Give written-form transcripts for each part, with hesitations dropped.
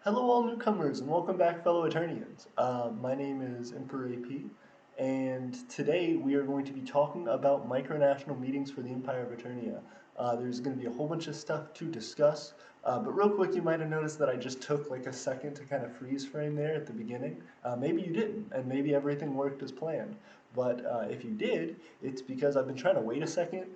Hello all newcomers and welcome back fellow Aeternians. My name is Emperor AP and today we are going to be talking about micronational meetings for the Empire of Aeternia. There's going to be a whole bunch of stuff to discuss, but real quick you might have noticed that I just took like a second to kind of freeze frame there at the beginning. Maybe you didn't and maybe everything worked as planned, but if you did, it's because I've been trying to wait a second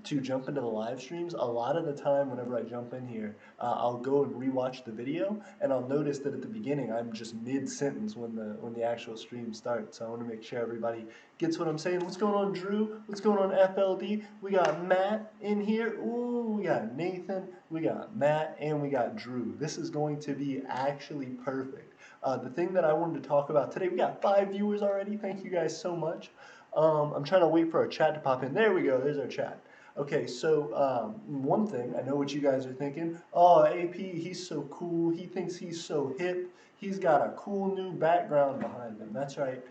to jump into the live streams. A lot of the time whenever I jump in here, I'll go and rewatch the video, and I'll notice that at the beginning I'm just mid-sentence when the actual stream starts. So I want to make sure everybody gets what I'm saying. What's going on, Drew? What's going on, FLD? We got Matt in here. Ooh, we got Nathan, we got Matt, and we got Drew. This is going to be actually perfect. The thing that I wanted to talk about today, we got 5 viewers already. Thank you guys so much. I'm trying to wait for our chat to pop in. There we go. There's our chat. Okay, so one thing, I know what you guys are thinking. Oh, AP, he's so cool. He thinks he's so hip. He's got a cool new background behind him. That's right.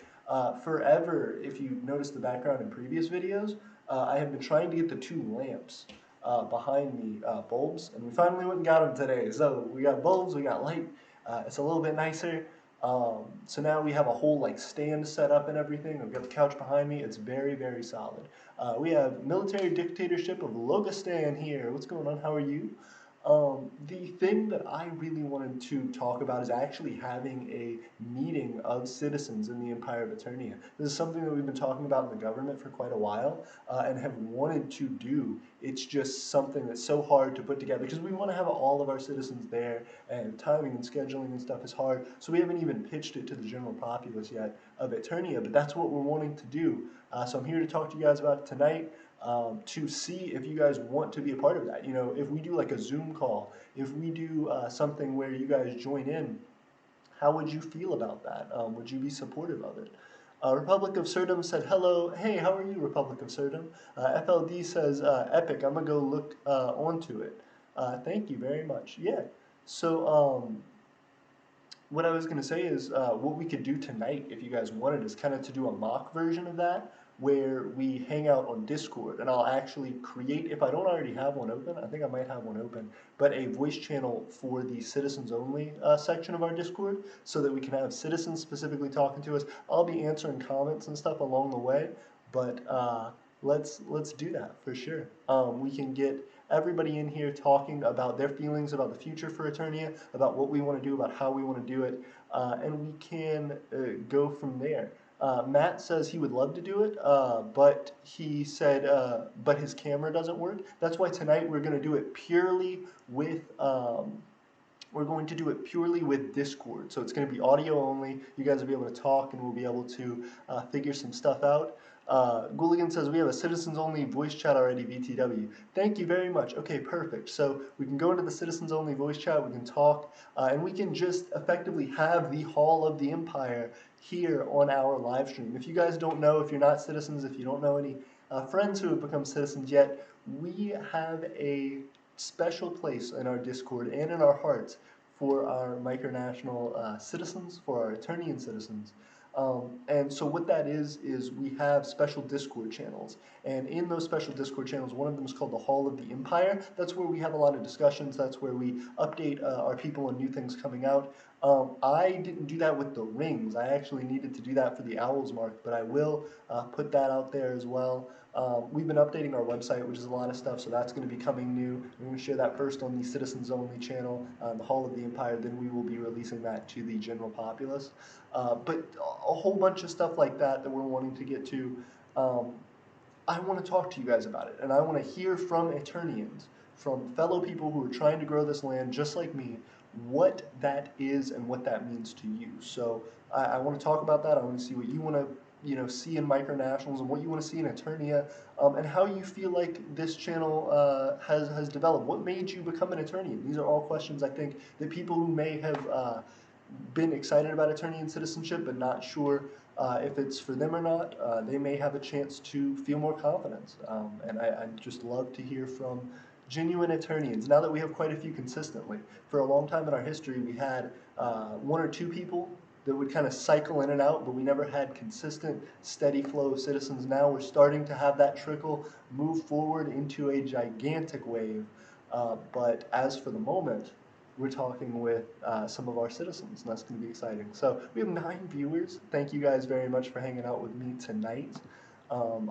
Forever, if you noticed the background in previous videos, I have been trying to get the 2 lamps behind me, bulbs, and we finally went and got them today. So we got bulbs, we got light. It's a little bit nicer. So now we have a whole like stand set up and everything. I've got the couch behind me. It's very, very solid. We have military dictatorship of Logistan here. What's going on? How are you? The thing that I really wanted to talk about is actually having a meeting of citizens in the Empire of Eternia. This is something that we've been talking about in the government for quite a while and have wanted to do. It's just something that's so hard to put together because we want to have all of our citizens there, and timing and scheduling and stuff is hard. So we haven't even pitched it to the general populace yet of Eternia, but that's what we're wanting to do. So I'm here to talk to you guys about it tonight. To see if you guys want to be a part of that. You know, if we do like a Zoom call, if we do something where you guys join in, how would you feel about that? Would you be supportive of it? Republic of Surdom said, hello. Hey, how are you, Republic of Surdom? FLD says, epic. I'm going to go look onto it. Thank you very much. Yeah. So, what I was going to say is what we could do tonight, if you guys wanted, is kind of to do a mock version of that where we hang out on Discord, and I'll actually create, if I don't already have one open, I think I might have one open, but a voice channel for the citizens only section of our Discord so that we can have citizens specifically talking to us. I'll be answering comments and stuff along the way, but let's do that for sure. We can get everybody in here talking about their feelings about the future for Eternia, about what we want to do, about how we want to do it, and we can go from there. Matt says he would love to do it, but he said, but his camera doesn't work. That's why tonight we're going to do it purely with, we're going to do it purely with Discord. So it's going to be audio only. You guys will be able to talk and we'll be able to figure some stuff out. Gooligan says we have a citizens only voice chat already, VTW. Thank you very much. Okay, perfect. So we can go into the citizens only voice chat, we can talk, and we can just effectively have the Hall of the Empire here on our live stream. If you guys don't know, if you're not citizens, if you don't know any friends who have become citizens yet, we have a special place in our Discord and in our hearts for our micronational citizens, for our Eternian citizens. And so what that is we have special Discord channels. And in those special Discord channels, one of them is called the Hall of the Empire. That's where we have a lot of discussions. That's where we update our people on new things coming out. I didn't do that with the rings. I actually needed to do that for the Owl's Mark, but I will put that out there as well. We've been updating our website, which is a lot of stuff, so that's going to be coming new. We're going to share that first on the Citizens Only channel, the Hall of the Empire, then we will be releasing that to the general populace. But a whole bunch of stuff like that that we're wanting to get to. I want to talk to you guys about it, and I want to hear from Eternians, from fellow people who are trying to grow this land just like me, what that is and what that means to you. So I want to talk about that. I want to see what you want to see in micronationals and what you want to see in Eternia, and how you feel like this channel has developed. What made you become an Eternian? These are all questions I think that people who may have been excited about Eternian citizenship but not sure if it's for them or not, they may have a chance to feel more confidence. And I'd just love to hear from genuine Eternians, now that we have quite a few consistently. For a long time in our history, we had 1 or 2 people that would kind of cycle in and out, but we never had consistent, steady flow of citizens. Now we're starting to have that trickle move forward into a gigantic wave. But as for the moment, we're talking with some of our citizens, and that's going to be exciting. So we have 9 viewers. Thank you guys very much for hanging out with me tonight.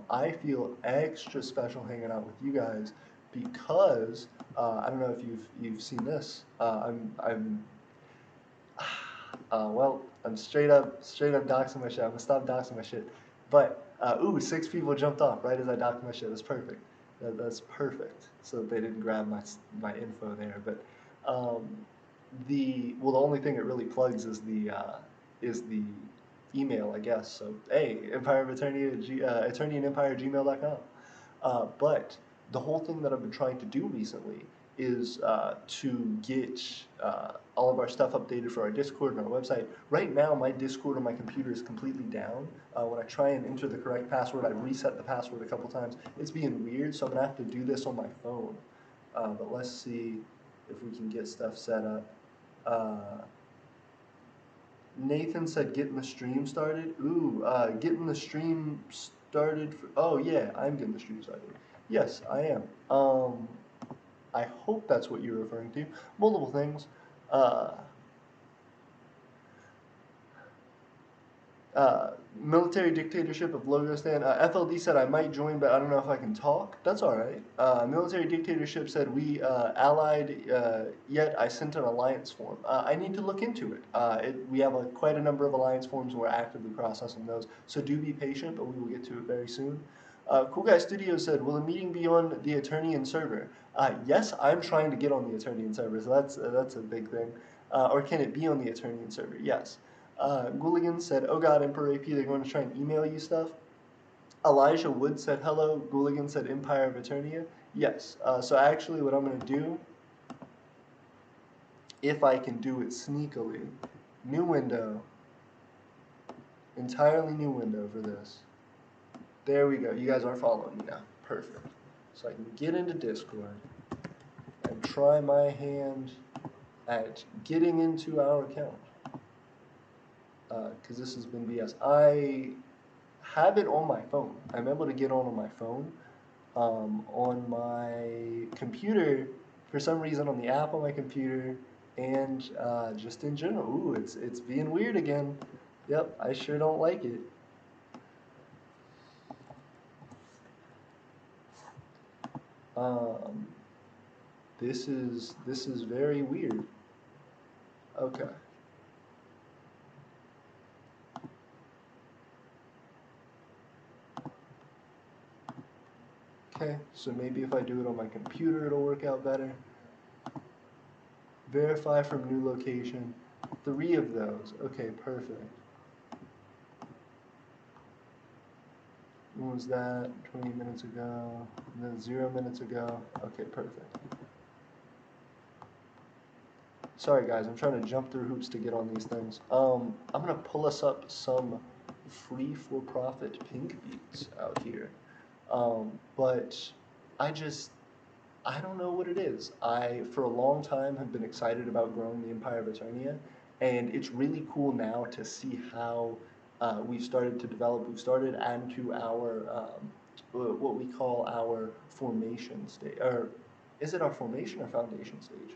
I feel extra special hanging out with you guys because I don't know if you've seen this. Well, I'm straight up doxing my shit. I'm gonna stop doxing my shit. But ooh, 6 people jumped off right as I doxed my shit. That's perfect. That's perfect. So that they didn't grab my info there. But um, the only thing it really plugs is the email, I guess. So hey, Empire of Eternia, Eternian Empire gmail.com. But the whole thing that I've been trying to do recently is to get all of our stuff updated for our Discord and our website. Right now, my Discord on my computer is completely down. When I try and enter the correct password, I reset the password a couple times. It's being weird, so I'm gonna have to do this on my phone. But let's see if we can get stuff set up. Nathan said getting the stream started. Ooh, getting the stream started. Oh yeah, I'm getting the stream started. Yes, I am. I hope that's what you're referring to. Multiple things. Uh, Military dictatorship of Logostan. FLD said I might join, but I don't know if I can talk. That's all right. Military dictatorship said we allied, yet I sent an alliance form. I need to look into it. We have quite a number of alliance forms, and we're actively processing those. So do be patient, but we will get to it very soon. Cool Guy Studio said, will the meeting be on the Aeternian server? Yes, I'm trying to get on the Aeternian server, so that's a big thing. Or can it be on the Aeternian server? Yes. Gooligan said, oh god, Emperor AP, they're going to try and email you stuff. Elijah Wood said, hello. Gooligan said, Empire of Eternia. Yes. So actually what I'm going to do, if I can do it sneakily, new window, entirely new window for this. There we go. You guys are following me now. Perfect. So I can get into Discord and try my hand at getting into our account. Because this has been BS. I have it on my phone. I'm able to get on my phone. On my computer, for some reason on the app on my computer, and just in general. Ooh, it's being weird again. Yep, I sure don't like it. This is very weird. Okay. Okay, so maybe if I do it on my computer, it'll work out better. Verify from new location. 3 of those. Okay, perfect. When was that? 20 minutes ago. And then 0 minutes ago. Okay, perfect. Sorry guys, I'm trying to jump through hoops to get on these things. I'm gonna pull us up some free for-profit pink beats out here. But I don't know what it is. I, for a long time, have been excited about growing the Empire of Eternia, and it's really cool now to see how we've started to develop. We've started adding to our, what we call our formation stage, or is it our formation or foundation stage?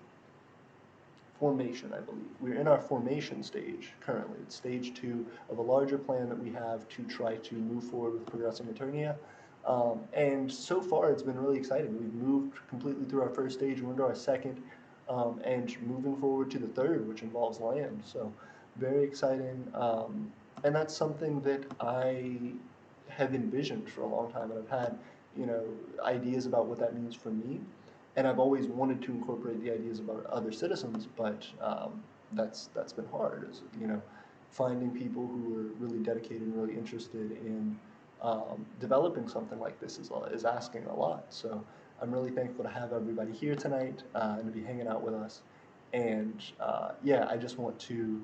Formation, I believe. We're in our formation stage currently. It's stage 2 of a larger plan that we have to try to move forward with progressing Aeternia. And so far, it's been really exciting. We've moved completely through our first stage, we're into our second, and moving forward to the third, which involves land. So, very exciting. And that's something that I have envisioned for a long time, and I've had, ideas about what that means for me. And I've always wanted to incorporate the ideas about other citizens, but that's been hard. Finding people who are really dedicated and really interested in developing something like this is asking a lot. So I'm really thankful to have everybody here tonight and to be hanging out with us. And yeah, I just want to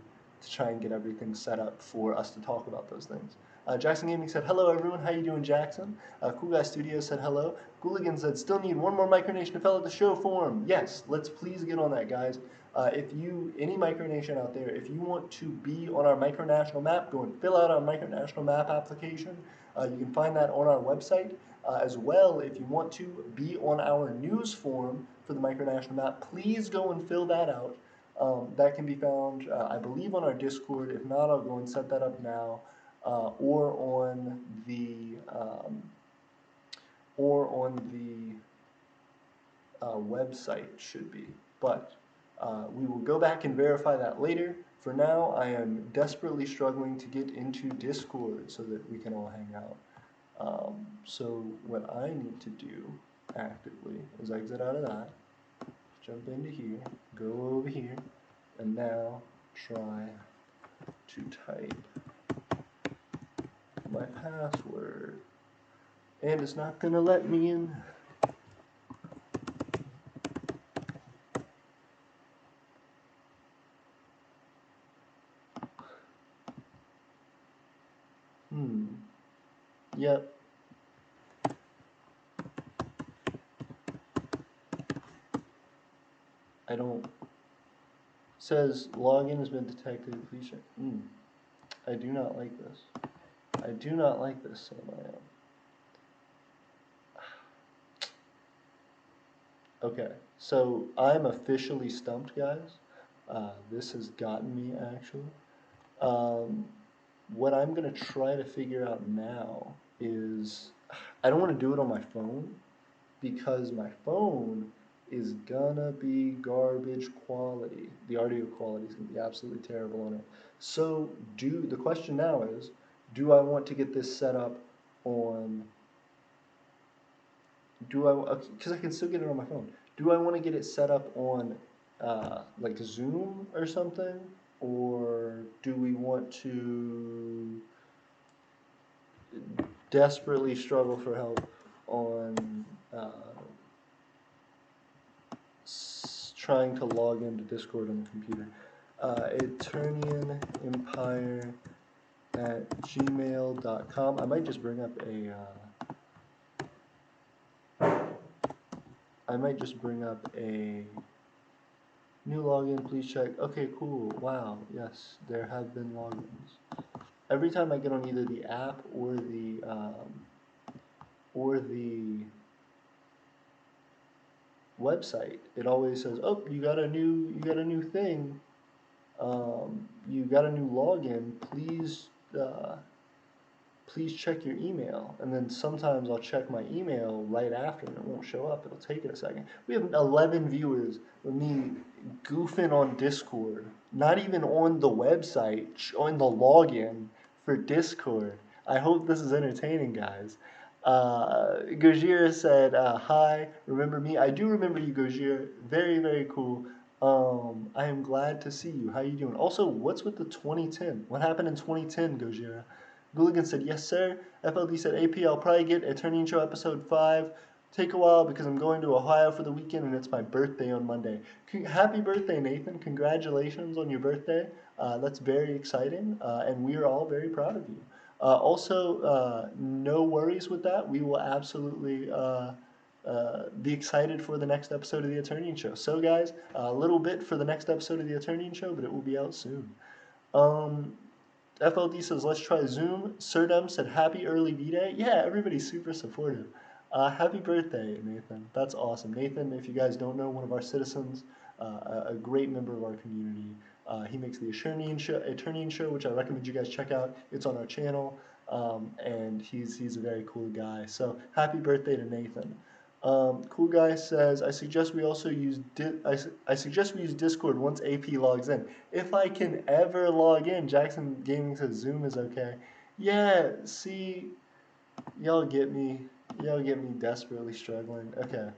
try and get everything set up for us to talk about those things. Jackson Gaming said, hello everyone, how you doing, Jackson? Cool Guy Studio said hello. Gooligan said, still need one more micronation to fill out the show form. Yes, let's please get on that, guys. Any micronation out there, if you want to be on our micronational map, go and fill out our micronational map application. You can find that on our website. As well, if you want to be on our news form for the micronational map, please go and fill that out. That can be found, I believe, on our Discord. If not, I'll go and set that up now, or on the website should be. But we will go back and verify that later. For now, I am desperately struggling to get into Discord so that we can all hang out. So what I need to do actively is exit out of that, jump into here, go over here, and now try to type my password. And it's not gonna let me in. Yep. I don't. Says login has been detected. Please check. I do not like this. I do not like this, Sam. I am. Okay, so I'm officially stumped, guys. This has gotten me actually. Um, what I'm gonna try to figure out now is I don't want to do it on my phone because my phone is gonna be garbage quality. The audio quality is gonna be absolutely terrible on it. So the question now is, do I want to get this set up on, because I can still get it on my phone. Do I want to get it set up on like Zoom or something? Or do we want to desperately struggle for help on trying to log into Discord on the computer? Aeternian Empire at gmail.com. I might just bring up a new login. Please check. Okay, cool. Wow. Yes, there have been logins. Every time I get on either the app or the website, it always says, "Oh, you got a new thing. You got a new login. Please check your email." And then sometimes I'll check my email right after and it won't show up. It'll take it a second. We have 11 viewers with me goofing on Discord, not even on the website, on the login for Discord. I hope this is entertaining, guys. Gojira said, hi, remember me? I do remember you, Gojira. Very, very cool. I am glad to see you. How you doing? Also, what's with the 2010? What happened in 2010, Gojira? Gooligan said, yes, sir. FLD said, AP, I'll probably get Aeternian Show episode 5. Take a while because I'm going to Ohio for the weekend and it's my birthday on Monday. Happy birthday, Nathan. Congratulations on your birthday. That's very exciting, and we are all very proud of you. Also, no worries with that. We will absolutely be excited for the next episode of the Aeternian Show. So, guys, a little bit for the next episode of the Aeternian Show, but it will be out soon. FLD says, let's try Zoom. Sirdem said, happy early V-Day. Yeah, everybody's super supportive. Happy birthday, Nathan. That's awesome. Nathan, if you guys don't know, one of our citizens, a great member of our community. He makes the Aeternian Show, which I recommend you guys check out. It's on our channel, and he's a very cool guy. So happy birthday to Nathan. Cool guy says, I suggest we use Discord once AP logs in. If I can ever log in. Jackson Gaming says Zoom is okay. Yeah, see, y'all get me desperately struggling. Okay,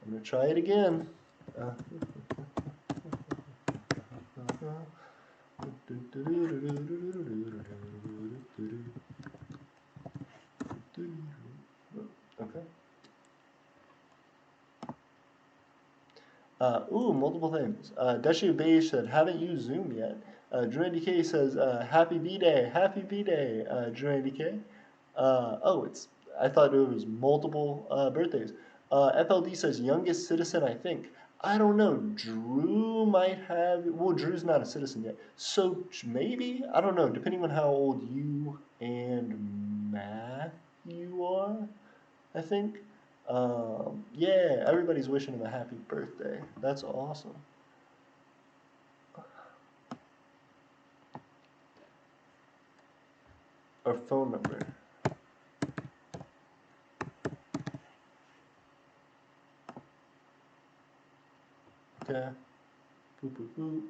I'm gonna try it again. Okay. Multiple things. Dashi Beige said, haven't used Zoom yet. Drew DK says, happy B-Day, happy B-Day, Drew DK. I thought it was multiple birthdays. FLD says, youngest citizen, I think. I don't know. Drew might have, well, Drew's not a citizen yet. So maybe, I don't know, depending on how old you and Matthew are, I think. Yeah, everybody's wishing him a happy birthday. That's awesome. Or phone number. Okay. Boop, boop, boop.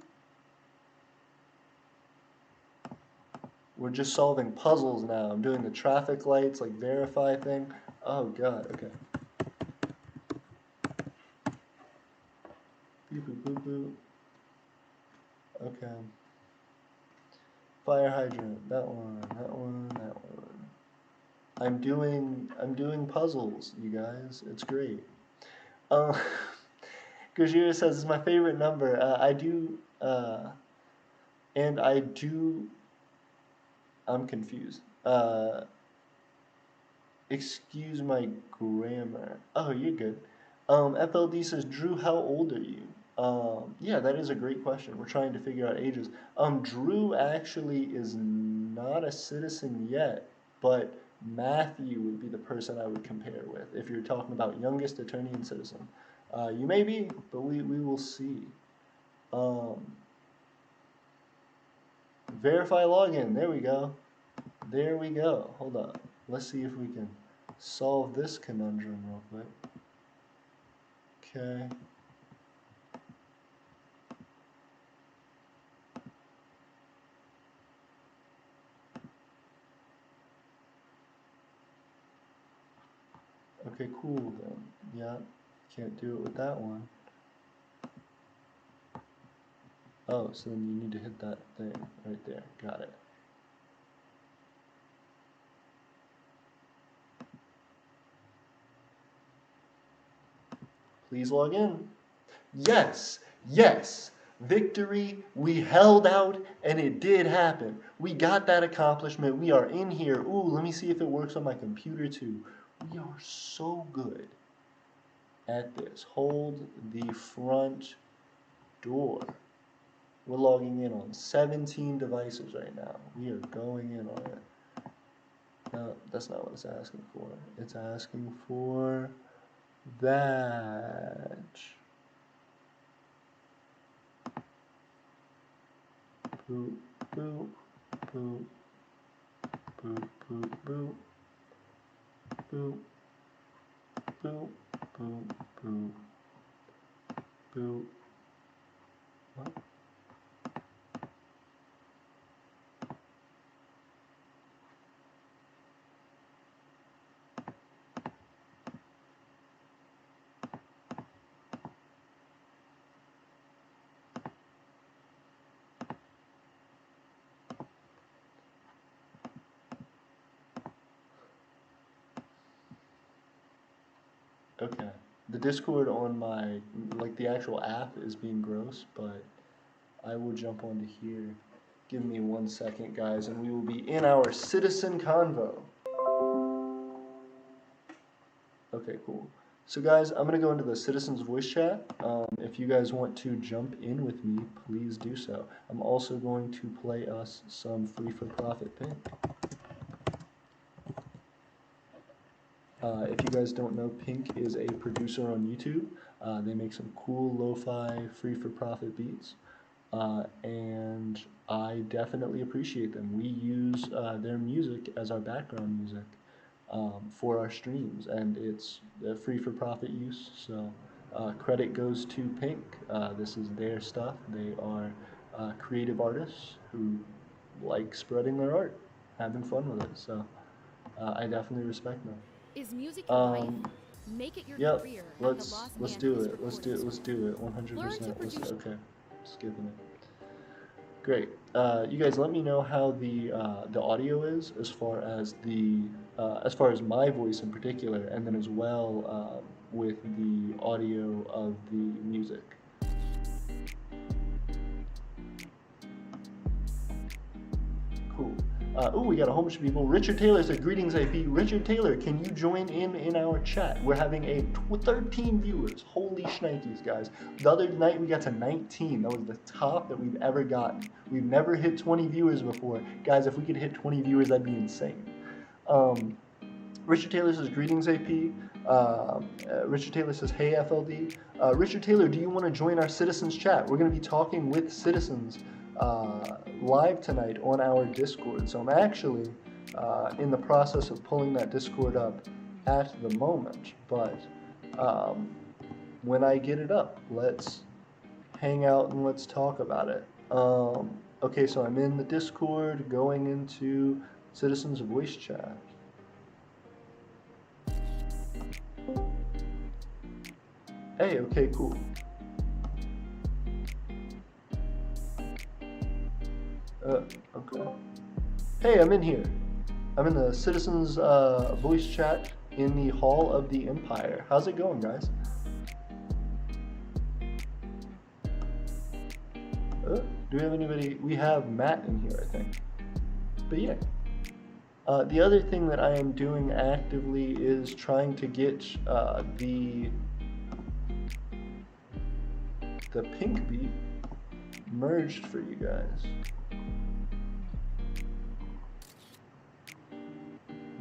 We're just solving puzzles now. I'm doing the traffic lights, like verify thing. Oh god, okay. Boop, boop, boop, boop. Okay. Fire hydrant, that one, that one, that one. I'm doing puzzles, you guys. It's great. Gajira says it's my favorite number. I'm confused. Excuse my grammar. Oh, you're good. FLD says, Drew, how old are you? Yeah, that is a great question. We're trying to figure out ages. Drew actually is not a citizen yet, but Matthew would be the person I would compare with if you're talking about youngest Aeternian citizen. You may be, but we will see. Verify login. There we go. There we go. Hold on. Let's see if we can solve this conundrum real quick. Okay. Okay, cool then. Yeah, can't do it with that one. Oh, so then you need to hit that thing right there. Got it. Please log in. Yes, yes. Victory, we held out and it did happen. We got that accomplishment. We are in here. Ooh, let me see if it works on my computer too. We are so good at this. Hold the front door. We're logging in on 17 devices right now. We are going in on it. No, that's not what it's asking for. It's asking for that. Boop, boop, boop, boop, boop, boop, boop, boop, boop, boop, boop. What? Okay. The Discord on my, like the actual app is being gross, but I will jump onto here. Give me 1 second, guys, and we will be in our citizen convo. Okay, cool. So guys, I'm going to go into the citizens voice chat. If you guys want to jump in with me, please do so. I'm also going to play us some free for profit pink. If you guys don't know, Pink is a producer on YouTube. They make some cool lo-fi free-for-profit beats, and I definitely appreciate them. We use their music as our background music for our streams, and it's free-for-profit use, so credit goes to Pink. This is their stuff. They are creative artists who like spreading their art, having fun with it, so I definitely respect them. Is music your life? Make it your career. Let's do it. Let's do it. 100%. Okay, skipping it. Great. You guys, let me know how the audio is as far as my voice in particular, and then as well with the audio of the music. Cool. We got a whole bunch of people. Richard Taylor said, greetings, AP. Richard Taylor, can you join in our chat? We're having 13 viewers. Holy shnikes, guys. The other night we got to 19. That was the top that we've ever gotten. We've never hit 20 viewers before. Guys, if we could hit 20 viewers, that'd be insane. Richard Taylor says, greetings, AP. Richard Taylor says, hey, FLD. Richard Taylor, do you want to join our citizens chat? We're going to be talking with citizens live tonight on our Discord. So I'm actually in the process of pulling that Discord up at the moment, but when I get it up, let's hang out and let's talk about it. Okay, so I'm in the Discord, going into Citizens Voice Chat. Hey, okay, cool. Okay. Hey, I'm in here. I'm in the Citizens Voice Chat in the Hall of the Empire. How's it going, guys? Do we have anybody? We have Matt in here, I think. But yeah. The other thing that I am doing actively is trying to get the pink beat merged for you guys.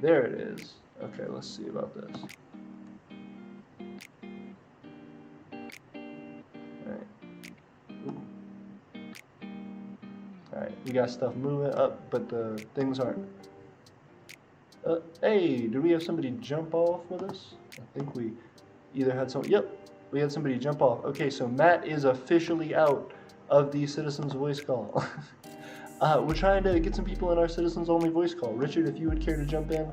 There it is. Okay, let's see about this. Alright, we got stuff moving up, but the things aren't. Hey, do we have somebody jump off with us? I think we either had some. Yep, we had somebody jump off. Okay, so Matt is officially out of the Citizens Voice Call. We're trying to get some people in our Citizens Only Voice Call. Richard, if you would care to jump in,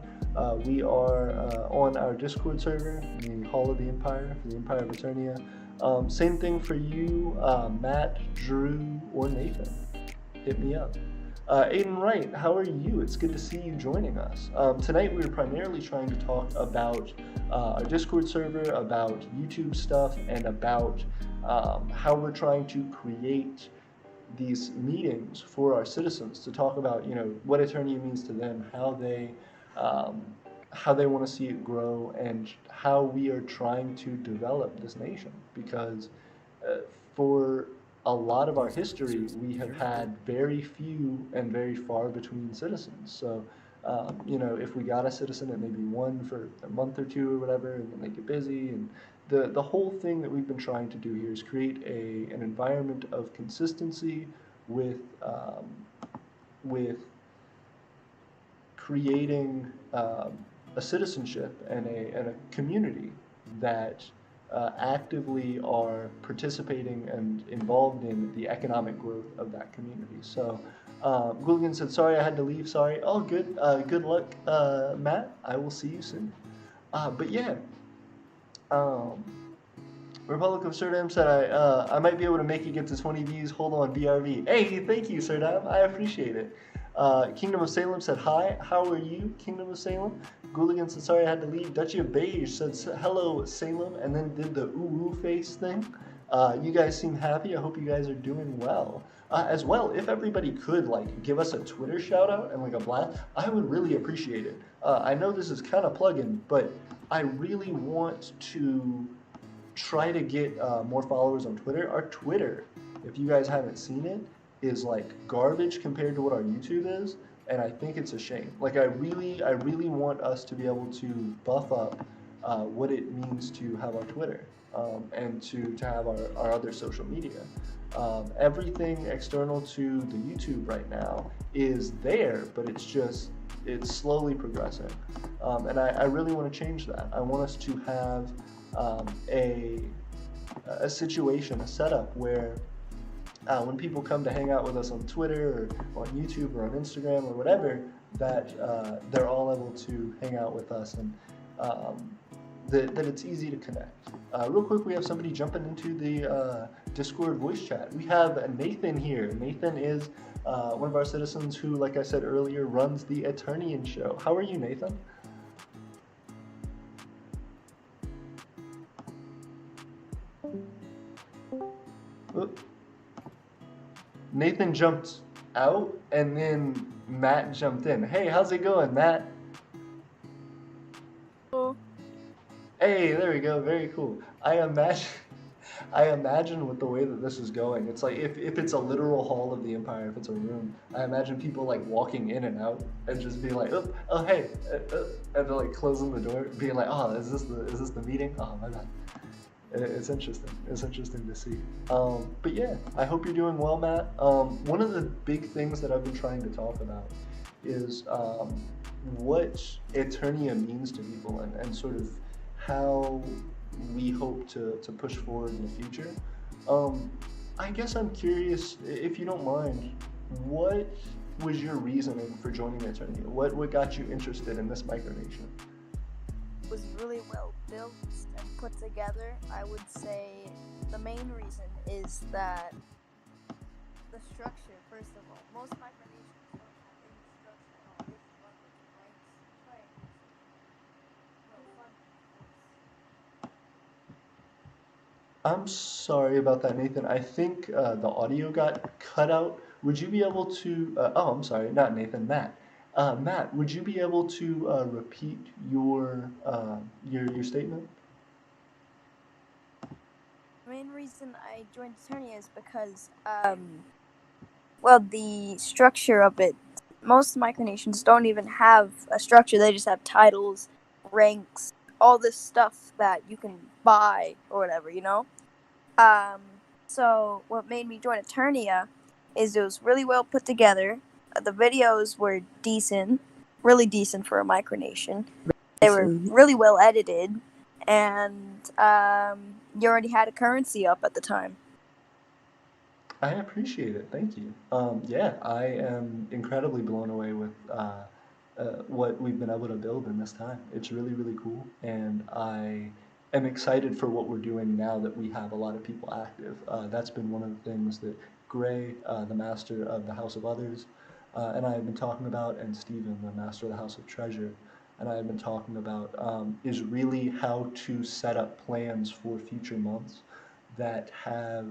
we are on our Discord server, the Hall of the Empire, for the Empire of Aeternia. Same thing for you, Matt, Drew, or Nathan. Hit me up. Aiden Wright, how are you? It's good to see you joining us. Tonight we were primarily trying to talk about our Discord server, about YouTube stuff, and about how we're trying to create these meetings for our citizens to talk about, you know, what Aeternia means to them, how they want to see it grow, and how we are trying to develop this nation. Because for a lot of our history, we have had very few and very far between citizens. So, you know, if we got a citizen, it may be one for a month or two or whatever, and then they get busy. And the whole thing that we've been trying to do here is create an environment of consistency with creating a citizenship and a community that actively are participating and involved in the economic growth of that community. So Gulligan said, sorry, I had to leave. Sorry. Oh, good. Good luck, Matt. I will see you soon. But yeah, Republic of Serdam said, I might be able to make it get to 20 views. Hold on, BRV. Hey, thank you, Serdam. I appreciate it. Kingdom of Salem said, hi, how are you, Kingdom of Salem? Gulligan said, sorry, I had to leave. Duchy of Beige said, hello, Salem, and then did the ooh face thing. You guys seem happy. I hope you guys are doing well. As well, if everybody could, like, give us a Twitter shout out and, like, a blast, I would really appreciate it. I know this is kind of plug-in, but I really want to try to get more followers on Twitter. Our Twitter, if you guys haven't seen it, is like garbage compared to what our YouTube is, and I think it's a shame. Like I really want us to be able to buff up what it means to have our Twitter and to have our other social media. Everything external to the YouTube right now is there, but it's slowly progressing, and I really want to change that. I want us to have a situation, a setup where when people come to hang out with us on Twitter or on YouTube or on Instagram or whatever, that they're all able to hang out with us, and that it's easy to connect. Real quick, we have somebody jumping into the Discord voice chat. We have Nathan here. Nathan is one of our citizens who, like I said earlier, runs the Aeternian show. How are you, Nathan? Oop. Nathan jumped out, and then Matt jumped in. Hey, how's it going, Matt? Cool. Hey, there we go. Very cool. I imagine with the way that this is going, it's like if it's a literal hall of the Empire, if it's a room, I imagine people like walking in and out and just being like, oh hey, and they're like closing the door, being like, oh, is this the meeting? Oh, my bad. It's interesting. It's interesting to see. But yeah, I hope you're doing well, Matt. One of the big things that I've been trying to talk about is what Aeternia means to people and sort of how we hope to push forward in the future. Um, I guess I'm curious, if you don't mind, what was your reasoning for joining Aeternia? What got you interested in this micronation? Was really well built and put together. I would say the main reason is that the structure, first of all, most micronations don't have any structure at all. They just run with ranks, triangles, I'm sorry about that, Nathan. I think the audio got cut out. Would you be able to? Oh, I'm sorry, not Nathan, Matt. Matt, would you be able to repeat your statement? The main reason I joined Aeternia is because, well, the structure of it. Most micronations don't even have a structure. They just have titles, ranks, all this stuff that you can buy or whatever, you know. Um, so what made me join Eternia is it was really well put together. The videos were decent, really decent for a micronation. They were really well edited, and you already had a currency up at the time. I appreciate it. Thank you. Yeah, I am incredibly blown away with what we've been able to build in this time. It's really, really cool, and I am excited for what we're doing now that we have a lot of people active. That's been one of the things that Gray, the master of the House of Others, and I have been talking about, and Stephen, the master of the House of Treasure, and I have been talking about, is really how to set up plans for future months that have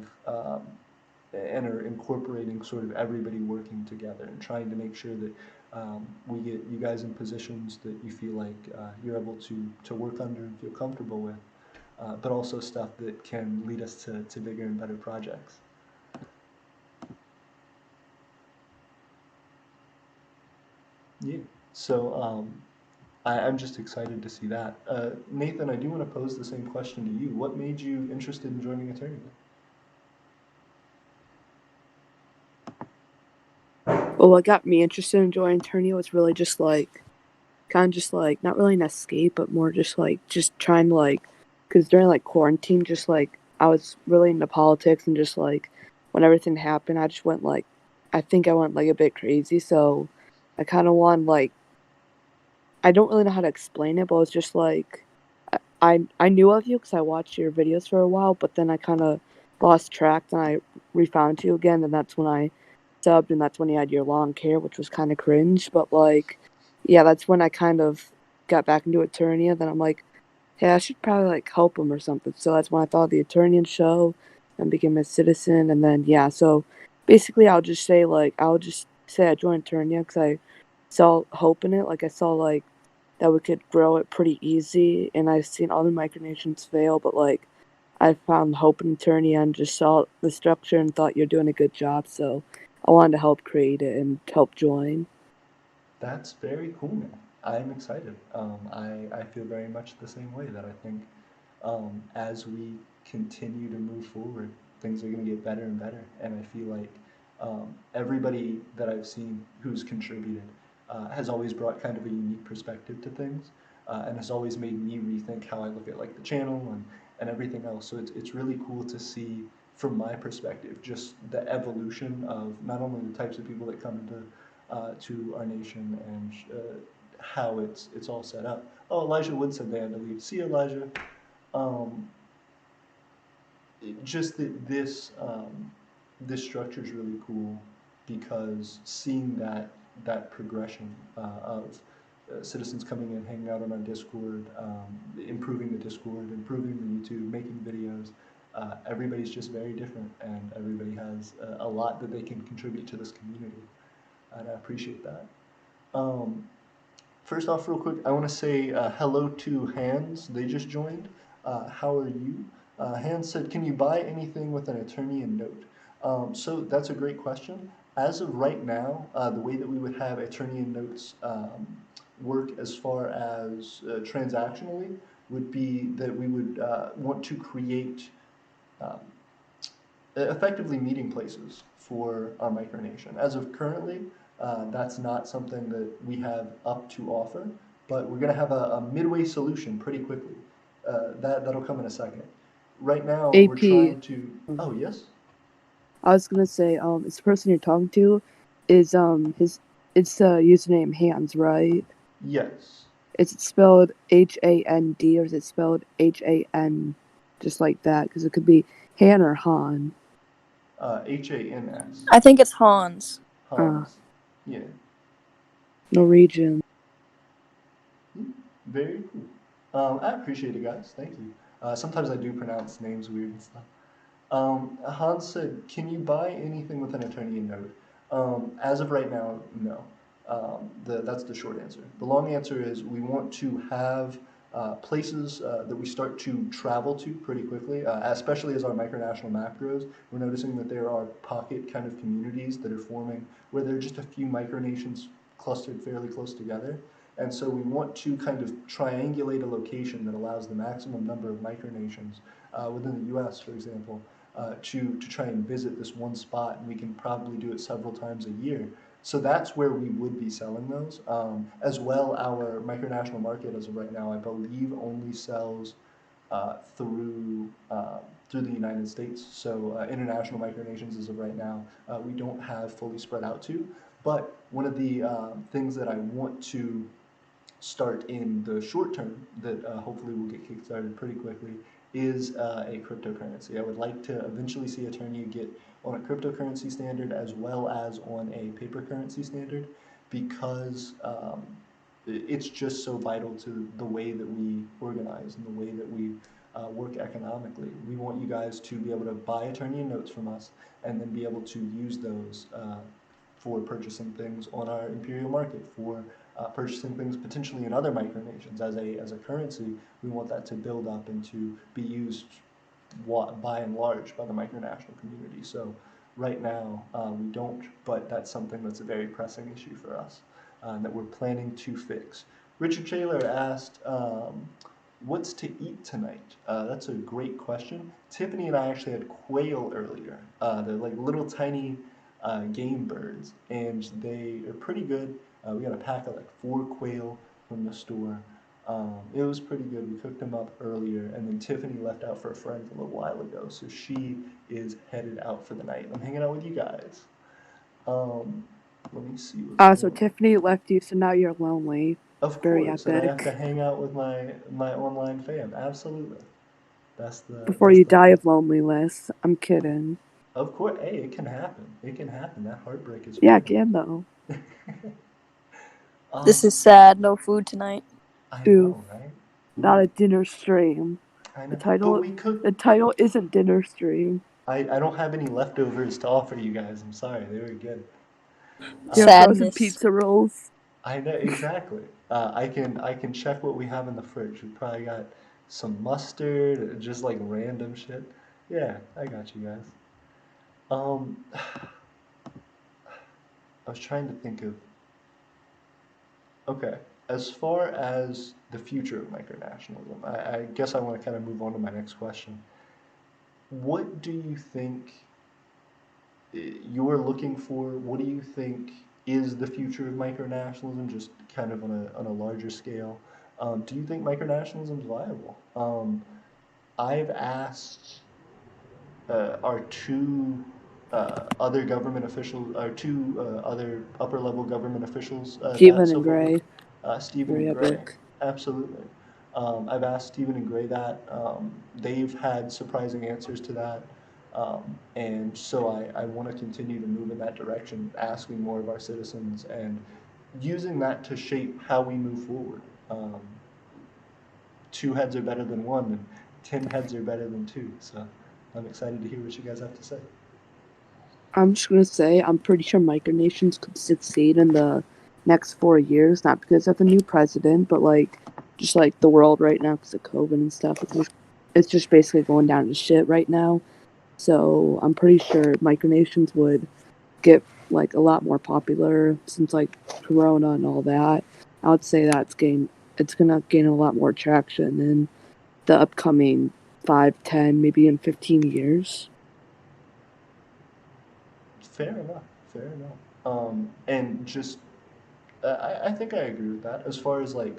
and are incorporating sort of everybody working together and trying to make sure that we get you guys in positions that you feel like you're able to work under and feel comfortable with, but also stuff that can lead us to bigger and better projects. Yeah. So I'm just excited to see that. Nathan, I do want to pose the same question to you. What made you interested in joining Aeternia? Well, what got me interested in joining Aeternia was really just like, kind of just like, not really an escape, but more just like, just trying to like, because during like quarantine, just like, I was really into politics and just like, when everything happened, I just went like, I think I went like a bit crazy. So I kind of want like, I don't really know how to explain it, but it's just like, I knew of you because I watched your videos for a while, but then I kind of lost track and I refound you again, and that's when I subbed, and that's when you had your long hair, which was kind of cringe. But like, yeah, that's when I kind of got back into Eternia. Then I'm like, hey, I should probably like help him or something. So that's when I thought of the Eternian show and became a citizen. And then yeah, so basically, I'll just say I joined Eternia because I saw hope in it. Like I saw like that we could grow it pretty easy, and I've seen other micronations fail, but like I found hope in Eternia and just saw the structure and thought you're doing a good job. So I wanted to help create it and help join. That's very cool, man. I'm excited. I feel very much the same way that I think as we continue to move forward, things are going to get better and better. And I feel like everybody that I've seen who's contributed has always brought kind of a unique perspective to things and has always made me rethink how I look at like the channel and everything else. So it's really cool to see from my perspective just the evolution of not only the types of people that come into to our nation and how it's all set up. Oh, Elijah Wood said they had to leave. See you, Elijah. Um, just that this structure is really cool because seeing that progression of citizens coming in, hanging out on our Discord, improving the Discord, improving the YouTube, making videos. Everybody's just very different, and everybody has a lot that they can contribute to this community, and I appreciate that. Um, First off, real quick, I want to say hello to Hans. They just joined. How are you? Hans said, can you buy anything with an Eternian note? So that's a great question. As of right now, the way that we would have Eternian notes work as far as transactionally would be that we would want to create um, effectively meeting places for our micronation. As of currently, That's not something that we have up to offer, but we're going to have a midway solution pretty quickly. That'll come in a second. Right now, we're AP. trying to. Oh, yes? I was gonna say, it's the person you're talking to is it's the username Hands, right? Yes. Is it spelled HAND or is it spelled HAN, just like that? Because it could be Han or Han. HANS. I think it's Hans. Hans. Yeah. Norwegian. Very cool. I appreciate it, guys. Thank you. Sometimes I do pronounce names weird and stuff. Hans said, "Can you buy anything with an Aeternian node?" As of right now, no. That's the short answer. The long answer is we want to have places that we start to travel to pretty quickly, especially as our micronational map grows. We're noticing that there are pocket kind of communities that are forming where there are just a few micronations clustered fairly close together. And so we want to kind of triangulate a location that allows the maximum number of micronations within the US, for example, to try and visit this one spot, and we can probably do it several times a year. So that's where we would be selling those. As well, our micronational market as of right now, I believe, only sells through the United States. So international micronations as of right now, we don't have fully spread out to. But one of the things that I want to start in the short term that hopefully will get kickstarted pretty quickly is a cryptocurrency. I would like to eventually see Aeternia get on a cryptocurrency standard as well as on a paper currency standard, because it's just so vital to the way that we organize and the way that we work economically. We want you guys to be able to buy Aeternian notes from us and then be able to use those for purchasing things on our imperial market, for purchasing things potentially in other micronations as a currency. We want that to build up and to be used by and large by the micronational community. So right now we don't, but that's something that's a very pressing issue for us that we're planning to fix. Richard Taylor asked, what's to eat tonight? That's a great question. Tiffany and I actually had quail earlier. They're like little tiny game birds, and they are pretty good. We got a pack of like 4 quail from the store. It was pretty good. We cooked them up earlier, and then Tiffany left out for a friend a little while ago, so she is headed out for the night. I'm hanging out with you guys. Let me see what's So going on. Tiffany left you, so now you're lonely. Of Very course, and I have to epic. hang out with my online fam. Absolutely. Before That's you the die plan. of loneliness. I'm kidding. Of course, hey, it can happen. It can happen. That heartbreak is Yeah, real. it can though. This is sad. No food tonight. I Oof. know, right? Not a dinner stream. I The know. But title we could. the title isn't dinner stream. I don't have any leftovers to offer you guys. I'm sorry. They were good. You have frozen Sadness. pizza rolls. I know exactly. I can check what we have in the fridge. We probably got some mustard, just like random shit. Yeah, I got you guys. I was trying to think of. Okay, as far as the future of micronationalism, I guess I want to kind of move on to my next question. What do you think you're looking for? What do you think is the future of micronationalism, just kind of on a larger scale? Do you think micronationalism is viable? I've asked our two other government officials, our two other upper level government officials that Stephen so and far, Gray. Stephen Very and Gray, epic. absolutely. I've asked Stephen and Gray that. They've had surprising answers to that. And so I want to continue to move in that direction, asking more of our citizens and using that to shape how we move forward. 2 heads are better than one, and 10 heads are better than two. So I'm excited to hear what you guys have to say. I'm just gonna say I'm pretty sure micronations could succeed in the next 4 years, not because of the new president, but like just like the world right now because of COVID and stuff. It's just basically going down to shit right now. So I'm pretty sure micronations would get like a lot more popular since like Corona and all that. I would say it's gonna gain a lot more traction in the upcoming 5, 10, maybe in 15 years. Fair enough. Fair enough. And just I think I agree with that. As far as like,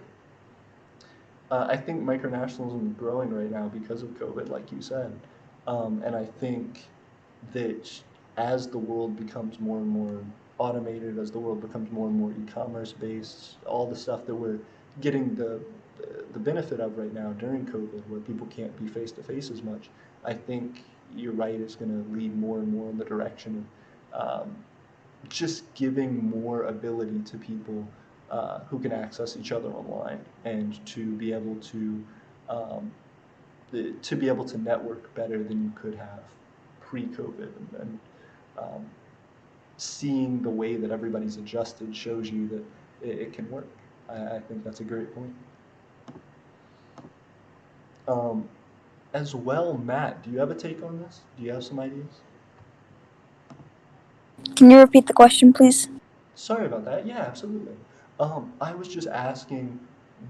I think micronationalism is growing right now because of COVID, like you said, and I think that as the world becomes more and more automated, as the world becomes more and more e-commerce based, all the stuff that we're getting the benefit of right now during COVID, where people can't be face to face as much, I think you're right. It's going to lead more and more in the direction of just giving more ability to people who can access each other online and um, to be able to network better than you could have pre-COVID, and um, seeing the way that everybody's adjusted shows you that it can work. I think that's a great point. Um, as well, Matt, do you have a take on this? Do you have some ideas? Can you repeat the question, please? Sorry about that. Yeah, absolutely. I was just asking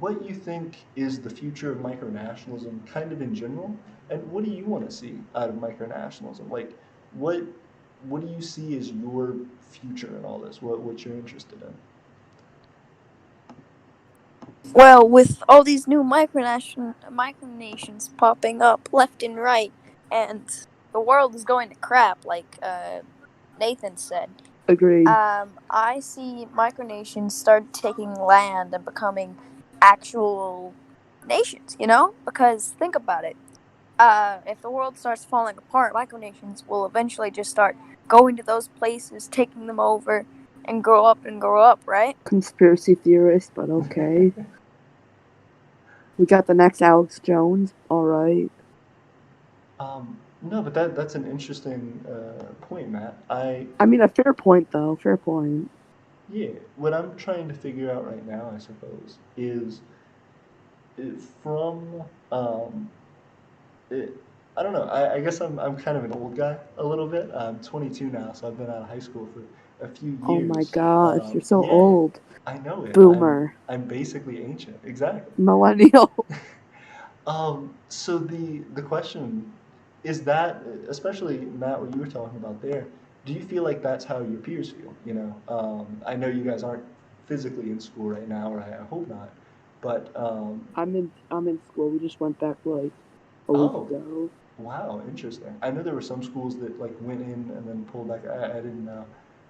what you think is the future of micronationalism, kind of in general, and what do you want to see out of micronationalism? Like, what what do you see as your future in all this? What you're interested in? Well, with all these new micronations popping up left and right, and the world is going to crap, like Nathan said. Agreed. I see micronations start taking land and becoming actual nations. Because think about it. If the world starts falling apart, micronations will eventually just start going to those places, taking them over, and grow up, right? Conspiracy theorist, but okay. We got the next Alex Jones. All right. No, but that's an interesting point, Matt. I mean, a fair point, though. Fair point. Yeah, what I'm trying to figure out right now, I suppose, is from it, I don't know. I guess I'm kind of an old guy a little bit. I'm 22 now, so I've been out of high school for a few Oh my years. gosh, you're so Yeah, old. I know it. Boomer. I'm basically ancient. Exactly. Millennial. So the question is that, especially Matt, what you were talking about there, do you feel like that's how your peers feel? I know you guys aren't physically in school right now, or I hope not, but I'm in school. We just went back like a week oh, ago. wow, interesting. I know there were some schools that like went in and then pulled back. I didn't know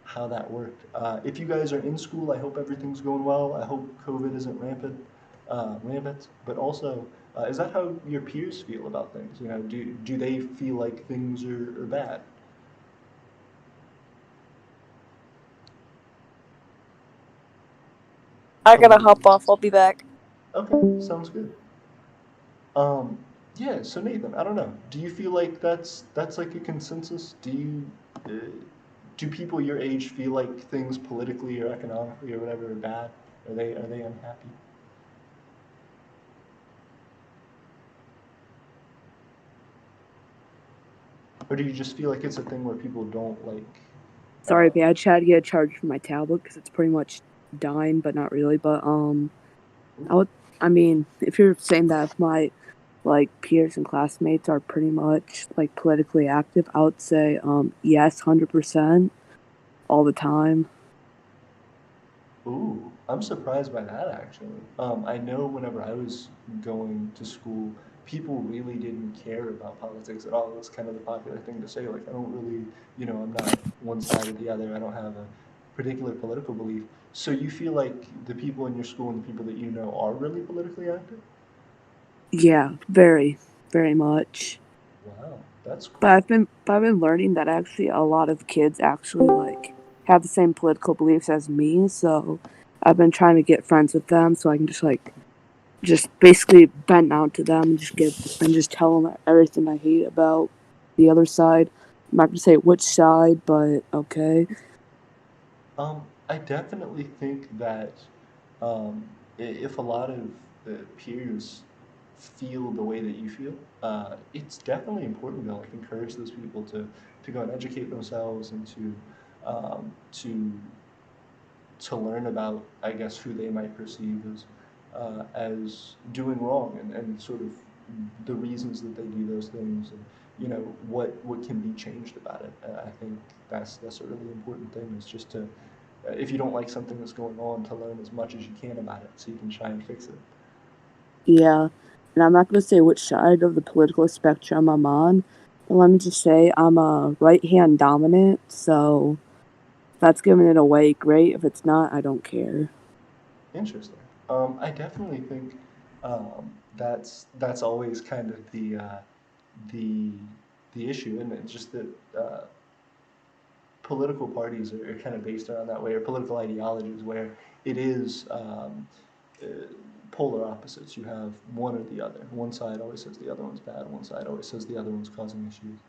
how that worked. If you guys are in school, I hope everything's going well. I hope COVID isn't rampant. But also, is that how your peers feel about things? Do they feel like things are bad? I Oh, gotta hop off. I'll be back. okay, sounds good. Um, yeah. So Nathan, I don't know. Do you feel like that's like a consensus? Uh, do people your age feel like things politically or economically or whatever are bad? Are they unhappy? Or do you just feel like it's a thing where people don't like? Sorry, I had to get a charge for my tablet because it's pretty much dying, but not really. But I would. I mean, if you're saying that if my like peers and classmates are pretty much like politically active, I would say yes, 100% all the time. Ooh, I'm surprised by that actually. I know whenever I was going to school, people really didn't care about politics at all. That's kind of the popular thing to say. Like, I don't really, I'm not one side or the other. I don't have a particular political belief. So you feel like the people in your school and the people that you know are really politically active? Yeah, very, very much. Wow, that's But cool. I've been learning that actually a lot of kids actually like have the same political beliefs as me. So I've been trying to get friends with them so I can just basically vent out to them and just tell them everything I hate about the other side. I'm not gonna say which side, but okay. I definitely think that if a lot of peers feel the way that you feel, it's definitely important to like encourage those people to go and educate themselves and um, to to learn about, I guess, who they might perceive as doing wrong, and sort of the reasons that they do those things, and what can be changed about it. I think that's a really important thing, is just to if you don't like something that's going on, to learn as much as you can about it so you can try and fix it. Yeah, and I'm not going to say which side of the political spectrum I'm on, but let me just say I'm a right-hand dominant, so if that's giving it away, great. If it's not, I don't care. Interesting. I definitely think that's always kind of the the issue, and it's just that political parties are kind of based around that way, or political ideologies where it is uh, polar opposites. You have one or the other. One side always says the other one's bad. One side always says the other one's causing issues.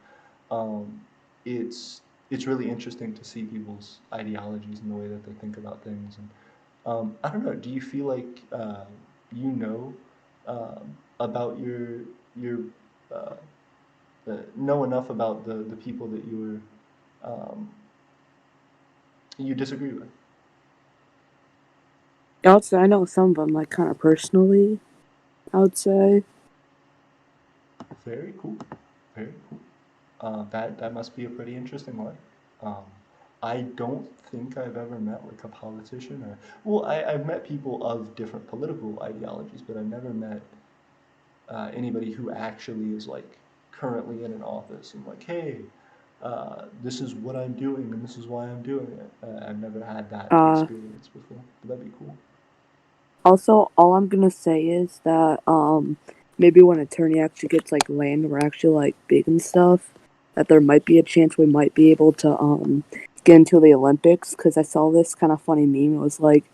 Um, it's it's really interesting to see people's ideologies and the way that they think about things. And I don't know. Do you feel like you know about your uh, know enough about the people that um, you disagree with? I would say I know some of them, like, kind of personally, I would say. Very cool. Very cool. That must be a pretty interesting life. Um, I don't think I've ever met like a politician or well, I've met people of different political ideologies, but I've never met anybody who actually is like currently in an office and like, hey, this is what I'm doing and this is why I'm doing it. I've never had that Uh, experience before, but that'd be cool. Also, all I'm going to say is that, maybe when Aeternia actually gets, like, land, we're actually, like, big and stuff, that there might be a chance we might be able to, get into the Olympics, because I saw this kind of funny meme. It was like,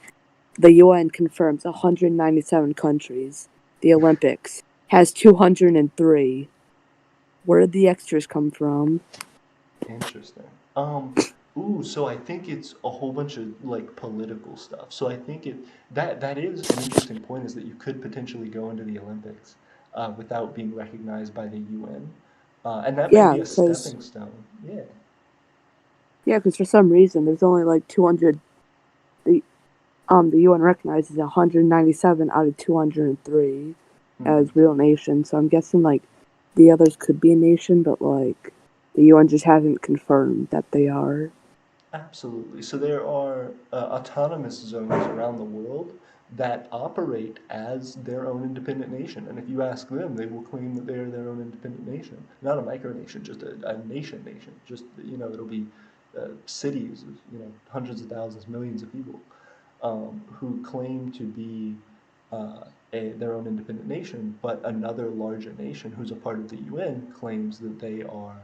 the UN confirms 197 countries. The Olympics has 203. Where did the extras come from? Interesting. Ooh, so I think it's a whole bunch of like political stuff. So I think that is an interesting point is that you could potentially go into the Olympics without being recognized by the UN, and that may Yeah, be a because stepping stone. Yeah. for some reason there's only like 200. The UN recognizes 197 out of 203 Hmm. as real nations. So I'm guessing like the others could be a nation, but like the UN just hasn't confirmed that they are. Absolutely. So there are autonomous zones around the world that operate as their own independent nation. And if you ask them, they will claim that they are their own independent nation. Not a micronation, just a nation. Just, it'll be cities of, hundreds of thousands, millions of people who claim to be their own independent nation, but another larger nation who's a part of the UN claims that they are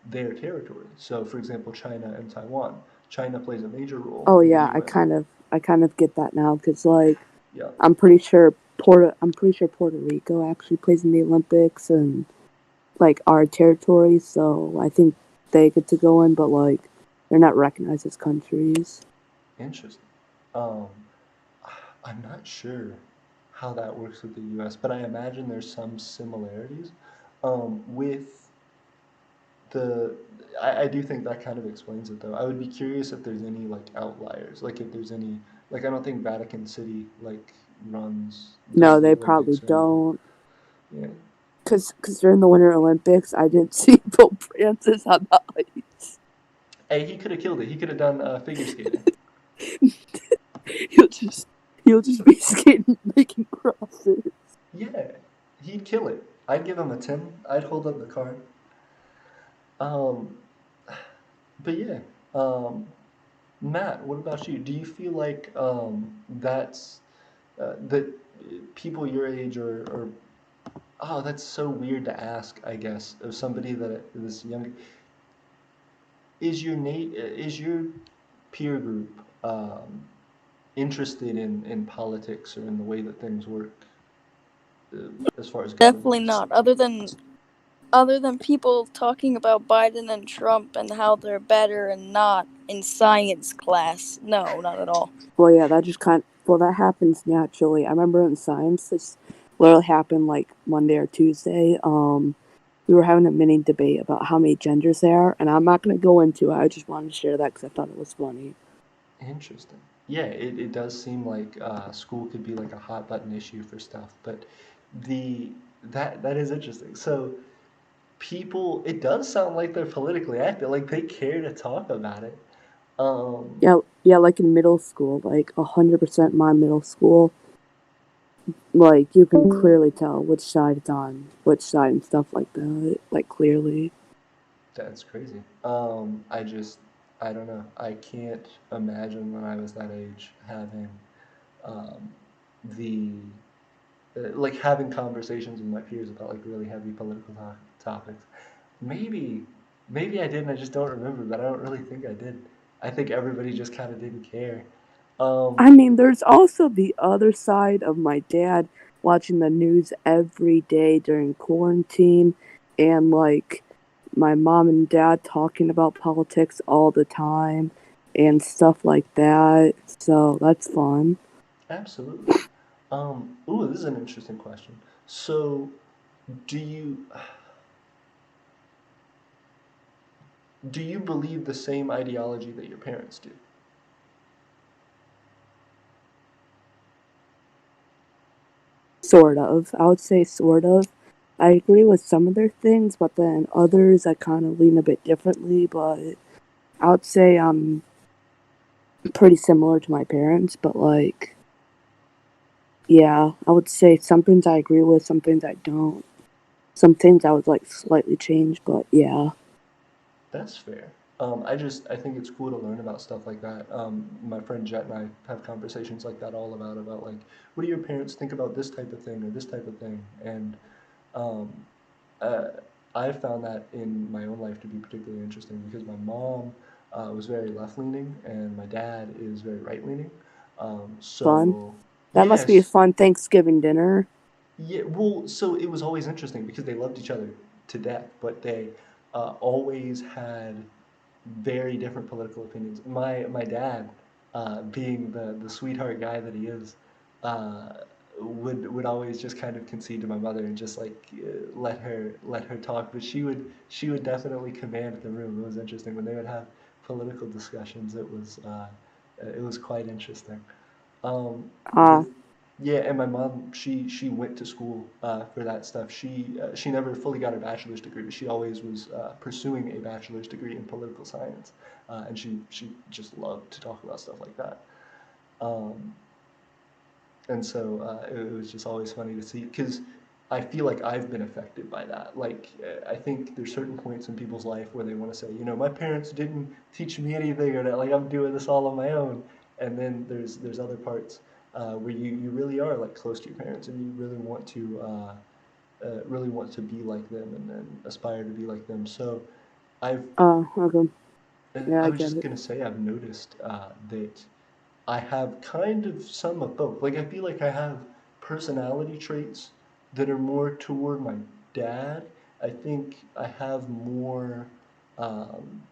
their territory. So, for example, China and Taiwan. China plays a major role Oh in the yeah, UN. I kind of get that now because like Yeah, I'm pretty sure Puerto Rico actually plays in the Olympics and like our territory. So I think they get to go in, but like they're not recognized as countries. interesting. Um, I'm not sure how that works with the US, but I imagine there's some similarities with the. I do think that kind of explains it, though. I would be curious if there's any like outliers, like if there's any like I don't think Vatican City like does No, the they probably Olympics or anything. don't. Yeah. Cause during the Winter Olympics, I didn't see Pope Francis on the ice. Hey, he could have killed it. He could have done figure skating. He'll just he'll just be skating, making crosses. Yeah, he'd kill it. I'd give him a 10. I'd hold up the card. Um, but yeah, um, Matt, what about you? Do you feel like that people your age or oh, that's so weird to ask, I guess, of somebody that is younger. Is your peer group interested in politics or in the way that things work as far as Definitely government? not. Other than people talking about Biden and Trump and how they're better and not in science class. No, not at all. Well, yeah, that happens naturally. I remember in science, this literally happened like Monday or Tuesday. We were having a mini debate about how many genders there are, and I'm not gonna go into it. I just wanted to share that because I thought it was funny. Interesting. Yeah, it does seem like school could be like a hot button issue for stuff, but the that is interesting. So people, it does sound like they're politically active, like they care to talk about it. Um, Yeah, Yeah, like in middle school, like 100% my middle school, like you can clearly tell which side it's on, which side and stuff like that, like clearly. That's crazy. I don't know. I can't imagine when I was that age having um, the like having conversations with my peers about like really heavy political topics. Maybe, maybe I did, and I just don't remember. But I don't really think I did. I think everybody just kind of didn't care. Um, I mean, there's also the other side of my dad watching the news every day during quarantine and like my mom and dad talking about politics all the time and stuff like that. So that's fun. Absolutely. Ooh, this is an interesting question. So, do you do you believe the same ideology that your parents do? Sort of. I would say sort of. I agree with some of their things, but then others I kind of lean a bit differently. But I would say I'm pretty similar to my parents, but like, yeah, I would say some things I agree with, some things I don't. Some things I would like slightly change, but yeah. That's fair. I think it's cool to learn about stuff like that. My friend Jet and I have conversations like that all about like, what do your parents think about this type of thing or this type of thing? And um, uh, I found that in my own life to be particularly interesting because my mom was very left leaning and my dad is very right leaning. Fun. So That must be a yes, fun Thanksgiving dinner. yeah, well, so it was always interesting because they loved each other to death, but they always had very different political opinions. My dad, being the sweetheart guy that he is, uh, would always just kind of concede to my mother and just like let her talk. But she would definitely command the room. It was interesting when they would have political discussions. It was quite interesting. The Ah, Yeah, and my mom, she went to school for that stuff. She never fully got her bachelor's degree, but she always was pursuing a bachelor's degree in political science, and she just loved to talk about stuff like that. Um, and so it was just always funny to see because I feel like I've been affected by that. Like I think there's certain points in people's life where they want to say, you know, my parents didn't teach me anything, or that like I'm doing this all on my own. And then there's other parts where you really are like close to your parents and you really want to be like them and aspire to be like them. So I've okay. Yeah, I I was get just it. gonna say I've noticed that I have kind of some of both. Like I feel like I have personality traits that are more toward my dad. I think I have more. Um,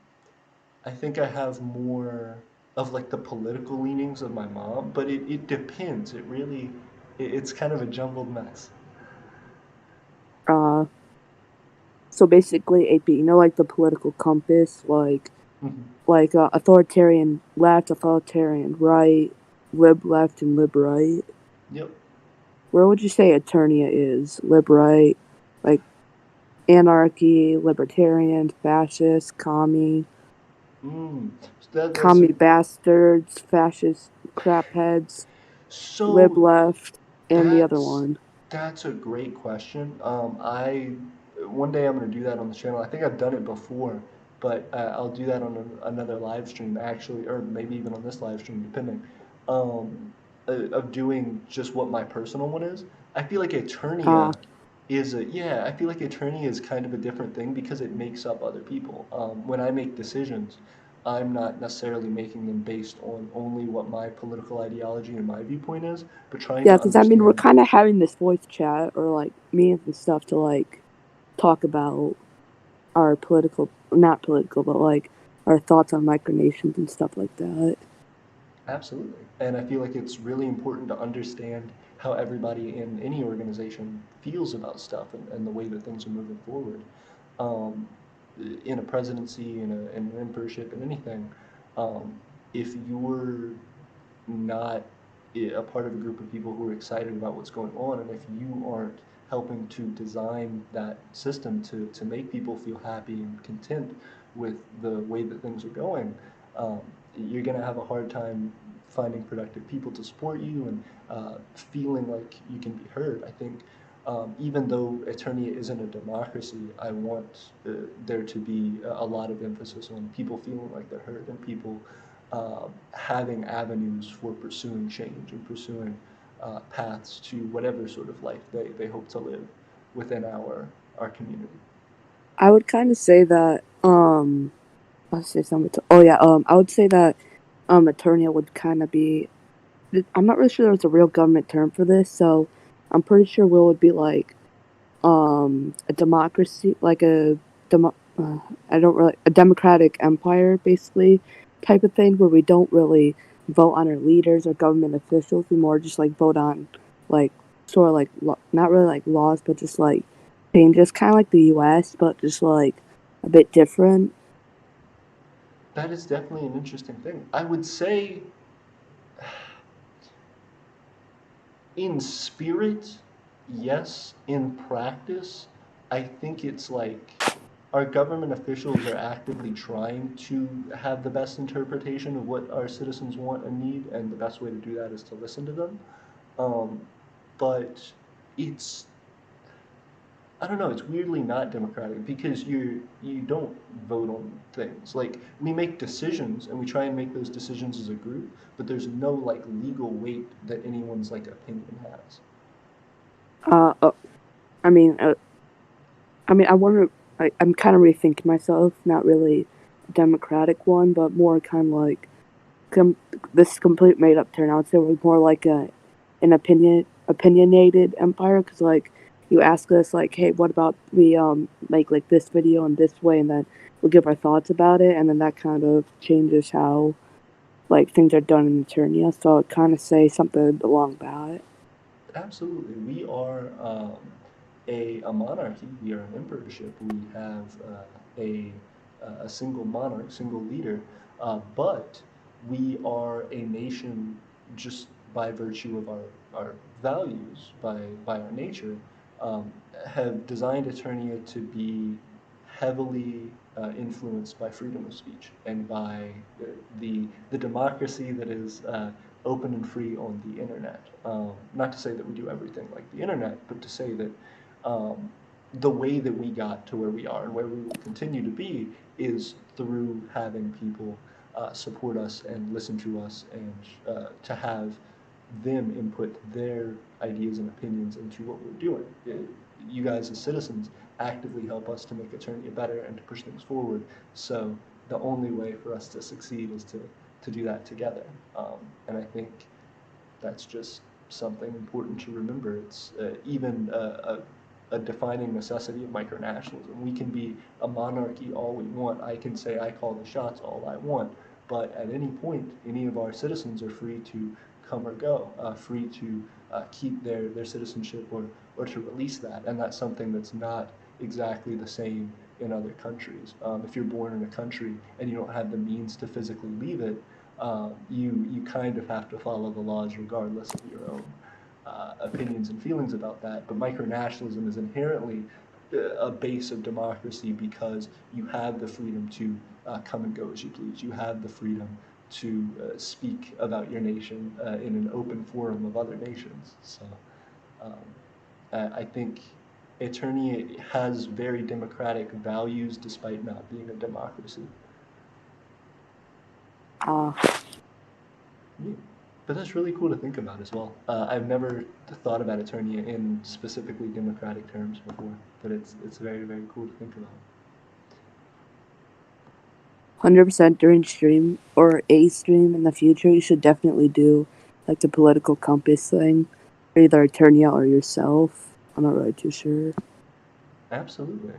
I think I have more of like the political leanings of my mom, but it depends. It's kind of a jumbled mess. Uh, so basically, AP, you know, like the political compass, Mhm. authoritarian left, authoritarian right, lib left, and lib right. Yep. Where would you say Eternia is? Lib right, like anarchy, libertarian, fascist, Mm. That's a commie bastards, fascist crapheads, lib so left, and the other that's one. that's a great question. I one day I'm going to do that on the channel. I think I've done it before, but I'll do that on another live stream actually, or maybe even on this live stream, depending. Of doing just what my personal one is. I feel like Ah, Eternia yeah. I feel like Eternia is kind of a different thing because it makes up other people. When I make decisions, I'm not necessarily making them based on only what my political ideology and my viewpoint is, but trying yeah, to because I mean, we're understand. kind of having this voice chat or like meetings and stuff to like talk about our political, not political, but like our thoughts on micronations and stuff like that. Absolutely. And I feel like it's really important to understand how everybody in any organization feels about stuff and the way that things are moving forward. Um, in a presidency, in an emperorship, in anything, um, if you're not a part of a group of people who are excited about what's going on, and if you aren't helping to design that system to make people feel happy and content with the way that things are going, um, you're going to have a hard time finding productive people to support you and feeling like you can be heard. I think even though Eternia isn't a democracy, I want there to be a lot of emphasis on people feeling like they're heard and people having avenues for pursuing change and pursuing paths to whatever sort of life they hope to live within our community. I would kind of say that I'll say something. Oh yeah, I would say that Aeternia would kind of be. I'm not really sure there's a real government term for this, so I'm pretty sure Will would be like a democracy, like demo, I don't really a democratic empire basically type of thing where we don't really vote on our leaders or government officials. We more just like vote on like sort of like not really like laws, but just like changes, kind of like the U.S., but just like a bit different. That is definitely an interesting thing. I would say, in spirit, yes. In practice, I think it's like our government officials are actively trying to have the best interpretation of what our citizens want and need, and the best way to do that is to listen to them. Um, but it's I don't know. It's weirdly not democratic because you don't vote on things. Like we make decisions and we try and make those decisions as a group, but there's no like legal weight that anyone's like opinion has. Uh, uh I mean, I want to. I'm kind of rethinking myself. Not really a democratic one, but more kind of like com- this complete made up term. I would say we're more like an opinionated empire because like you ask us like, hey, what about we make like this video in this way, and then we'll give our thoughts about it, and then that kind of changes how like things are done in Eternia. So I'd kind of say something along that. Absolutely. We are a monarchy. We are an emperorship. We have a single monarch, single leader, but we are a nation just by virtue of our values, by our nature, um, have designed Eternia to be heavily influenced by freedom of speech and by the democracy that is open and free on the internet. Not to say that we do everything like the internet, but to say that um, the way that we got to where we are and where we will continue to be is through having people support us and listen to us and to have them input their ideas and opinions into what we're doing. You guys as citizens actively help us to make Eternia better and to push things forward. So the only way for us to succeed is to do that together. And I think that's just something important to remember. It's even a defining necessity of micronationalism. We can be a monarchy all we want. I can say I call the shots all I want. But at any point, any of our citizens are free to come or go, free to keep their citizenship or to release that. And that's something that's not exactly the same in other countries. If you're born in a country and you don't have the means to physically leave it, you kind of have to follow the laws regardless of your own opinions and feelings about that. But micronationalism is inherently a base of democracy because you have the freedom to come and go as you please. You have the freedom to speak about your nation in an open forum of other nations. So um, I think Eternia has very democratic values despite not being a democracy. Uh, Yeah. But that's really cool to think about as well. I've never thought about Eternia in specifically democratic terms before, but it's very, very cool to think about. 100% during stream or a stream in the future, you should definitely do like the political compass thing, either Eternia or yourself. I'm not really too sure. Absolutely.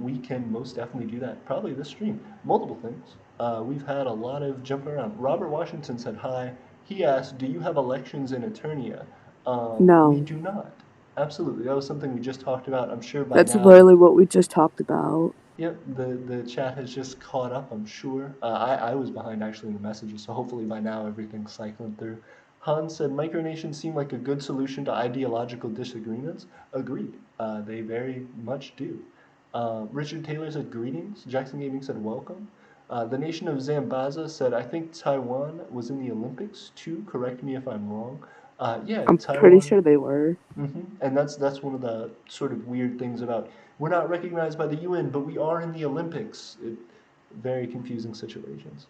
We can most definitely do that. Probably this stream. Multiple things. We've had a lot of jumping around. Robert Washington said hi. He asked, "Do you have elections in Eternia?" We No, do not. Absolutely. That was something we just talked about. I'm sure by that's now. literally what we just talked about. Yep, the chat has just caught up, I'm sure. I was behind actually in the messages, so hopefully by now everything's cycling through. Han said, micronations seem like a good solution to ideological disagreements. Agreed. They very much do. Richard Taylor said, greetings. Jackson Gaming said, welcome. The nation of Zambaza said, I think Taiwan was in the Olympics too. Correct me if I'm wrong. Yeah, I'm pretty Taiwan. sure they were. And that's one of the sort of weird things about we're not recognized by the UN, but we are in the Olympics. Very confusing situations.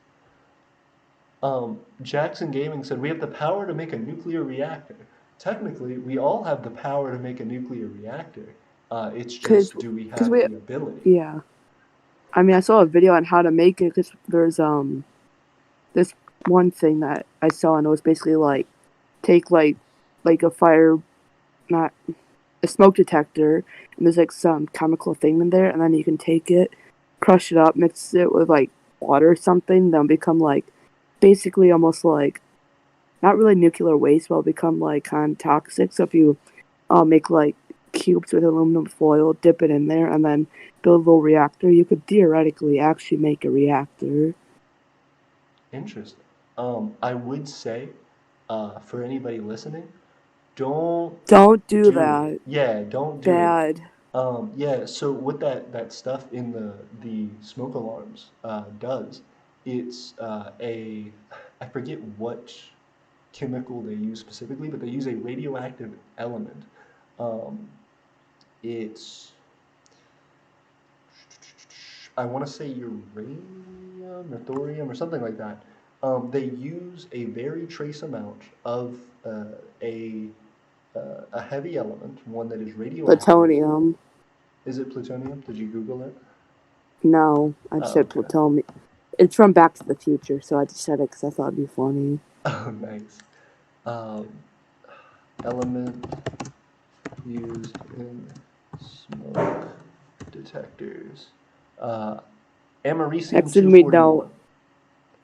Jackson Gaming said, we have the power to make a nuclear reactor. Technically, we all have the power to make a nuclear reactor. It's Cause, just, do we cause have we, the ability? yeah. I mean, I saw a video on how to make it. Cause there's this one thing that I saw, and it was basically like take like a fire, not a smoke detector, and there's like some chemical thing in there, and then you can take it, crush it up, mix it with like water or something, then become like basically almost like not really nuclear waste, but it'll become like kind of toxic. So if you make like cubes with aluminum foil, dip it in there, and then build a little reactor, you could theoretically actually make a reactor. Interesting. I would say, for anybody listening, don't Don't do do it. that. Yeah, don't do it. Bad. Yeah, so what that stuff in the smoke alarms does, it's I forget what chemical they use specifically, but they use a radioactive element. Um, it's I want to say uranium or thorium or something like that. They use a very trace amount of uh, a a heavy element, one that is radioactive. Plutonium. Is it plutonium? Did you Google it? No, I just Oh, said okay. plutonium. It's from Back to the Future, so I just said it because I thought it'd be funny. Oh, nice. Um, element used in smoke detectors. Uh, Americium Next thing we know,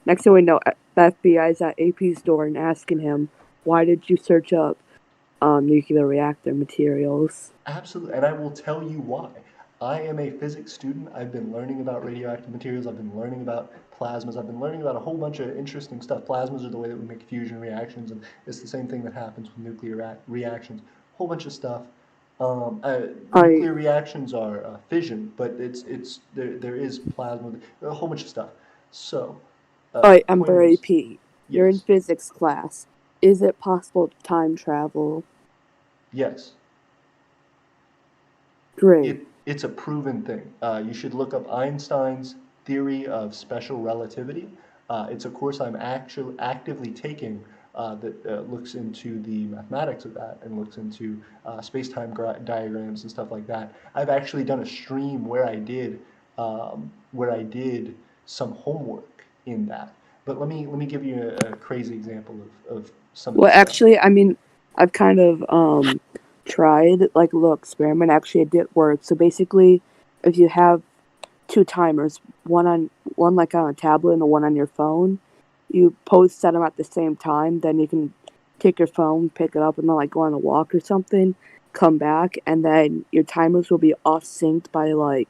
241. the FBI's at AP's door and asking him, "Why did you search up nuclear reactor materials?" Absolutely, and I will tell you why. I am a physics student. I've been learning about radioactive materials. I've been learning about plasmas. I've been learning about a whole bunch of interesting stuff. Plasmas are the way that we make fusion reactions, and it's the same thing that happens with nuclear reactions. A whole bunch of stuff. I Nuclear reactions are fission, but it's there is plasma, a whole bunch of stuff. So, point Ember is, AP. You're in yes, physics class. Is it possible to time travel? yes. Great. It's a proven thing. You should look up Einstein's theory of special relativity. It's a course I'm actually actively taking that looks into the mathematics of that and looks into space-time diagrams and stuff like that. I've actually done a stream where I did some homework in that. But let me give you a crazy example of some of Well, this stuff. actually, I mean, I've kind of tried like a little experiment. Actually, it did work. So basically, if you have two timers, one like on a tablet and the one on your phone, you both set them at the same time. Then you can take your phone, pick it up, and then like go on a walk or something. Come back, and then your timers will be off synced by like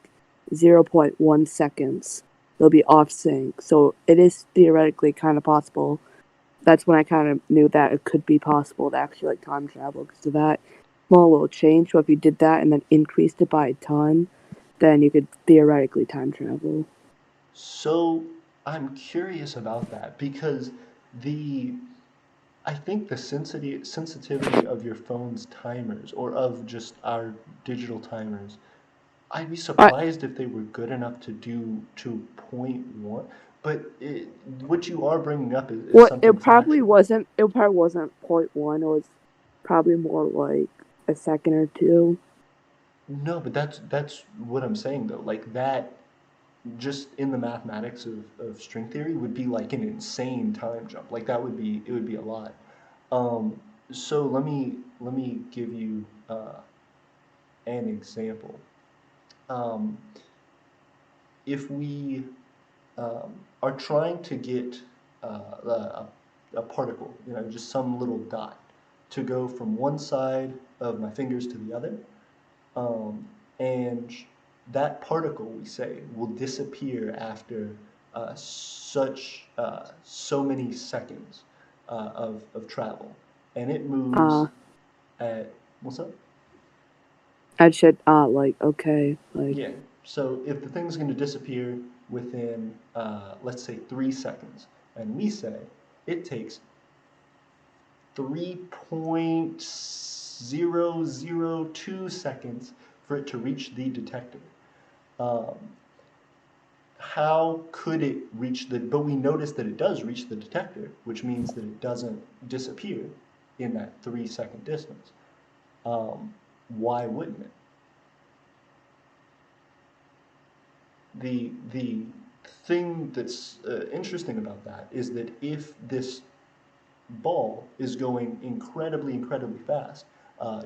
0.1 seconds. They'll be off sync, so it is theoretically kind of possible. That's when I kind of knew that it could be possible to actually like time travel because of that small little change. So if you did that and then increased it by a ton, then you could theoretically time travel. So I'm curious about that because the I think the sensitivity of your phone's timers or of just our digital timers, I'd be I, surprised if they were good enough to do to point one. But what you are bringing up is well, something factual. It probably wasn't point one. It was probably more like a second or two. No, but that's what I'm saying though. Like that, just in the mathematics of string theory, would be like an insane time jump. Like that would be it would be a lot. Um, so let me give you an example. Um, if we are trying to get a particle, just some little dot, to go from one side of my fingers to the other, um, and that particle, we say, will disappear after so many seconds of travel, and it moves Uh, at what's up? I said, like, okay, like, Yeah. So if the thing's going to disappear within, let's say, 3 seconds. And we say it takes 3.002 seconds for it to reach the detector. How could it reach but we notice that it does reach the detector, which means that it doesn't disappear in that 3 second distance. Why wouldn't it? The thing that's interesting about that is that if this ball is going incredibly fast,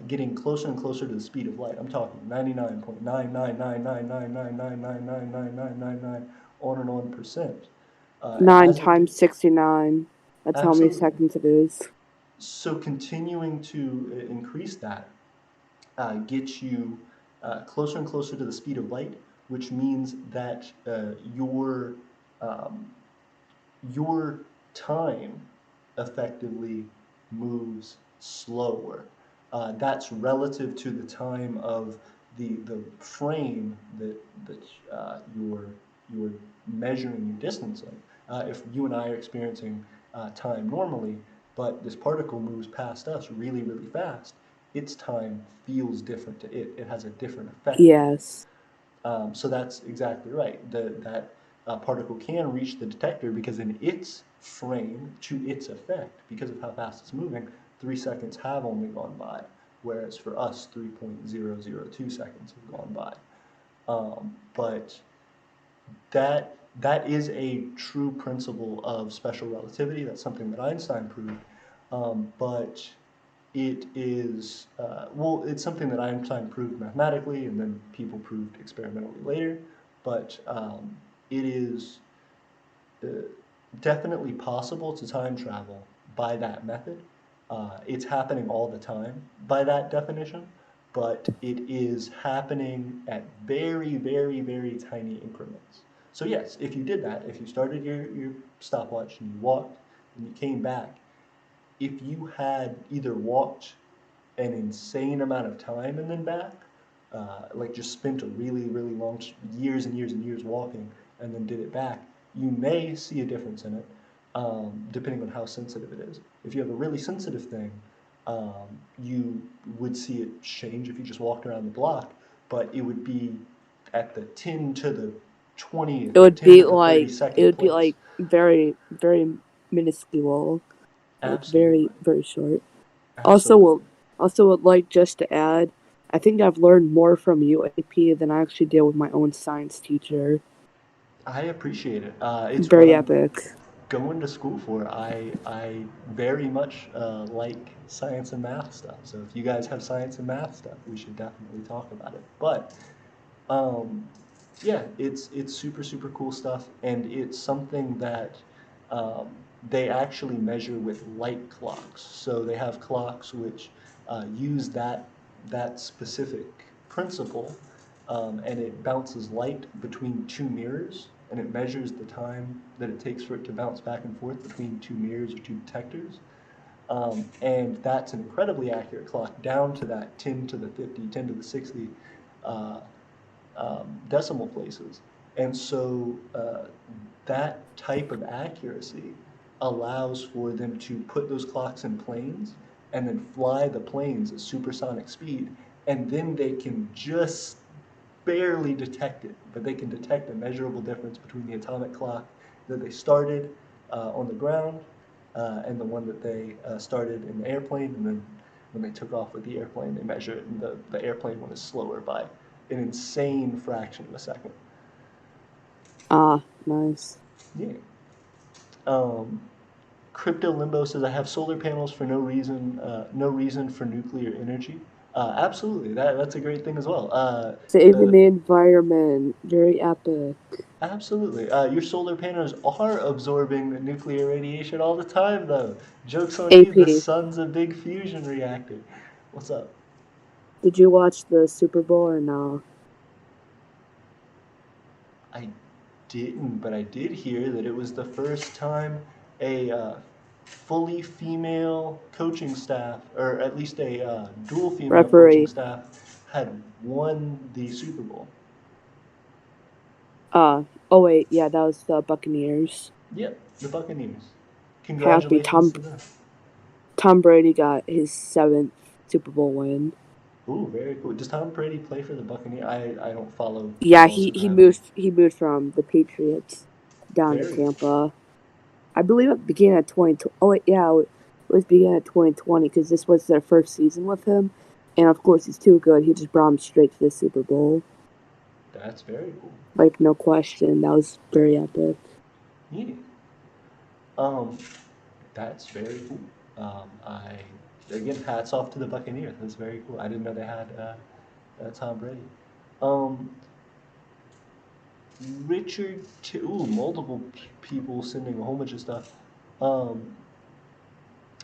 getting closer and closer to the speed of light. I'm talking 99.9999999999999 on and on percent. 9 times 69. That's how many seconds it is. So continuing to increase that gets you closer and closer to the speed of light, which means that your time effectively moves slower. That's relative to the time of the frame that you're measuring your distance in. If you and I are experiencing time normally, but this particle moves past us really fast, its time feels different to it. It has a different effect. Yes. So that's exactly right. That particle can reach the detector because in its frame, to its effect, because of how fast it's moving, 3 seconds have only gone by, whereas for us, 3.002 seconds have gone by. But that is a true principle of special relativity. That's something that Einstein proved. But it is, it's something that Einstein proved mathematically and then people proved experimentally later, but it is definitely possible to time travel by that method. It's happening all the time by that definition, but it is happening at very tiny increments. So yes, if you did that, if you started your stopwatch and you walked and you came back, if you had either walked an insane amount of time and then back, like just spent a really long years and years walking and then did it back, you may see a difference in it, depending on how sensitive it is. If you have a really sensitive thing, you would see it change if you just walked around the block, but it would be at the 10 to the 20th, it would 10 be to the like 32nd it would place. be like very minuscule, like very short. Absolutely. Also would like just to add, I think I've learned more from you, AP, than I actually did with my own science teacher. I appreciate it. It's very what epic. I'm going to school for. I very much like science and math stuff. So if you guys have science and math stuff, we should definitely talk about it. But yeah, it's super cool stuff, and it's something that um, they actually measure with light clocks. So they have clocks which use that specific principle, and it bounces light between two mirrors, and it measures the time that it takes for it to bounce back and forth between two mirrors or two detectors. And that's an incredibly accurate clock, down to that 10 to the 50, 10 to the 60 uh, decimal places. And so that type of accuracy allows for them to put those clocks in planes and then fly the planes at supersonic speed. And then they can just barely detect it, but they can detect a measurable difference between the atomic clock that they started on the ground and the one that they started in the airplane. And then when they took off with the airplane, they measure it, and the airplane one is slower by an insane fraction of a second. Ah, nice. Yeah. Crypto Limbo says, I have solar panels for no reason for nuclear energy. Absolutely, that's a great thing as well. Saving the environment, very epic. Absolutely. Your solar panels are absorbing the nuclear radiation all the time, though. Joke's on you, the AP, sun's a big fusion reactor. What's up? did you watch the Super Bowl or no? I didn't, but I did hear that it was the first time a fully female coaching staff, or at least a dual female coaching Referee. staff, had won the Super Bowl. Oh wait, yeah, that was the Buccaneers. Yep, the Buccaneers. Happy Congratulations to them. Tom Brady got his 7th Super Bowl win. Ooh, very cool. Does Tom Brady play for the Buccaneers? I don't follow Yeah, football he super heavily. moved from the Patriots down to Very Tampa. I believe it began at 2020. Oh wait, yeah, it was began at 2020 because this was their first season with him, and of course he's too good. He just brought him straight to the Super Bowl. That's very cool. Like no question, that was very epic. Yeah. That's very cool. I again, hats off to the Buccaneers. That's very cool. I didn't know they had Tom Brady. Um, Richard, ooh, multiple people sending a whole bunch of stuff. Um,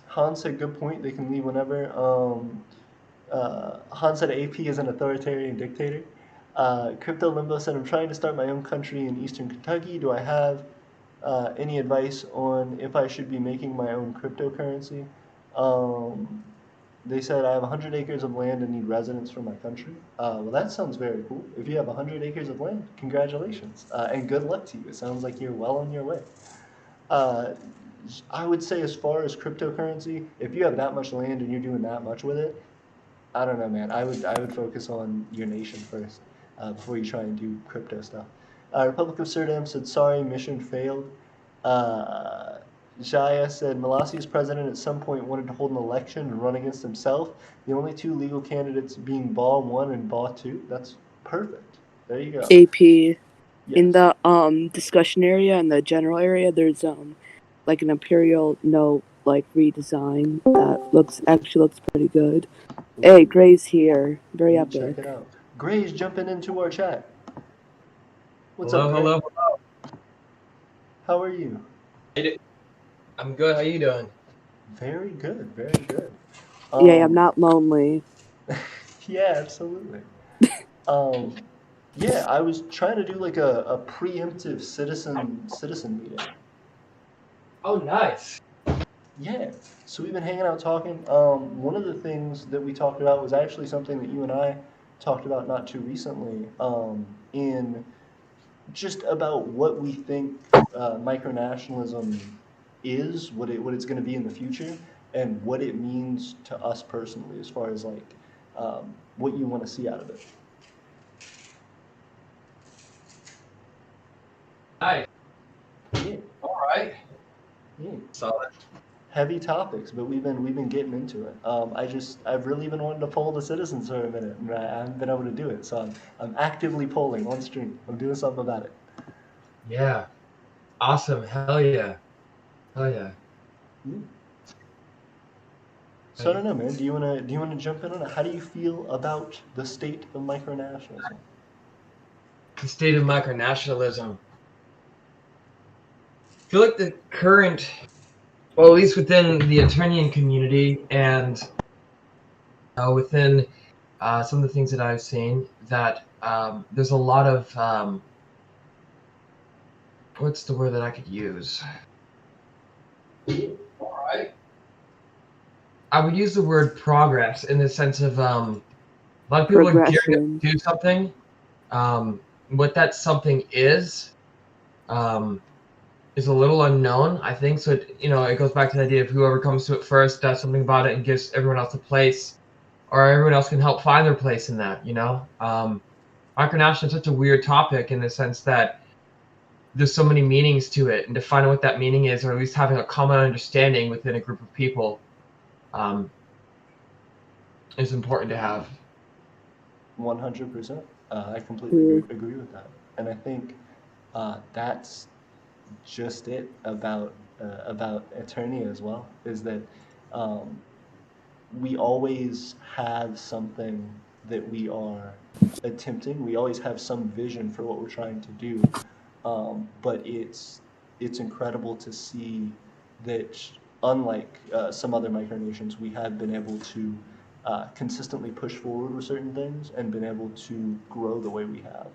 Han said, "Good point. They can leave whenever." Han said, "AP is an authoritarian dictator." Crypto Limbo said, "I'm trying to start my own country in Eastern Kentucky. Do I have any advice on if I should be making my own cryptocurrency?" Um, they said, "I have 100 acres of land and need residents for my country." Well, that sounds very cool. If you have 100 acres of land, congratulations and good luck to you. It sounds like you're well on your way. Uh, I would say, as far as cryptocurrency, if you have that much land and you're doing that much with it, I don't know, man. I would focus on your nation first before you try and do crypto stuff. Republic of Suriname said, "Sorry, mission failed." Uh, Jaya said, "Malassi's president at some point wanted to hold an election and run against himself. The only two legal candidates being Ball 1 and Ball 2. That's perfect. There you go." AP in Yes. the discussion area and the general area, there's like an imperial note like redesign that looks pretty good. Hey, Ooh, Gray's here. Very let me check epic. it out. Gray's jumping into our chat. What's Hello, up, Gray? hello. How are you? I'm good. How you doing? Very good, very good. Yeah, I'm not lonely. Yeah, absolutely. Um, yeah, I was trying to do like a preemptive citizen meeting. Oh, nice. Yeah, so we've been hanging out talking. One of the things that we talked about was actually something that you and I talked about not too recently. In just about what we think micronationalism is, what it's going to be in the future, and what it means to us personally, as far as like what you want to see out of it. Nice. Yeah, All right. yeah. Solid. Heavy topics, but we've been getting into it. I've really been wanting to poll the citizens for a minute, and I haven't been able to do it. So I'm actively polling on stream. I'm doing something about it. Yeah. Awesome. Hell yeah. Hell yeah. Yeah. So I don't know, man. Do you wanna jump in on it? How do you feel about the state of micronationalism? The state of micronationalism. I feel like the current, well, at least within the Aeternian community and within some of the things that I've seen, that there's a lot of, what's the word that I could use? All right. I would use the word progress in the sense of a lot of people are gearing up Progression. to do something. What that something um, is a little unknown, I think. So it goes back to the idea of whoever comes to it first does something about it and gives everyone else a place, or everyone else can help find their place in that. Micronationalism is such a weird topic in the sense that there's so many meanings to it, and defining what that meaning is, or at least having a common understanding within a group of people, um, is important to have. 100%. I completely Weird. agree with that, and I think that's just it about Eternia as well. Is that um, we always have something that we are attempting. We always have some vision for what we're trying to do, but it's incredible to see that, unlike some other micronations, we have been able to consistently push forward with certain things and been able to grow the way we have.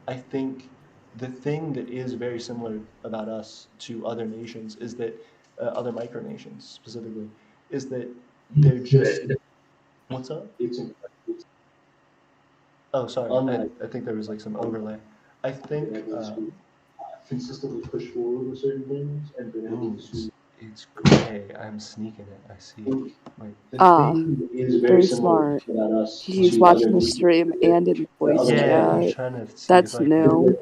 I think the thing that is very similar about us to other nations is that other micronations specifically is that they're just what's up? Oh, sorry. I think there was like some overlay. I think consistently push forward with certain things and been able to it's gray. I'm sneaking it. I see. think. Wait. The Ah, thing is very very similar smart. about us He's to other watching the media stream and in voice other Yeah, I'm chat. trying to see if That's I can. new.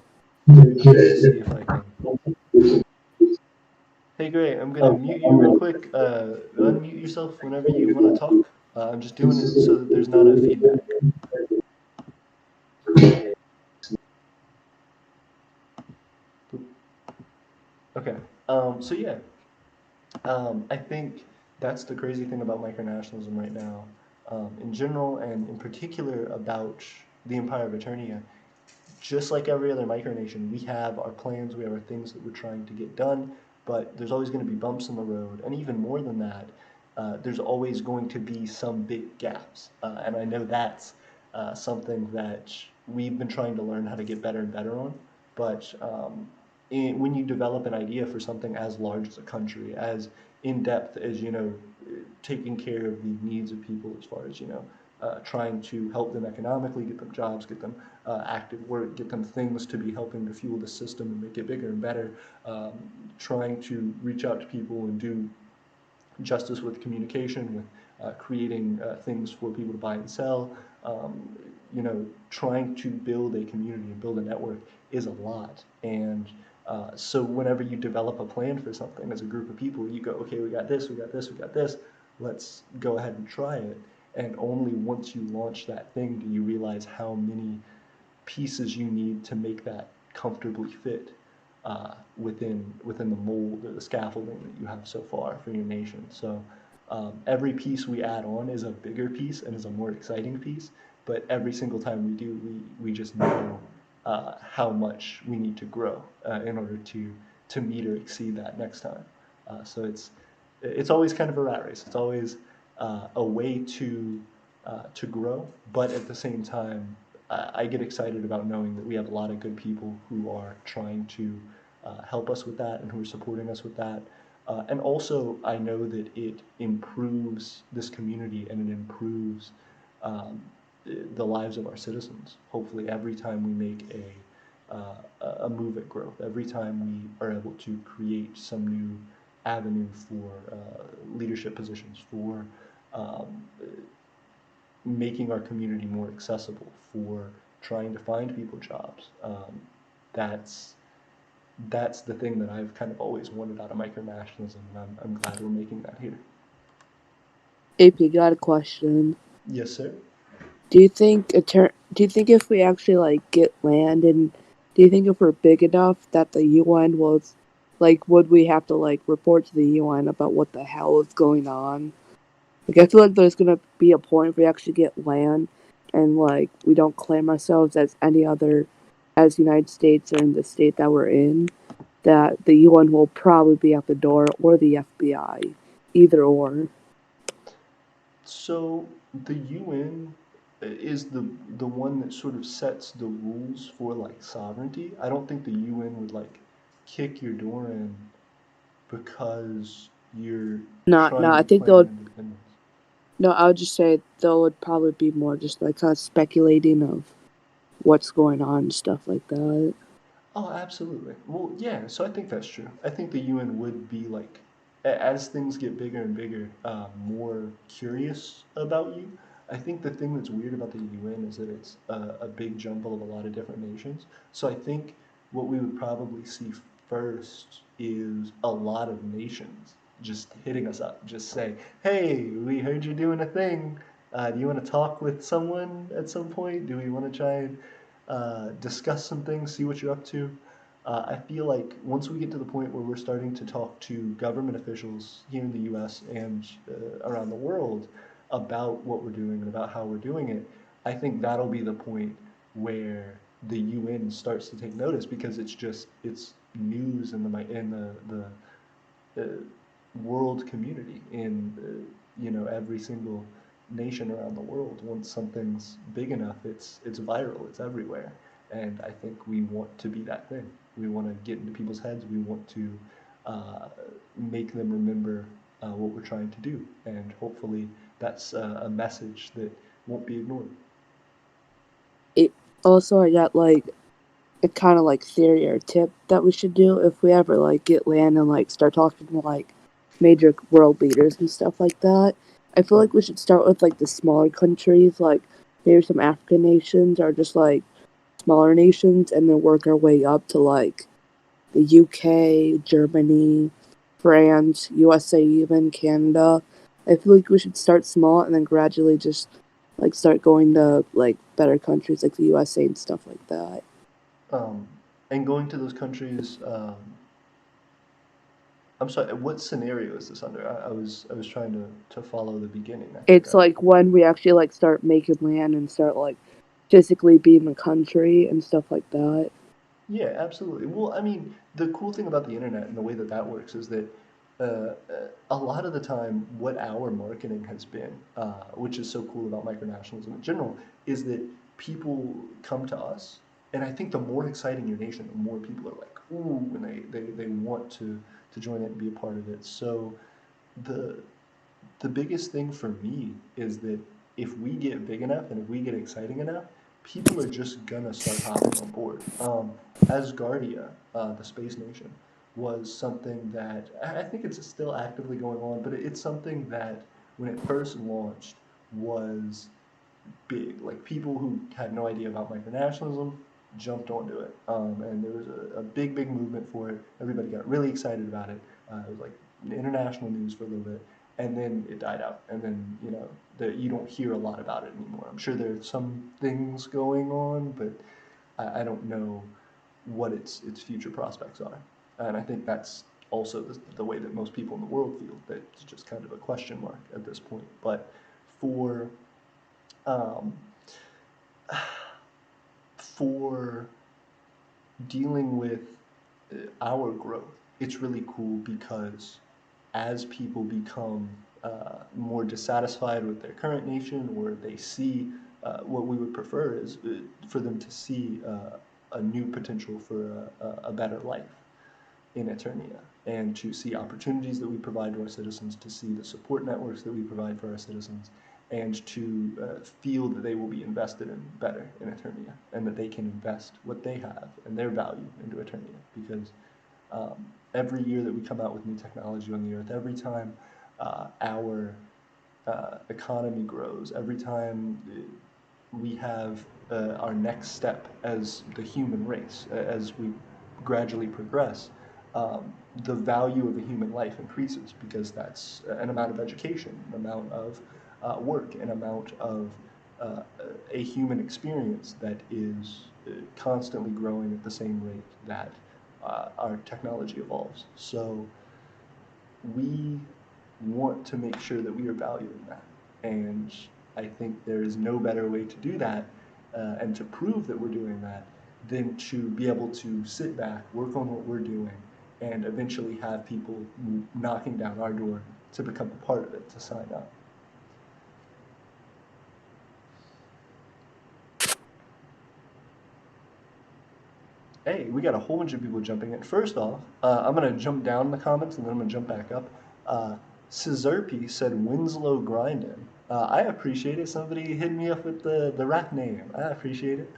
See if I can. Hey, Gray, I'm gonna mute you real quick. Unmute yourself whenever you want to talk. I'm just doing it so that there's not a feedback. Okay. So yeah. I think that's the crazy thing about micronationalism right now, in general, and in particular about the Empire of Eternia. Just like every other micronation, we have our plans, we have our things that we're trying to get done, but there's always going to be bumps in the road, and even more than that, there's always going to be some big gaps. And I know that's something that we've been trying to learn how to get better and better on. But when you develop an idea for something as large as a country, as in depth as, taking care of the needs of people as far as, trying to help them economically, get them jobs, get them active work, get them things to be helping to fuel the system and make it bigger and better, trying to reach out to people and do justice with communication, with creating things for people to buy and sell, trying to build a community and build a network is a lot. And so whenever you develop a plan for something as a group of people, you go, okay, we got this, we got this, we got this, let's go ahead and try it. And only once you launch that thing do you realize how many pieces you need to make that comfortably fit within the mold or the scaffolding that you have so far for your nation. So every piece we add on is a bigger piece and is a more exciting piece. But every single time we do, we just know how much we need to grow in order to meet or exceed that next time. So it's always kind of a rat race. It's always a way to grow, but at the same time, I get excited about knowing that we have a lot of good people who are trying to help us with that and who are supporting us with that. And also, I know that it improves this community and it improves um, the lives of our citizens. Hopefully, every time we make a move at growth, every time we are able to create some new avenue for leadership positions, for um, making our community more accessible, for trying to find people jobs. That's that's the thing that I've kind of always wanted out of micronationalism, and I'm glad we're making that here. AP, got a question. Yes, sir. Do you think if we actually like get land, and do you think if we're big enough that the UN will, like, would we have to like report to the UN about what the hell is going on? Like, I feel like there's gonna be a point if we actually get land, and like we don't claim ourselves as any other, as United States or in the state that we're in, that the UN will probably be at the door, or the FBI, either or. So the UN is the one that sort of sets the rules for like sovereignty. I don't think the UN would like kick your door in because you're No, trying I to think claim independence. No, I would just say there would probably be more just like kind of speculating of what's going on and stuff like that. Oh, absolutely. Well, yeah, so I think that's true. I think the UN would be like, as things get bigger and bigger, more curious about you. I think the thing that's weird about the UN is that it's a big jumble of a lot of different nations. So I think what we would probably see first is a lot of nations just hitting us up, just say, hey, we heard you're doing a thing. Do you want to talk with someone at some point? Do we want to try and discuss some things, see what you're up to? I feel like once we get to the point where we're starting to talk to government officials here in the US and around the world about what we're doing and about how we're doing it, I think that'll be the point where the UN starts to take notice because it's news in the world community in every single nation around the world. Once something's big enough, it's viral, it's everywhere, and I think we want to be that thing. We want to get into people's heads. We want to make them remember what we're trying to do, and hopefully that's a message that won't be ignored. It also, I got like a kind of like theory or tip that we should do if we ever like get land and like start talking to like major world leaders and stuff like that. I feel like we should start with like the smaller countries, like maybe some African nations or just like smaller nations, and then work our way up to like the UK, Germany, France, USA, even Canada. I feel like we should start small and then gradually just like start going to like better countries like the USA and stuff like that. And going to those countries, I'm sorry, what scenario is this under? I was trying to follow the beginning. I think It's like when we actually like start making land and start like physically being the country and stuff like that. Yeah, absolutely. Well, I mean, the cool thing about the internet and the way that that works is that a lot of the time, what our marketing has been, which is so cool about micronationalism in general, is that people come to us, and I think the more exciting your nation, the more people are like, ooh, and they want to join it and be a part of it. So the the biggest thing for me is that if we get big enough and if we get exciting enough, people are just gonna start hopping on board. Asgardia, the space nation, was something that I think it's still actively going on, but it's something that when it first launched was big. Like people who had no idea about micronationalism jumped onto it, and there was a big, big movement for it. Everybody got really excited about it. It was like international news for a little bit, and then it died out. And then you don't hear a lot about it anymore. I'm sure there's some things going on, but I don't know what its future prospects are. And I think that's also the way that most people in the world feel. That it's just kind of a question mark at this point. But for um, for dealing with our growth, it's really cool because as people become more dissatisfied with their current nation, or they see what we would prefer is for them to see a new potential for a better life in Aeternia, and to see opportunities that we provide to our citizens, to see the support networks that we provide for our citizens, and to feel that they will be invested in better in Aeternia, and that they can invest what they have and their value into Aeternia. Because every year that we come out with new technology on the Earth, every time our economy grows, every time we have our next step as the human race, as we gradually progress, the value of a human life increases, because that's an amount of education, an amount of work, an amount of uh, a human experience that is constantly growing at the same rate that our technology evolves. So we want to make sure that we are valuing that. And I think there is no better way to do that and to prove that we're doing that than to be able to sit back, work on what we're doing, and eventually have people knocking down our door to become a part of it, to sign up. Hey, we got a whole bunch of people jumping in. First off, I'm going to jump down in the comments and then I'm going to jump back up. Scizerpe said Winslow Grindin. I appreciate it. Somebody hit me up with the rap name. I appreciate it.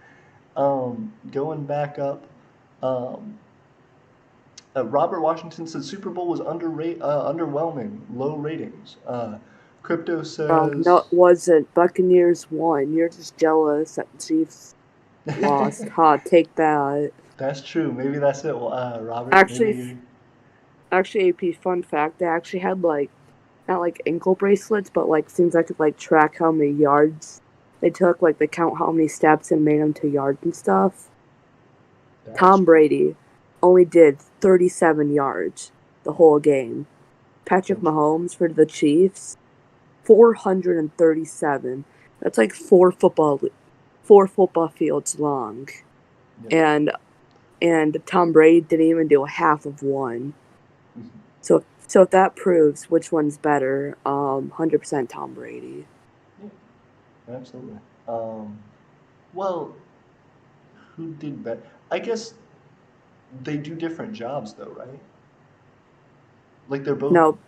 Going back up, um, Robert Washington said Super Bowl was underwhelming, low ratings. Crypto No, says. it wasn't. Buccaneers won. You're just jealous that the Chiefs lost. Ha, take that. That's true. Maybe that's it. Well, Robert, Actually, maybe. actually, AP fun fact. They actually had like not like ankle bracelets, but like things I could like track how many yards they took. Like they count how many steps and made them to yards and stuff. That's Tom Brady only did 37 yards the whole game. Patrick Mahomes for the Chiefs, 437. That's like four football fields long. Yeah. And Tom Brady didn't even do half of one. Mhm. So if that proves which one's better, 100% Tom Brady. Yeah, absolutely. Well, who did better? I guess they do different jobs, though, right? Like No,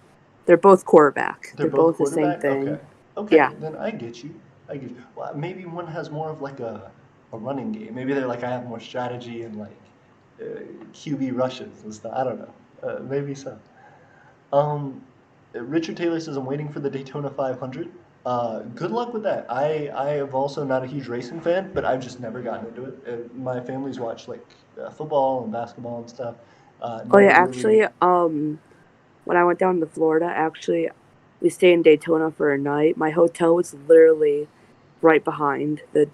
they're both quarterback. they're They're both both the same quarterback. Okay, thing. okay, Yeah. then I get you. I get you. Well, maybe one has more of like a running game. Maybe they're like, I have more strategy and like QB rushes and stuff. I don't know. Maybe so. Um, Richard Taylor says, I'm waiting for the Daytona 500. Good luck with that. I have also not a huge racing fan, but I've just never gotten into it. My family's watched like football and basketball and stuff. Oh yeah, Never really. actually, when I went down to Florida, actually, we stayed in Daytona for a night. My hotel was literally right behind the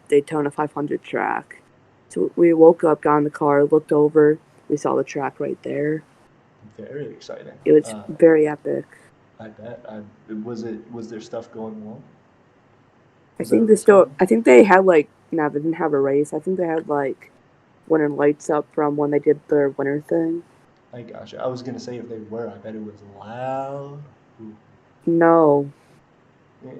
Daytona 500 track. So we woke up, got in the car, looked over, we saw the track right there. Very exciting. It was very epic. I bet. Was there stuff going on? I think they had like, no, they didn't have a race. I think they had like winter lights up from when they did their winter thing. I gotcha. I was gonna say if they were, I bet it was loud. Ooh. No. Yeah.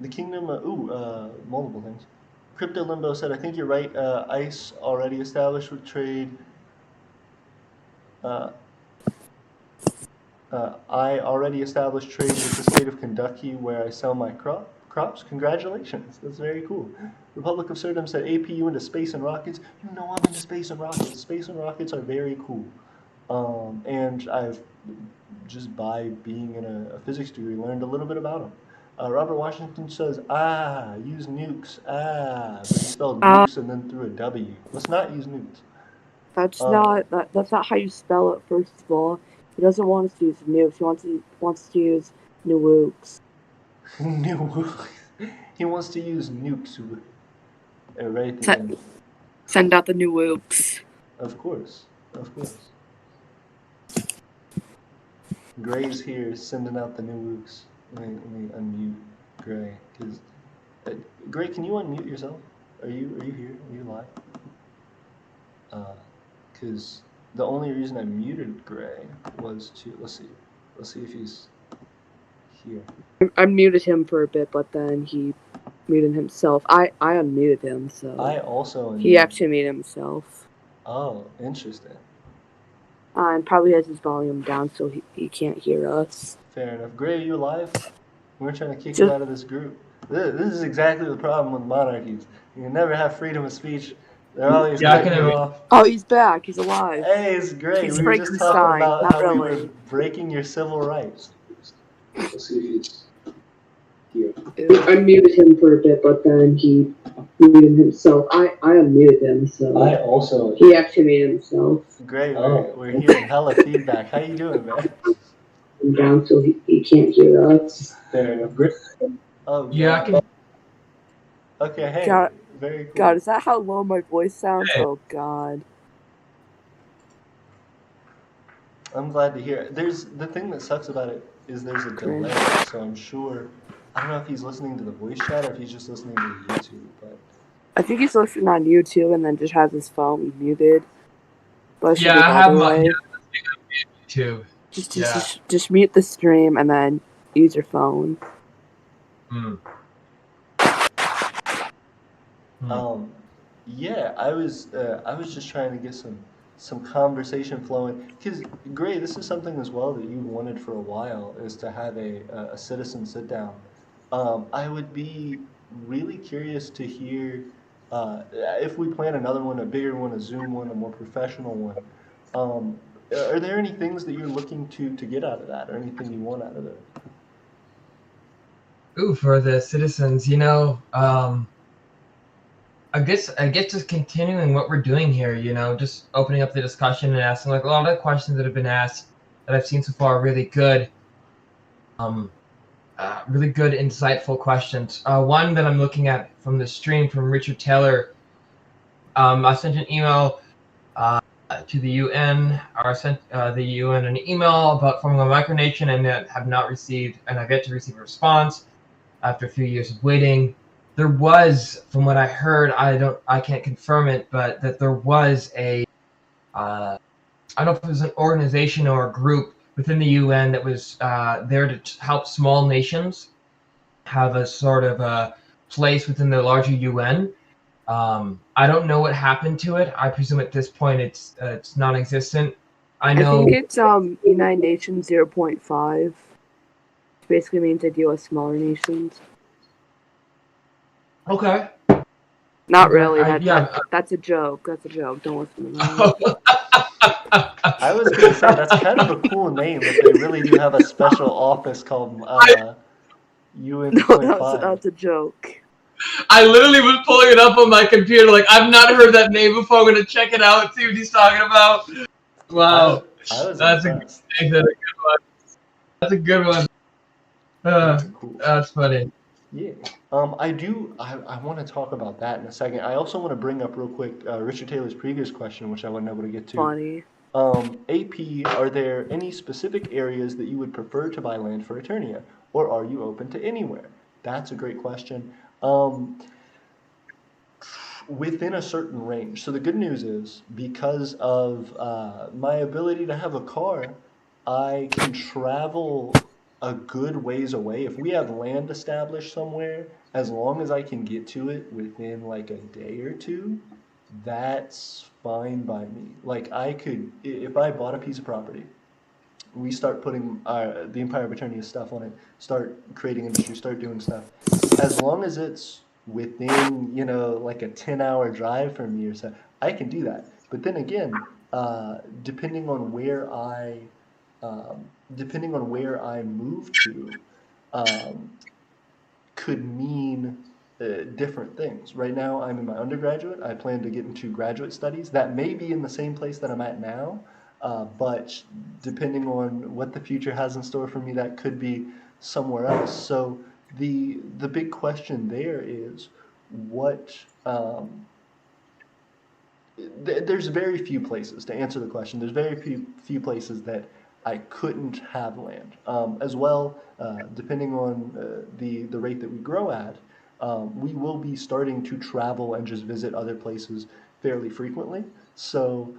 The Kingdom. Multiple things. Crypto Limbo said, I think you're right. ICE already established with trade. I already established trade with the state of Kentucky where I sell my crops. Congratulations. That's very cool. Republic of Surdom said, APU into space and rockets. You know I'm into space and rockets. Space and rockets are very cool. And I've just by being in a physics degree learned a little bit about them. Robert Washington says, use nukes. But he spelled nukes and then threw a W. Let's not use nukes. That's not how you spell it, first of all. He doesn't want us to use nukes. He wants to use nukes. Nukes. He wants to use nukes right at the end. Send out the nukes. Of course. Gray's here sending out the nukes. Let me unmute Gray. Gray, can you unmute yourself? Are you here? Are you live? Because the only reason I muted Gray was to let's see if he's here. I muted him for a bit, but then he muted himself. I unmuted him, so I also unmuted. He actually muted himself. Oh, interesting. And probably has his volume down, so he can't hear us. Fair enough. Gray, are you alive? We're trying to kick you out of this group. This is exactly the problem with monarchies. You can never have freedom of speech. They're always cutting you off. Oh, he's back. He's alive. Hey, it's great. He's we were just talking about how really. we were breaking your civil rights. Let's see if he's here. I muted him for a bit, but then he muted himself. I unmuted him, so I also. He actually muted himself. Great. We're hearing hella feedback. How you doing, man? I'm down, so he can't hear us. Fair enough. Great. Oh yeah. I can... Okay. Hey. God, very cool. God, is that how low my voice sounds? Oh God. I'm glad to hear it. The thing that sucks about it is there's a delay, so I'm sure. I don't know if he's listening to the voice chat or if he's just listening to YouTube, but I think he's listening on YouTube and then just has his phone muted. But yeah, I have my YouTube. Just mute the stream and then use your phone. Yeah, I was just trying to get some conversation flowing, because Gray, this is something as well that you wanted for a while, is to have a citizen sit down. I would be really curious to hear if we plan another one, a bigger one, a Zoom one, a more professional one. Are there any things that you're looking to get out of that, or anything you want out of it? Ooh, for the citizens, I guess just continuing what we're doing here, just opening up the discussion and asking like a lot of the questions that have been asked that I've seen so far are really good. Really good, insightful questions. One that I'm looking at from the stream from Richard Taylor. I sent an email to the UN, or sent the UN an email about forming a micronation, and have not received, and I've yet to receive a response after a few years of waiting. There was, from what I heard, I can't confirm it, but that there was I don't know if it was an organization or a group within the UN that was there to help small nations have a sort of a place within the larger UN. I don't know what happened to it. I presume at this point it's non-existent. I think it's United Nations 0.5. Which basically means they deal with smaller nations. Okay. Not Okay, really. yeah. That's a joke. That's a joke. Don't listen to that. I was gonna say that's kind of a cool name if they really do have a special office called No, UN.5. that's a joke. I literally was pulling it up on my computer. Like, I've not heard that name before. I'm gonna check it out and see what he's talking about. Wow, I was that's impressed. a good one. That's a good one. That's cool. That's funny. Yeah. I want to talk about that in a second. I also want to bring up real quick Richard Taylor's previous question, which I wasn't able to get to. Funny. AP, are there any specific areas that you would prefer to buy land for Eternia, or are you open to anywhere? That's a great question. Within a certain range. So the good news is, because of my ability to have a car, I can travel a good ways away. If we have land established somewhere, as long as I can get to it within like a day or two, that's fine by me. Like I could, if I bought a piece of property, we start putting the Empire of Eternia stuff on it, start creating industry, start doing stuff. As long as it's within, like a 10-hour drive from me or so, I can do that. But then again, depending on where I move to, um, could mean different things. Right now, I'm in my undergraduate. I plan to get into graduate studies. That may be in the same place that I'm at now, but depending on what the future has in store for me, that could be somewhere else. So the big question there is what. There's very few places to answer the question. There's very few places that I couldn't have land. As well, depending on the rate that we grow at, we will be starting to travel and just visit other places fairly frequently. So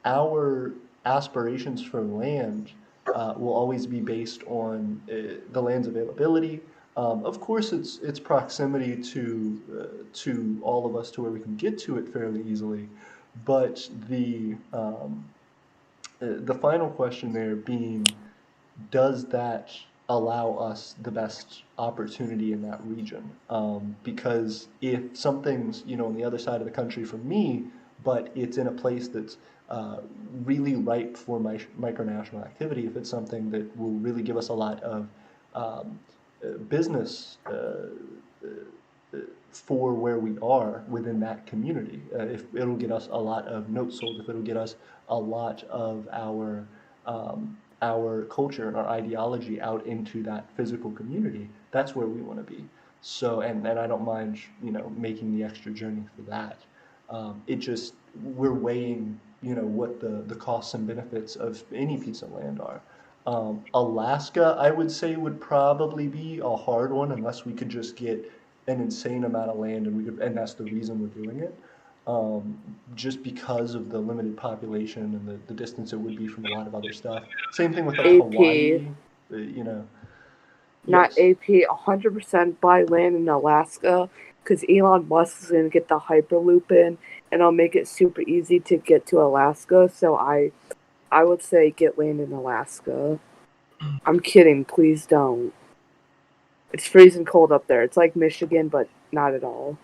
our aspirations for land will always be based on the land's availability. Of course, its proximity to all of us, to where we can get to it fairly easily, but the final question there being, does that allow us the best opportunity in that region? Because if something's on the other side of the country from me, but it's in a place that's really ripe for micronational activity, if it's something that will really give us a lot of business for where we are within that community, if it'll get us a lot of notes sold, if it'll get us a lot of our culture and our ideology out into that physical community, that's where we want to be. So, and I don't mind, making the extra journey for that. It just, we're weighing, what the costs and benefits of any piece of land are. Alaska, I would say, would probably be a hard one unless we could just get an insane amount of land, and that's the reason we're doing it. Just because of the limited population and the distance it would be from a lot of other stuff. Same thing with like AP. Hawaii, Not Yes. AP, 100% buy land in Alaska, because Elon Musk is going to get the Hyperloop in, and it'll make it super easy to get to Alaska, so I would say get land in Alaska. I'm kidding, please don't. It's freezing cold up there. It's like Michigan, but not at all.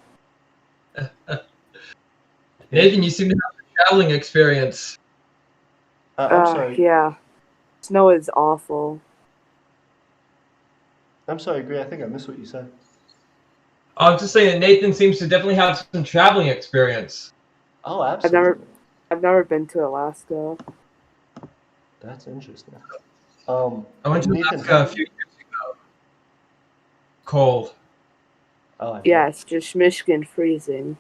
Nathan, you seem to have a traveling experience. I'm sorry. Yeah. Snow is awful. I'm sorry, Gray. I think I missed what you said. I was just saying that Nathan seems to definitely have some traveling experience. Oh, absolutely. I've never been to Alaska. That's interesting. I went to Nathan, Alaska a few years ago. Cold. Oh, Yeah, it's just Michigan freezing.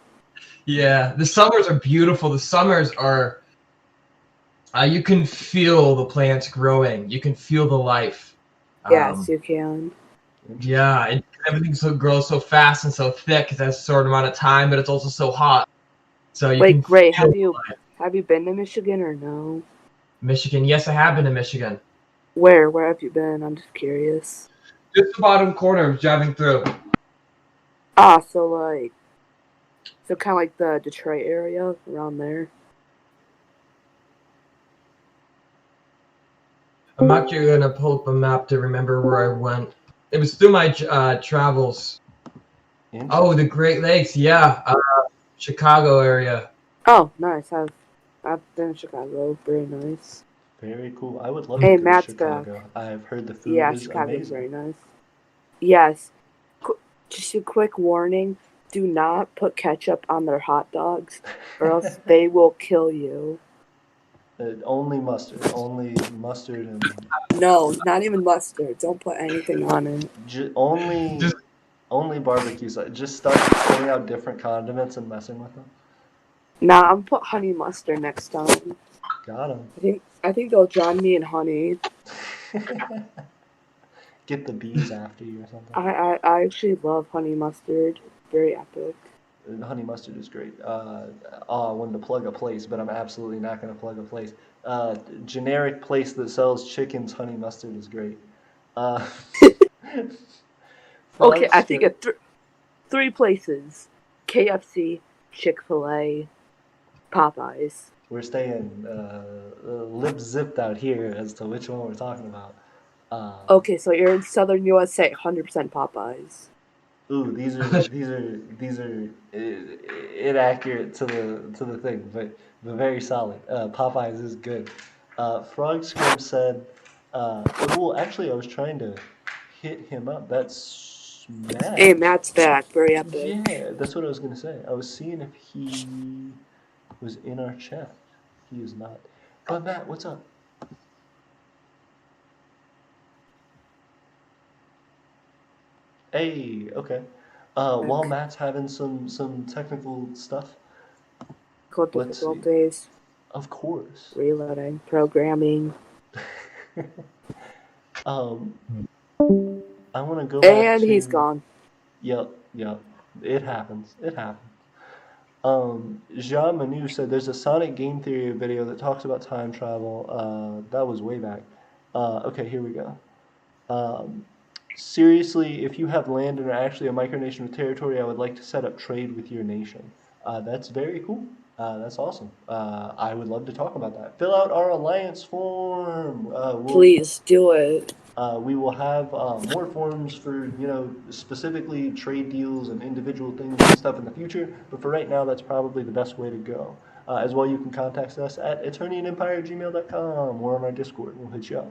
Yeah, the summers are beautiful. The summers are, you can feel the plants growing. You can feel the life. Yes, you can. Yeah, and everything grows so fast and so thick at that short amount of time, but it's also so hot. So you can Great. feel Have you been to Michigan or no? Michigan. Yes, I have been to Michigan. Where have you been? I'm just curious. Just the bottom corner of driving through. So kind of like the Detroit area, around there. I'm actually gonna pull up a map to remember where I went. It was through my travels. Oh, the Great Lakes, yeah. Chicago area. Oh, nice. I've been in Chicago. Very nice. Very cool. I would love Hey, to go to Matt's back. Chicago. I've heard the food Yeah, is Chicago's amazing. very nice. Yes. Just a quick warning: do not put ketchup on their hot dogs, or else they will kill you. Only mustard. Only mustard and No, not even mustard. Don't put anything on it. only barbecue sauce. Just start pulling out different condiments and messing with them. Nah, I'm gonna put honey mustard next time. Got him. I think they'll drown me in honey. Get the bees after you or something. I actually love honey mustard. Very epic. Honey mustard is great. I wanted to plug a place, but I'm absolutely not going to plug a place. Generic place that sells chickens, honey mustard is great. Okay, I Frogster- think of three places: KFC, Chick-fil-A, Popeyes. We're staying lip zipped out here as to which one we're talking about. Okay, so you're in southern USA, 100% Popeyes. Ooh, these are inaccurate to the thing, but very solid. Popeyes is good. Frog Scrim said, well, actually, I was trying to hit him up. That's Matt. Hey, Matt's back. Very epic. Yeah, that's what I was gonna say. I was seeing if he was in our chat. He is not. But Matt, what's up? Hey, okay. While Matt's having some technical stuff, let's see. Difficulties. Of course. Reloading. Programming. I want to go back And he's gone. Yep. It happens. Jean Manu said there's a Sonic game theory video that talks about time travel. That was way back. Okay, here we go. Seriously, if you have land and are actually a micronation with territory, I would like to set up trade with your nation. That's very cool. That's awesome. I would love to talk about that. Fill out our alliance form. Please do it. We will have more forms for, specifically trade deals and individual things and stuff in the future. But for right now, that's probably the best way to go. As well, you can contact us at aeternianempire@gmail.com or on our Discord. We'll hit you up.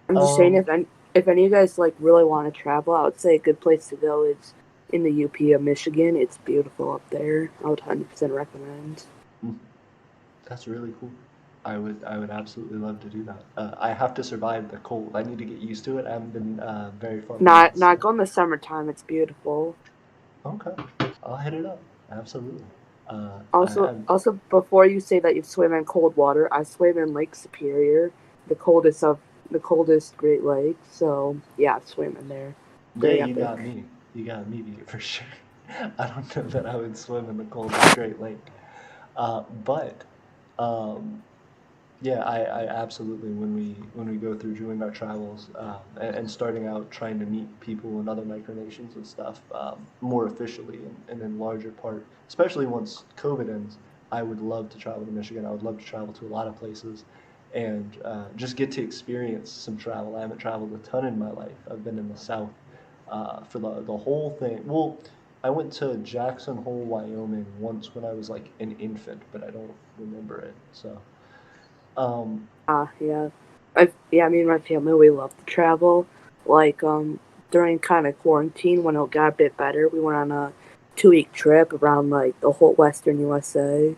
I'm just saying, if any of you guys really want to travel, I would say a good place to go is in the UP of Michigan. It's beautiful up there. I would 100% recommend. That's really cool. I would absolutely love to do that. I have to survive the cold. I need to get used to it. I haven't been very far. Not go in the summertime. It's beautiful. Okay, I'll hit it up. Absolutely. Also, before you say that you've swam in cold water, I swam in Lake Superior, the coldest Great Lake. So yeah, I've swam in there. Very epic. You got me for sure. I don't know that I would swim in the coldest Great Lake, but yeah, I absolutely, when we go through doing our travels and starting out trying to meet people in other micronations and stuff more officially and in larger part, especially once COVID ends, I would love to travel to Michigan. I would love to travel to a lot of places and just get to experience some travel. I haven't traveled a ton in my life. I've been in the South for the whole thing. Well, I went to Jackson Hole, Wyoming once when I was like an infant, but I don't remember it. So. Yeah. Me and my family, we love to travel. During kind of quarantine, when it got a bit better, we went on a 2-week trip around the whole Western USA.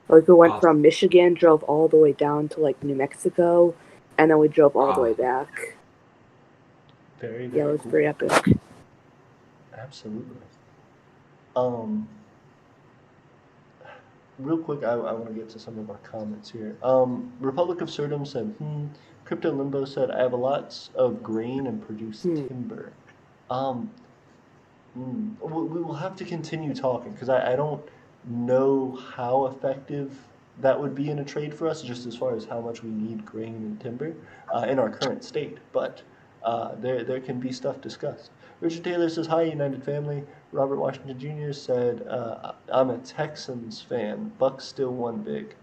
We went from Michigan, drove all the way down to New Mexico, and then we drove all the way back. Very, very yeah, it was cool. very epic. Absolutely. Real quick, I want to get to some of our comments here. Republic of Surdom said, Crypto Limbo said, I have lots of grain and produce timber. We will have to continue talking because I don't know how effective that would be in a trade for us, just as far as how much we need grain and timber in our current state. But there can be stuff discussed. Richard Taylor says, hi, United Family. Robert Washington Jr. said, I'm a Texans fan. Bucks still won big.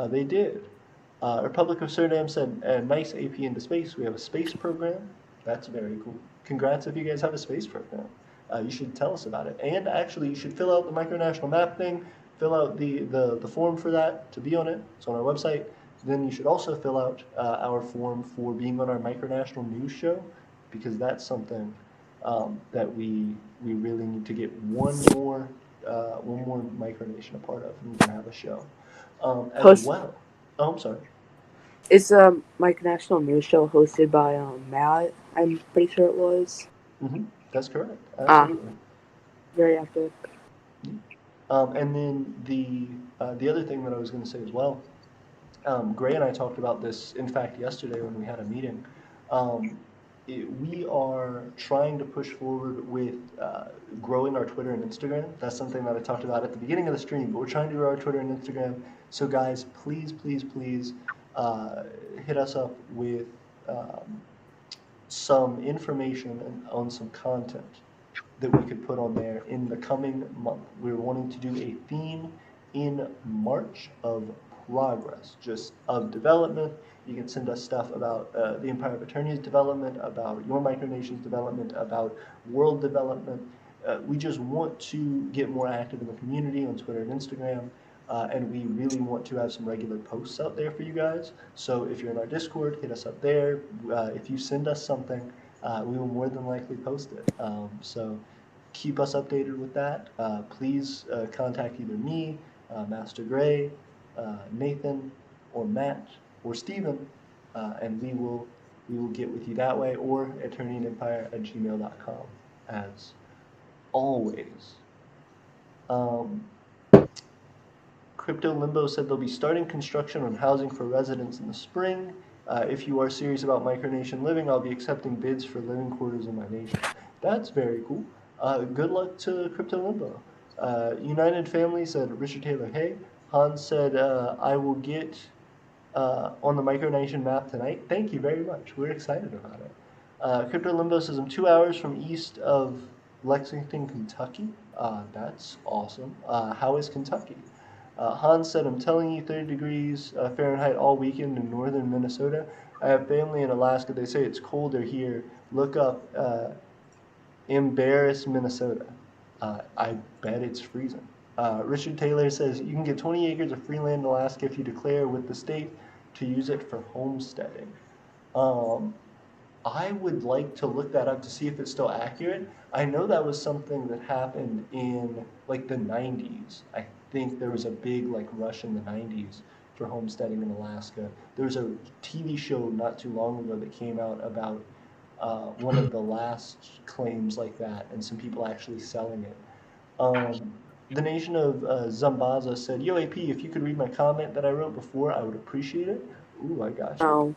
They did. Republic of Suriname said, nice AP into space. We have a space program. That's very cool. Congrats if you guys have a space program. you should tell us about it. And actually, you should fill out the micronational map thing, fill out the form for that to be on it. It's on our website. Then you should also fill out our form for being on our micronational news show, because that's something that we really need to get one more micronation a part of, and we're gonna have a show as Host well. Oh, I'm sorry. is Mike National News Show hosted by Matt. I'm pretty sure it was. That's correct. Absolutely. Very epic. And then the other thing that I was going to say as well, Gray and I talked about this, in fact, yesterday when we had a meeting. We are trying to push forward with growing our Twitter and Instagram. That's something that I talked about at the beginning of the stream, but we're trying to grow our Twitter and Instagram. So guys, please, please, please hit us up with some information on some content that we could put on there in the coming month. We're wanting to do a theme in March of progress, just of development. You can send us stuff about the Empire of Aeternia's development, about your micronation's development, about world development. We just want to get more active in the community on Twitter and Instagram, and we really want to have some regular posts out there for you guys. So if you're in our Discord, hit us up there. If you send us something, we will more than likely post it. So keep us updated with that. Please contact either me, Master Gray, Nathan, or Matt, or Steven, and we will get with you that way, or eternianempire@gmail.com, as always. Crypto Limbo said they'll be starting construction on housing for residents in the spring. If you are serious about micronation living, I'll be accepting bids for living quarters in my nation. That's very cool. Good luck to Crypto Limbo. United Family said, Richard Taylor, hey. Hans said, I will get on the micronation map tonight. Thank you very much. We're excited about it. Crypto Limbo says, I'm 2 hours from east of Lexington, Kentucky. That's awesome. How is Kentucky? Hans said, I'm telling you, 30 degrees Fahrenheit all weekend in northern Minnesota. I have family in Alaska. They say it's colder here. Look up Embarrass, Minnesota. I bet it's freezing. Richard Taylor says, you can get 20 acres of free land in Alaska if you declare with the state to use it for homesteading. I would like to look that up to see if it's still accurate. I know that was something that happened in like the 90s. I think there was a big like rush in the 90s for homesteading in Alaska. There was a TV show not too long ago that came out about one of the last claims like that, and some people actually selling it. The Nation of Zambaza said, Yo, AP, if you could read my comment that I wrote before, I would appreciate it. Ooh, I got you.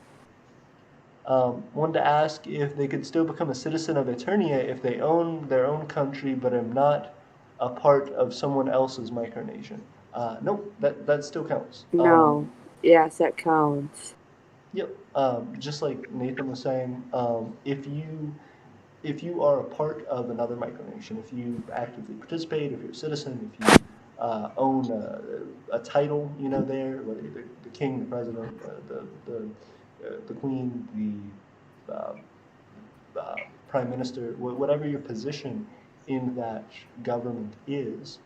Wanted to ask if they could still become a citizen of Aeternia if they own their own country but are not a part of someone else's micronation. Nope, that still counts. No. Yes, that counts. Yep. Just like Nathan was saying, if you are a part of another micronation, if you actively participate, if you're a citizen, if you own a title, there, whether you're the king, the president, the queen, the prime minister, whatever your position in that government is,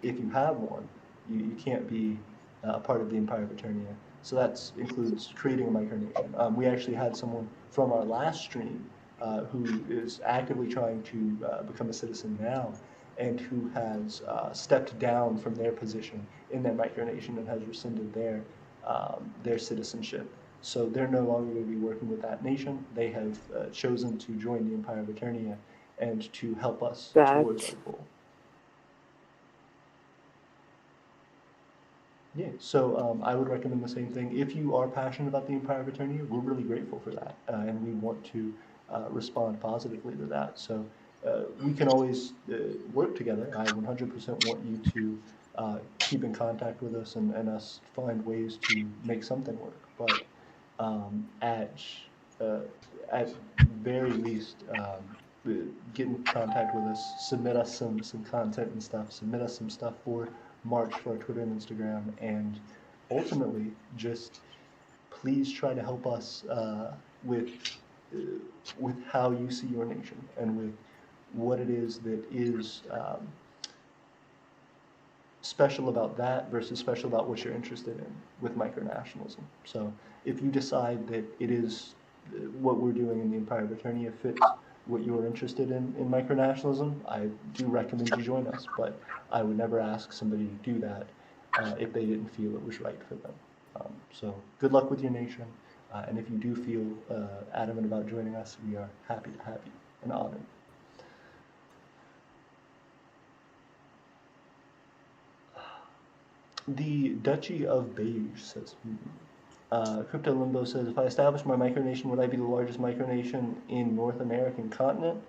if you have one, you can't be a part of the Empire of Aeternia. So that includes creating a micronation. We actually had someone from our last stream who is actively trying to become a citizen now, and who has stepped down from their position in their micronation and has rescinded their citizenship. So they're no longer going to be working with that nation. They have chosen to join the Empire of Aeternia and to help us towards our goal. Yeah, so I would recommend the same thing. If you are passionate about the Empire of Aeternia, we're really grateful for that, and we want to respond positively to that. So we can always work together. I 100% want you to keep in contact with us and us find ways to make something work. But at very least, get in contact with us, submit us some content and stuff, submit us some stuff for March for our Twitter and Instagram, and ultimately just please try to help us with how you see your nation and with what it is that is special about that versus special about what you're interested in with micronationalism. So if you decide that it is what we're doing in the Empire of Eternia fits what you're interested in micronationalism, I do recommend you join us, but I would never ask somebody to do that if they didn't feel it was right for them. So good luck with your nation, and if you do feel adamant about joining us, we are happy to have you and honored. The Duchy of Beige says, Crypto Limbo says, if I establish my micronation, would I be the largest micronation in North American continent?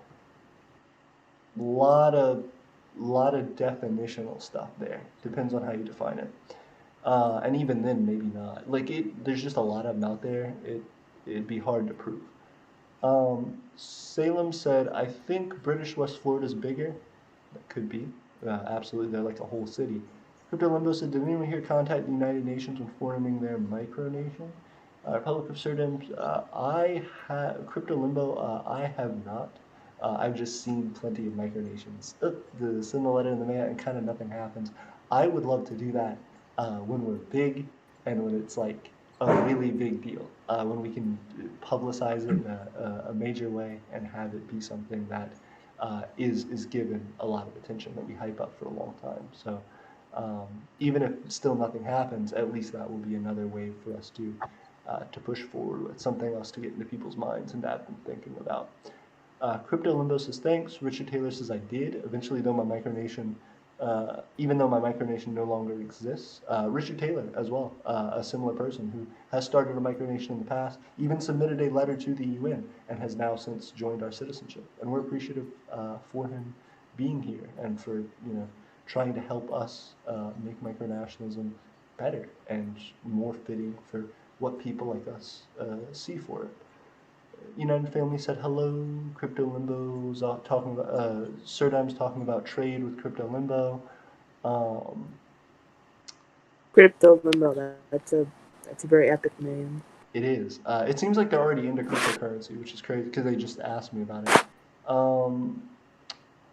Lot of definitional stuff there. Depends on how you define it. And even then, maybe not. Like there's just a lot of them out there. It'd be hard to prove. Salem said, I think British West Florida is bigger. That could be. Absolutely, they're like a whole city. Crypto Limbo said, did anyone here contact the United Nations when forming their micronation? Republic of Surdims, Crypto Limbo, I have not. I've just seen plenty of micronations. Send the letter in the mail and kind of nothing happens. I would love to do that when we're big and when it's like a really big deal. When we can publicize it in a major way and have it be something that is given a lot of attention that we hype up for a long time. So even if still nothing happens, at least that will be another way for us to push forward with something else to get into people's minds and have them thinking about. Crypto Limbo says, thanks. Richard Taylor says, I did. Eventually, though, my micronation, even though my micronation no longer exists. Richard Taylor as well, a similar person who has started a micronation in the past, even submitted a letter to the UN and has now since joined our citizenship. And we're appreciative for him being here and for, trying to help us make micronationalism better and more fitting for what people like us see for it. United Family said hello. Crypto Limbo's talking about Surdim's talking about trade with Crypto Limbo. Crypto Limbo, that's a very epic name. It is. It seems like they're already into cryptocurrency, which is crazy because they just asked me about it.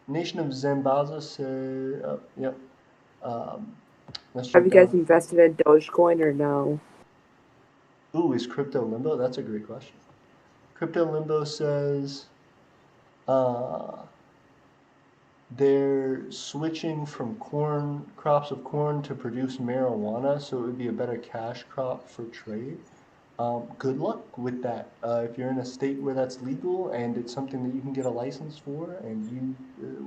Nation of Zambaza said, yep. Have you guys invested in Dogecoin or no? Ooh, is Crypto Limbo? That's a great question. Crypto Limbo says they're switching from crops of corn to produce marijuana, so it would be a better cash crop for trade. Good luck with that. If you're in a state where that's legal and it's something that you can get a license for and you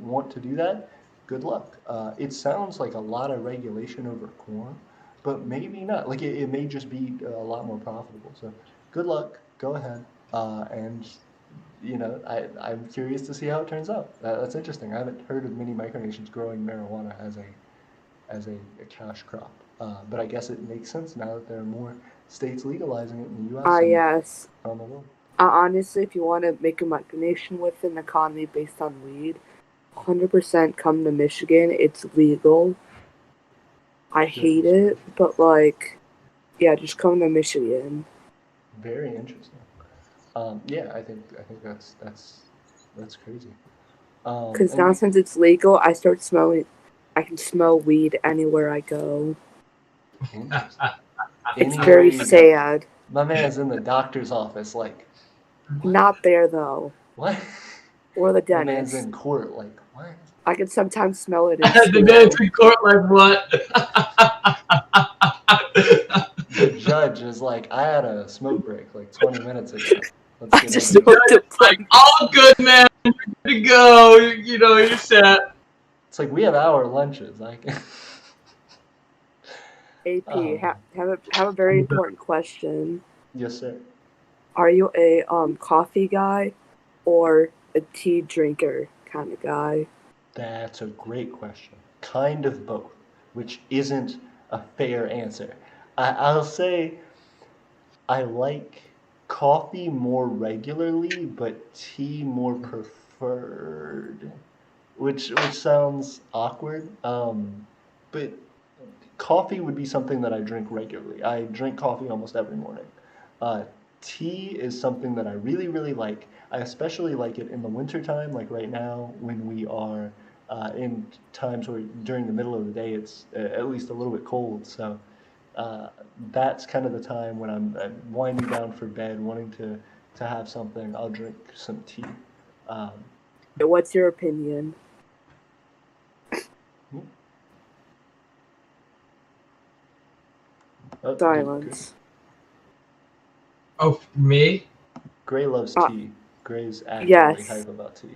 want to do that, good luck. It sounds like a lot of regulation over corn, but maybe not. Like it may just be a lot more profitable. So good luck. Go ahead. And I'm curious to see how it turns out. That's interesting. I haven't heard of many micronations growing marijuana as a cash crop. But I guess it makes sense now that there are more states legalizing it in the U.S. Yes. Around the world. Honestly, if you want to make a micronation with an economy based on weed, 100% come to Michigan. It's legal. I hate it, but just come to Michigan. Very interesting. Yeah, I think that's crazy. Because now since it's legal, I can smell weed anywhere I go. It's very sad. My man's in the doctor's office, like. Not there though. What? Or the dentist. My man's in court, like what? I can sometimes smell it. The man's in court, like what? The judge is like, I had a smoke break like 20 minutes ago. I just like, all good, man. You're good to go. You're set. It's like we have our lunches. AP, have a very important question. Yes, sir. Are you a coffee guy or a tea drinker kind of guy? That's a great question. Kind of both, which isn't a fair answer. I'll say I like coffee more regularly, but tea more preferred, which sounds awkward. But coffee would be something that I drink regularly. I drink coffee almost every morning. tea is something that I really, really like. I especially like it in the wintertime, like right now when we are in times where during the middle of the day it's at least a little bit cold. So that's kind of the time when I'm winding down for bed, wanting to have something. I'll drink some tea. Um, What's your opinion? oh, Silence. Oh, me? Gray loves tea. Gray's actively Yes. hype about tea.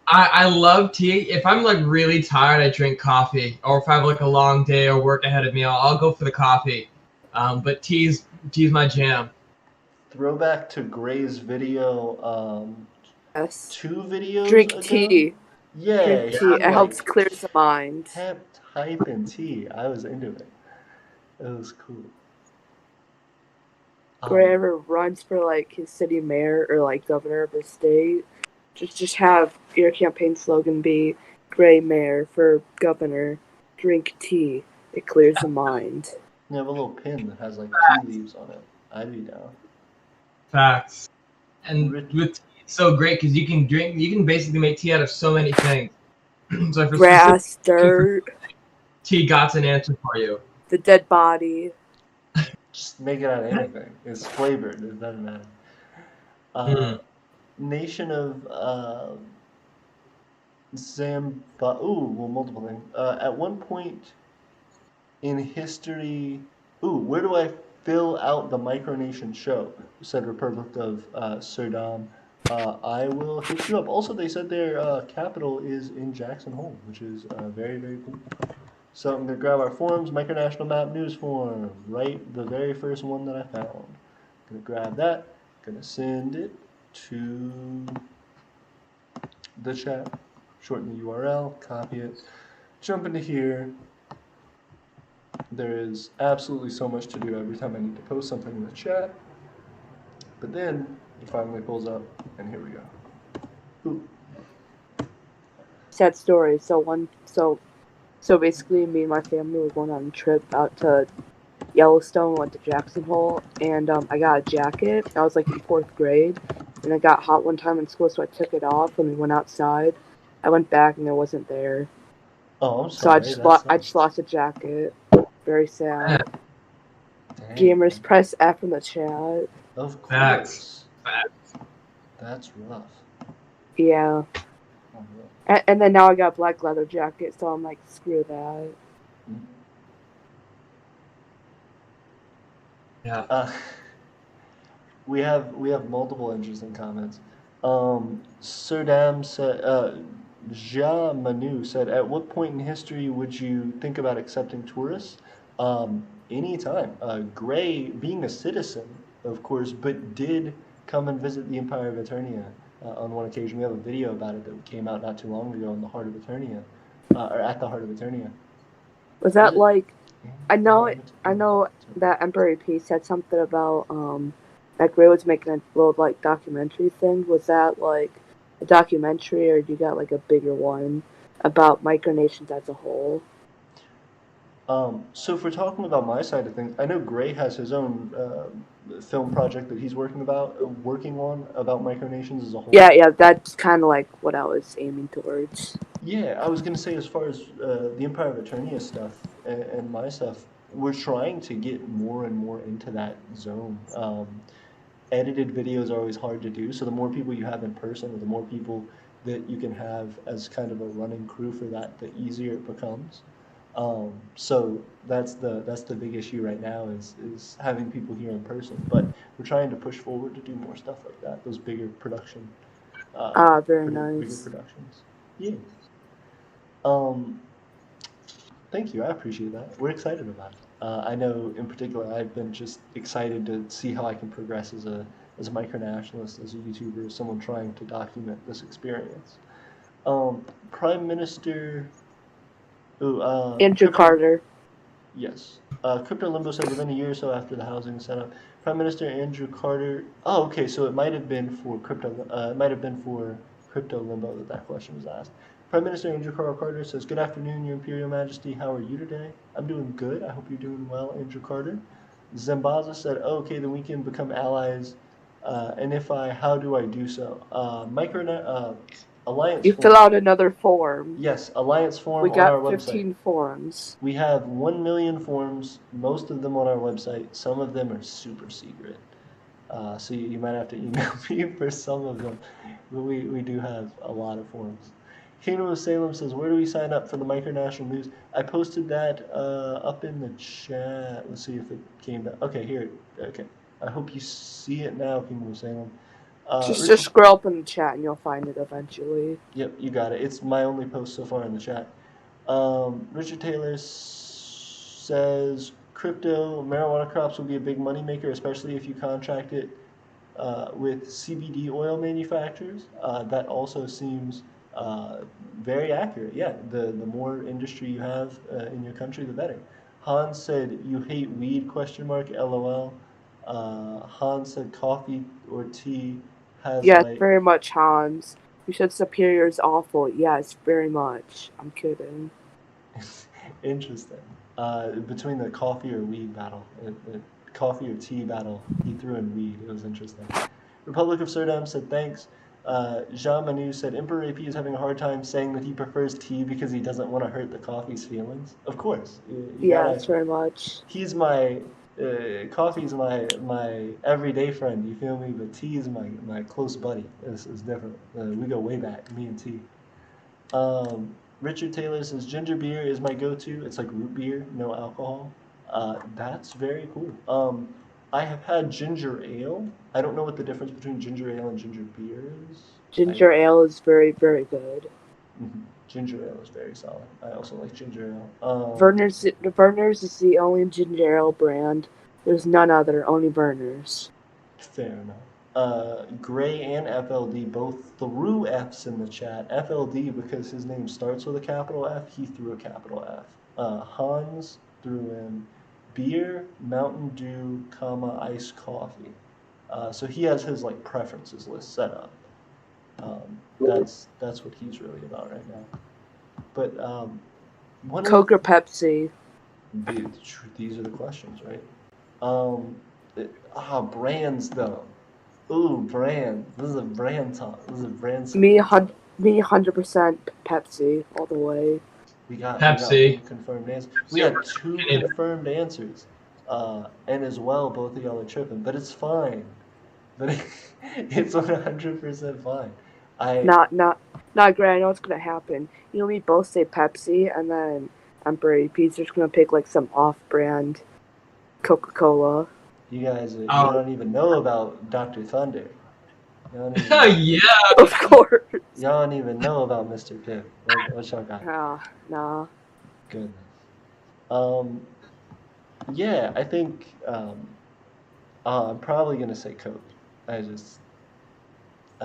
I love tea. If I'm like really tired, I drink coffee. Or if I have like a long day or work ahead of me, I'll go for the coffee. But tea's my jam. Throwback to Gray's video, Yes. 2 videos Drink ago. tea. Yeah, Drink tea. It helps clear the mind. Kept hyping tea. I was into it. It was cool. Gray ever runs for like his city mayor or like governor of his state, just have your campaign slogan be Gray Mayor for governor, drink tea. It clears the mind. You have a little pin that has like tea leaves on it. I'd be down. Facts. And with tea, it's so great because you can basically make tea out of so many things. So if grass, dirt, tea got an answer for you. The dead body. Just make it out of anything. It's flavored. It doesn't matter. Nation of Zamba. Ooh, well, multiple things. At one point in history. Ooh, where do I fill out the micronation show? Said Republic of Sudan. I will hit you up. Also, they said their capital is in Jackson Hole, which is very, very cool. So I'm going to grab our forums, micronational map news forum, right? The very first one that I found. I'm going to grab that, going to send it to the chat, shorten the URL, copy it, jump into here. There is absolutely so much to do every time I need to post something in the chat. But then it finally pulls up, and here we go. Ooh. Sad story. So basically, me and my family were going on a trip out to Yellowstone, went to Jackson Hole, and I got a jacket. I was like in 4th grade, and it got hot one time in school, so I took it off when we went outside. I went back and it wasn't there. Oh, I'm sorry. So I just lost a jacket. Very sad. Dang. Gamers, press F in the chat. Of course. That's rough. Yeah. And then now I got a black leather jacket, so I'm like, screw that. Yeah. We have multiple interesting comments. Serdam said, Ja Manu said, at what point in history would you think about accepting tourists? Anytime. Gray, being a citizen, of course, but did come and visit the Empire of Aeternia on one occasion. We have a video about it that came out not too long ago in the Heart of Aeternia, or at the Heart of Aeternia. Was that like? I know that Emperor AP said something about that Gray was making a little like documentary thing. Was that like a documentary, or you got like a bigger one about micronations as a whole? So if we're talking about my side of things, I know Gray has his own film project that he's working on about micronations as a whole. Yeah, that's kind of like what I was aiming towards. Yeah, I was gonna say as far as the Empire of Eternia stuff and my stuff, we're trying to get more and more into that zone. Edited videos are always hard to do, so the more people you have in person, or the more people that you can have as kind of a running crew for that, the easier it becomes. So that's the big issue right now is having people here in person. But we're trying to push forward to do more stuff like that. Those bigger production. Very nice. Bigger productions. Yeah. Thank you. I appreciate that. We're excited about it. I know in particular I've been just excited to see how I can progress as a micronationalist, as a YouTuber, as someone trying to document this experience. Prime Minister. Andrew Carter. Yes. Crypto Limbo said within a year or so after the housing setup, Prime Minister Andrew Carter. Oh, okay. So it might have been for crypto. It might have been for Crypto Limbo that question was asked. Prime Minister Andrew Carter says, "Good afternoon, Your Imperial Majesty. How are you today? I'm doing good. I hope you're doing well, Andrew Carter." Zambaza said, oh, "Okay, then we can become allies And if how do I do so? Alliance You form. fill out another form. Yes, Alliance form We on our got website. 15 forms. We have 1 million forms, most of them on our website. Some of them are super secret. So you might have to email me for some of them. But we do have a lot of forms. Kingdom of Salem says, where do we sign up for the micronational news? I posted that up in the chat. Let's see if it came down. Okay, here. Okay. I hope you see it now, Kingdom of Salem. Just scroll up in the chat and you'll find it eventually. Yep, you got it. It's my only post so far in the chat. Richard Taylor says crypto marijuana crops will be a big moneymaker, especially if you contract it with CBD oil manufacturers. That also seems very accurate. Yeah, the more industry you have in your country, the better. Hans said, "You hate weed?" LOL. Hans said, "Coffee or tea has Yes, like." very much, Hans. You said Superior is awful. Yes, very much. I'm kidding. Interesting. Between the coffee or weed battle, coffee or tea battle, he threw in weed. It was interesting. Republic of Surdam said thanks. Jean Manu said Emperor AP is having a hard time saying that he prefers tea because he doesn't want to hurt the coffee's feelings. Of course. Yes, very much. He's my coffee's my everyday friend. You feel me? But tea is my close buddy. It's different. We go way back. Me and tea. Richard Taylor says ginger beer is my go-to. It's like root beer, no alcohol. That's very cool. I have had ginger ale. I don't know what the difference between ginger ale and ginger beer is. Ginger ale is very, very good. Ginger ale is very solid. I also like ginger ale. Verner's is the only ginger ale brand. There's none other, only Verner's. Fair enough. Gray and FLD both threw F's in the chat. FLD because his name starts with a capital F, he threw a capital F. Hans threw in beer, Mountain Dew, iced coffee. So he has his like preferences list set up. That's what he's really about right now. But Coke or Pepsi? These are the questions, right? Brands though. Ooh, brand. This is a brand talk. This is a brand. Me 100% Pepsi all the way. We got Pepsi. Confirmed answers. We had 2 confirmed answers, and as well, both of y'all are tripping. But it's fine. But it's 100% fine. Not great. I know what's gonna happen. You know, we both say Pepsi, and then Emperor AP's just gonna pick like some off-brand Coca-Cola. You guys, you don't even know about Dr. Thunder. Yeah, of course. Y'all don't even know about Mr. Pibb. What y'all got? Nah. Goodness. Yeah, I think I'm probably gonna say Coke. I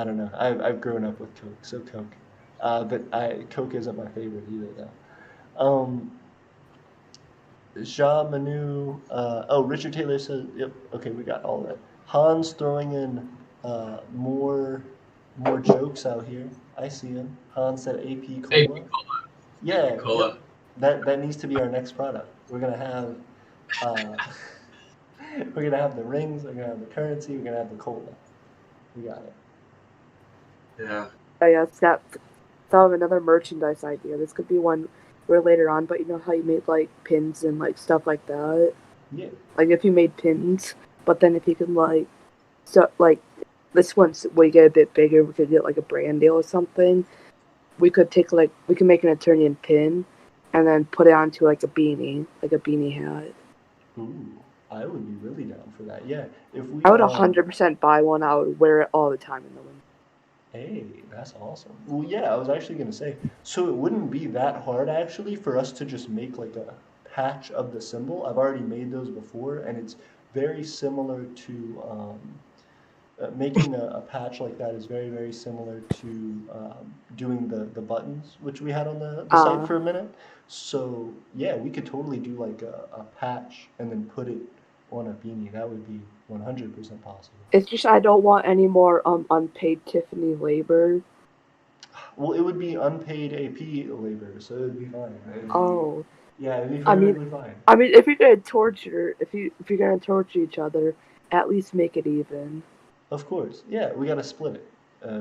don't know. I've grown up with Coke, so Coke. But Coke isn't my favorite either, though. Jean Manu. Richard Taylor says, yep. Okay, we got all that. Hans throwing in more jokes out here. I see him. Hans said AP Cola. AP Cola. Yeah. Cola. Yep. That needs to be our next product. We're gonna have the rings. We're gonna have the currency. We're gonna have the cola. We got it. Yeah. Yeah, it's got thought of another merchandise idea. This could be one where later on, but you know how you made like pins and like stuff like that? Yeah. Like if you made pins, but then if you could like this one's we get a bit bigger, we could get like a brand deal or something. We could make an Aeternian pin and then put it onto like a beanie hat. Ooh, I would be really down for that. Yeah. I would 100% buy one. I would wear it all the time in the winter. Hey, that's awesome. Well, yeah, I was actually going to say, so it wouldn't be that hard, actually, for us to just make, like, a patch of the symbol. I've already made those before, and it's very similar to, making a patch like that is very, very similar to doing the buttons, which we had on the site for a minute. So, yeah, we could totally do, like, a patch and then put it on a beanie. That would be 100% possible. It's just I don't want any more unpaid Tiffany labor. Well, it would be unpaid AP labor, so it would be fine. Yeah, it'd be perfectly fine. I mean, if you're gonna torture each other, at least make it even. Of course. Yeah, we gotta split it.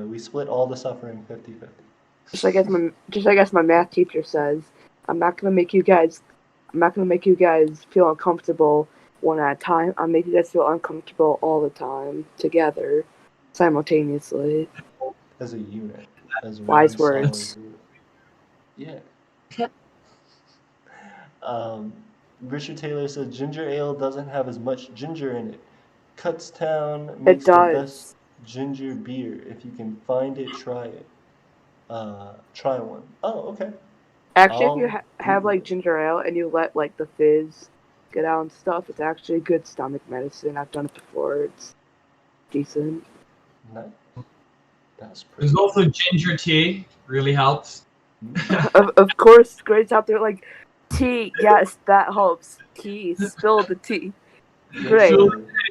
We split all the suffering 50-50. Just like as my math teacher says, I'm not gonna make you guys feel uncomfortable one at a time. I'll make you guys feel uncomfortable all the time together, simultaneously. As a unit. As Wise one solid words. group. Yeah. Richard Taylor said ginger ale doesn't have as much ginger in it. Kutztown makes the best ginger beer. If you can find it, try it. Try one. Oh, okay. Actually, if you I'll have Google like it. ginger ale and you let like the fizz get out and stuff, it's actually good stomach medicine. I've done it before. It's decent. Nice. That's pretty There's good. also ginger tea. Really helps. Of course, Grace out there like tea. Yes, that helps. Tea. Spill the tea. Great.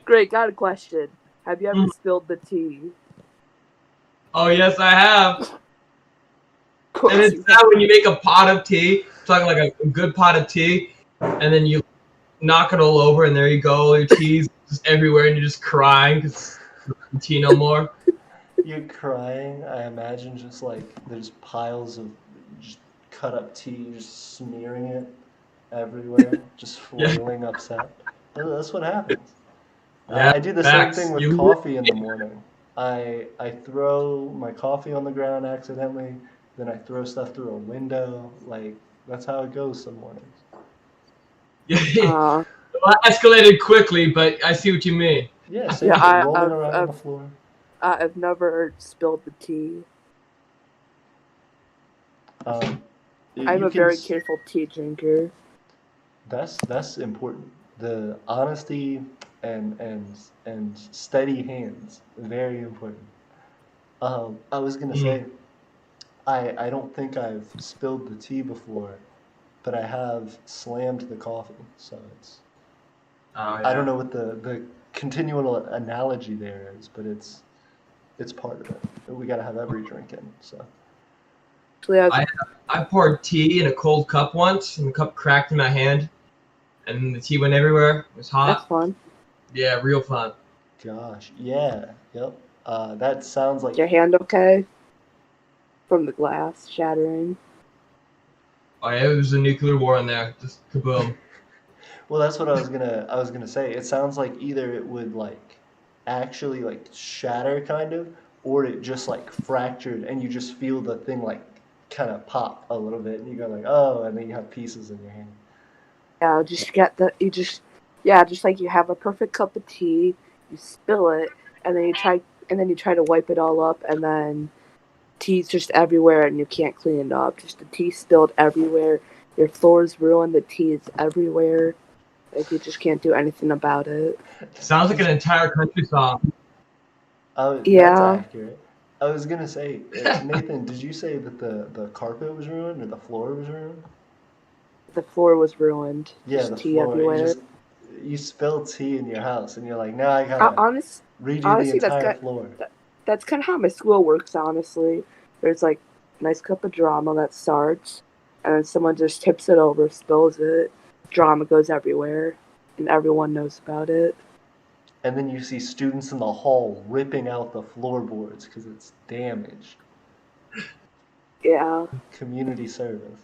Great. Got a question. Have you ever spilled the tea? Oh yes, I have. Of course And it's you sad have. when you make a pot of tea, talking like a good pot of tea, and then you knock it all over, and there you go, your tea's just everywhere, and you're just crying because tea no more. You're crying. I imagine just like there's piles of just cut up tea, just smearing it everywhere, just flailing upset. That's what happens. Yeah, I do the same facts. thing with coffee in the morning. I throw my coffee on the ground accidentally, then I throw stuff through a window. Like that's how it goes some mornings. Well, that escalated quickly, but I see what you mean. Yeah, same thing. Rolling around on the floor. I've never spilled the tea. I'm a very careful tea drinker. That's important. The honesty and steady hands, very important. I was gonna say, I don't think I've spilled the tea before, but I have slammed the coffee. So it's I don't know what the continual analogy there is, but it's part of it. We gotta have every drink in. So I poured tea in a cold cup once, and the cup cracked in my hand, and the tea went everywhere. It was hot. That's fun. Yeah, real fun. Gosh, yeah, yep. That sounds like. Is your hand okay? From the glass shattering. Oh yeah, it was a nuclear war in there. Just kaboom. Well, that's what I was gonna say. It sounds like either it would like actually like shatter kind of, or it just like fractured and you just feel the thing like kind of pop a little bit and you go like, oh, and then you have pieces in your hand. Yeah, just like you have a perfect cup of tea, you spill it, and then you try to wipe it all up, and then tea's just everywhere and you can't clean it up. Just the tea spilled everywhere. Your floor's ruined, the tea is everywhere. Like you just can't do anything about it. Sounds like an entire country song. That's accurate. I was gonna say, Nathan, did you say that the carpet was ruined or the floor was ruined? The floor was ruined. Yeah, just the tea floor. everywhere. You spilled tea in your house, and you're like, now I gotta redo honestly, the entire floor. That's kind of how my school works, honestly. There's like a nice cup of drama that starts, and then someone just tips it over, spills it. Drama goes everywhere, and everyone knows about it. And then you see students in the hall ripping out the floorboards because it's damaged. Yeah. Community service.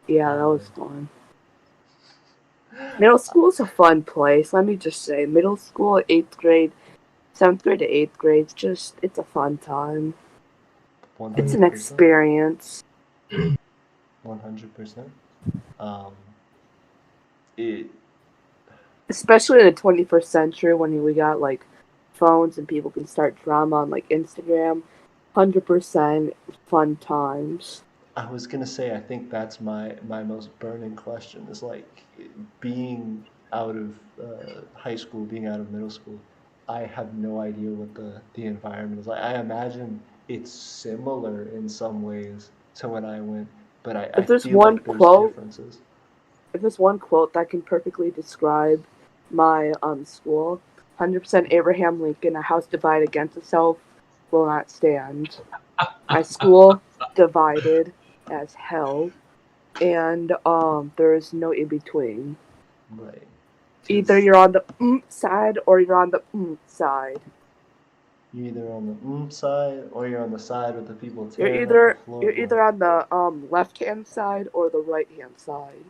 Yeah, that was fun. Middle school's a fun place, let me just say. Middle school, 8th grade, 7th grade to 8th grade, it's a fun time. 100%. It's an experience. 100%. Especially in the 21st century when we got like phones and people can start drama on like Instagram. 100% fun times. I was gonna say, I think that's my most burning question is like being out of high school, being out of middle school. I have no idea what the environment is like. I imagine it's similar in some ways to when I went, but I feel like there's differences. If there's one quote that can perfectly describe my school, 100% Abraham Lincoln, a house divided against itself will not stand. My school divided as hell, and there is no in between. Right. Either you're on the side or you're on the side. You're either on the side or you're on the side with the people You're tearing up the either floorboards. on the left-hand side or the right-hand side.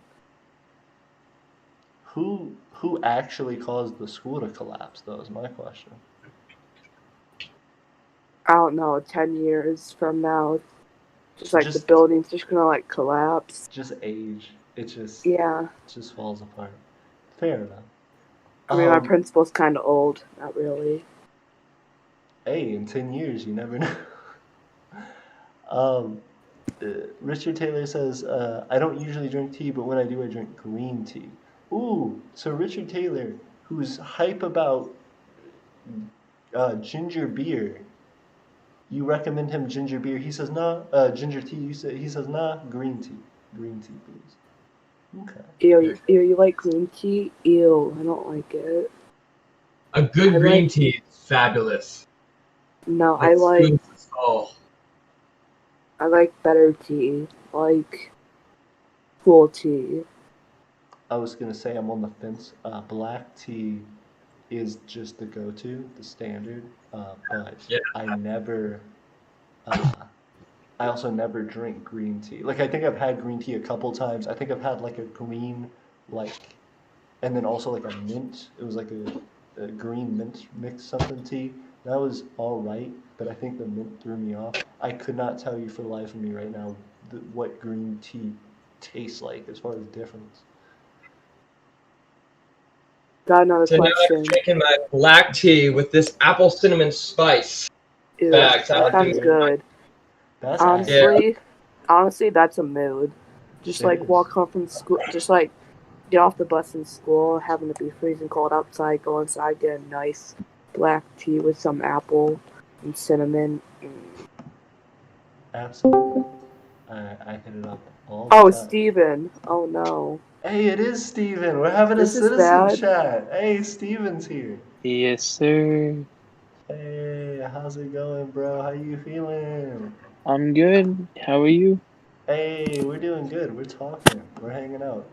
Who actually caused the school to collapse, though, is my question. I don't know, 10 years from now, just like the Just- building's just gonna like collapse. Just age. It just falls apart. Fair enough. I mean, my principal's kind of old. Not really. Hey, in 10 years, you never know. Richard Taylor says, I don't usually drink tea, but when I do, I drink green tea. Ooh, so Richard Taylor, who's hype about ginger beer, you recommend him ginger beer. He says, nah, ginger tea. He says, nah, green tea. Green tea, please. Okay. Ew, you like green tea? Ew, I don't like it. A good green tea is fabulous. No, I like better tea, like cool tea. I was gonna say I'm on the fence. Black tea is just the go-to, the standard. But I never. I also never drink green tea. Like I think I've had green tea a couple times. I think I've had like a green, and then also like a mint. It was like a green mint mix something tea. That was all right, but I think the mint threw me off. I could not tell you for the life of me right now what green tea tastes like as far as difference. Got another question. Now I'm drinking my black tea with this apple cinnamon spice. Ew, that sounds good. Honestly, that's a mood. Just like walk home from school, just like get off the bus in school, having to be freezing cold outside, go inside, get a nice black tea with some apple and cinnamon. Absolutely. I hit it up all the time. Oh, Steven. Oh, no. Hey, it is Steven. We're having a citizen chat. Hey, Steven's here. Yes, sir. Hey, how's it going, bro? How you feeling? I'm good. How are you? Hey, we're doing good. We're talking. We're hanging out.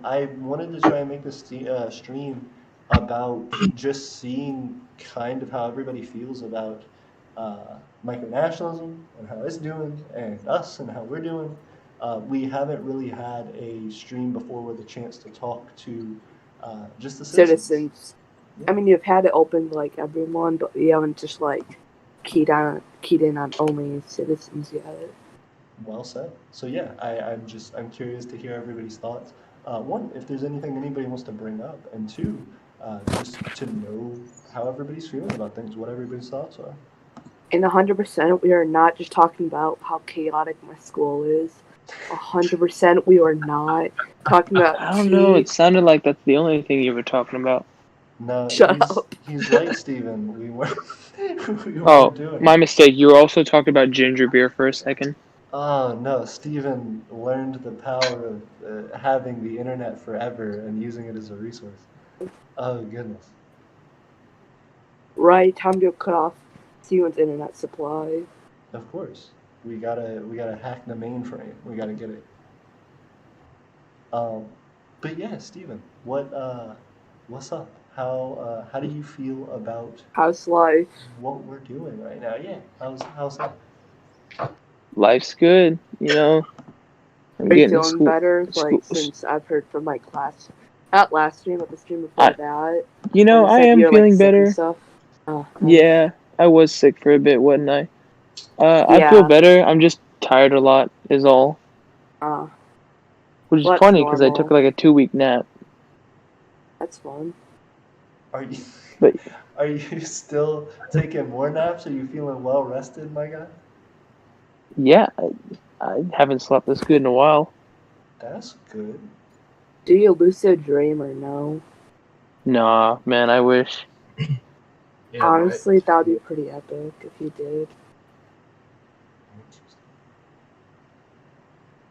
I wanted to try and make this stream about just seeing kind of how everybody feels about micronationalism and how it's doing, and us and how we're doing. We haven't really had a stream before with a chance to talk to just the citizens. Yeah. I mean, you've had it open to like everyone, but you haven't just like keyed in on only citizens yet. Well said. So yeah, I'm curious to hear everybody's thoughts. One, if there's anything anybody wants to bring up, and two, just to know how everybody's feeling about things, what everybody's thoughts are. And 100%, we are not just talking about how chaotic my school is. 100%, we are not talking about. I don't know. It sounded like that's the only thing you were talking about. No, Shut up. He's right, Steven. We weren't doing my mistake. You were also talking about ginger beer for a second. Oh, no. Steven learned the power of having the internet forever and using it as a resource. Oh, goodness. Right, time to cut off Steven's internet supply. Of course. We gotta hack the mainframe. We gotta get it. But yeah, Steven, what's up? How do you feel about how's life? What we're doing right now? Yeah, how's life? Life's good, you know. Are you feeling better? Since I've heard from my class, not last stream, but the stream before that. You know, I am feeling better. Yeah, I was sick for a bit, wasn't I? I feel better. I'm just tired a lot, is all. Which is funny because I took like a 2-week nap. That's fun. Are you still taking more naps? Are you feeling well rested, my guy? Yeah, I haven't slept this good in a while. That's good. Do you lucid dream or no? Nah, man, I wish. Yeah, honestly, that would be pretty epic if you did.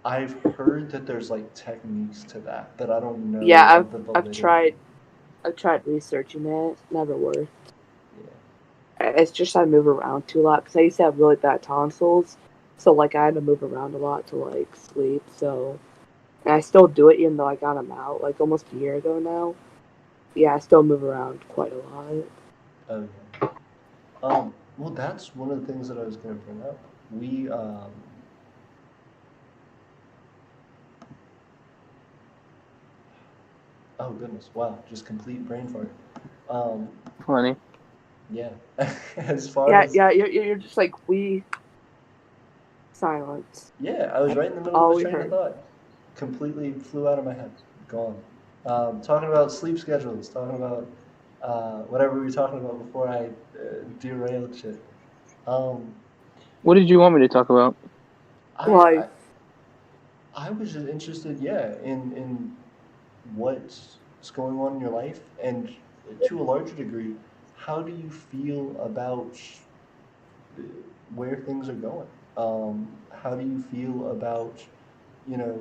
I've heard that there's like techniques to that I don't know. Yeah, I've tried researching it. Never worked. Yeah. It's just I move around too a lot because I used to have really bad tonsils, so like I had to move around a lot to like sleep. So, and I still do it even though I got them out like almost a year ago now. Yeah, I still move around quite a lot. Okay. Well, that's one of the things that I was going to bring up. We, oh goodness, wow, just complete brain fart. Funny. Yeah, as far as You're just like silence. yeah, I was right in the middle of All a we train of heard. thought. Completely flew out of my head. Gone. Talking about sleep schedules. Talking about whatever we were talking about before I derailed shit. Um, What did you want me to talk about? I, I Life. I was just interested, yeah, in what's going on in your life, and to a larger degree, how do you feel about uh, where things are going? How do you feel about, you know,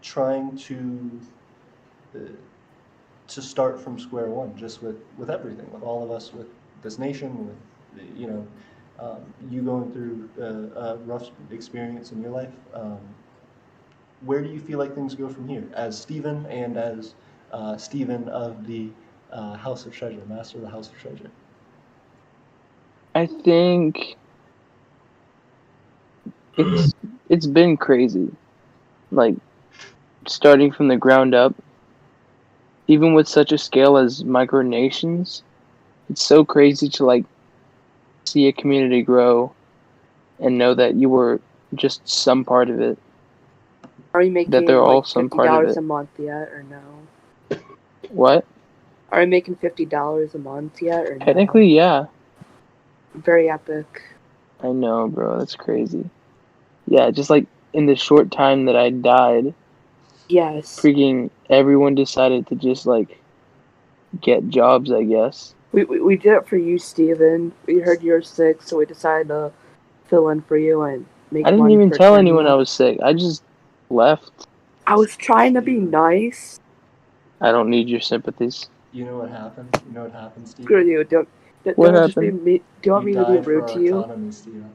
trying uh, to start from square one, just with everything, with all of us, with this nation, with you know, you going through a rough experience in your life. Where do you feel like things go from here, as Stephen and as Stephen of the House of Treasure, Master of the House of Treasure? I think it's been crazy. Like starting from the ground up, even with such a scale as micronations, it's so crazy to like see a community grow and know that you were just some part of it. Are you That they're making all like some $50 part of it. a month yet, or no? What? Are you making $50 a month yet, or no? Technically, yeah. Very epic. I know, bro. That's crazy. Yeah, just like in the short time that I died, Yes. freaking everyone decided to just like get jobs, I guess. We did it for you, Steven. We heard you were sick, so we decided to fill in for you and make I didn't money even for tell anyone I Aeternia. was sick. I just left. I was trying to be nice. I don't need your sympathies. You know what happened? You know what happened, Screw Stephen? you. Don't What just be happened? me. Do you want You me to be died for rude our to you? autonomy, Stephen.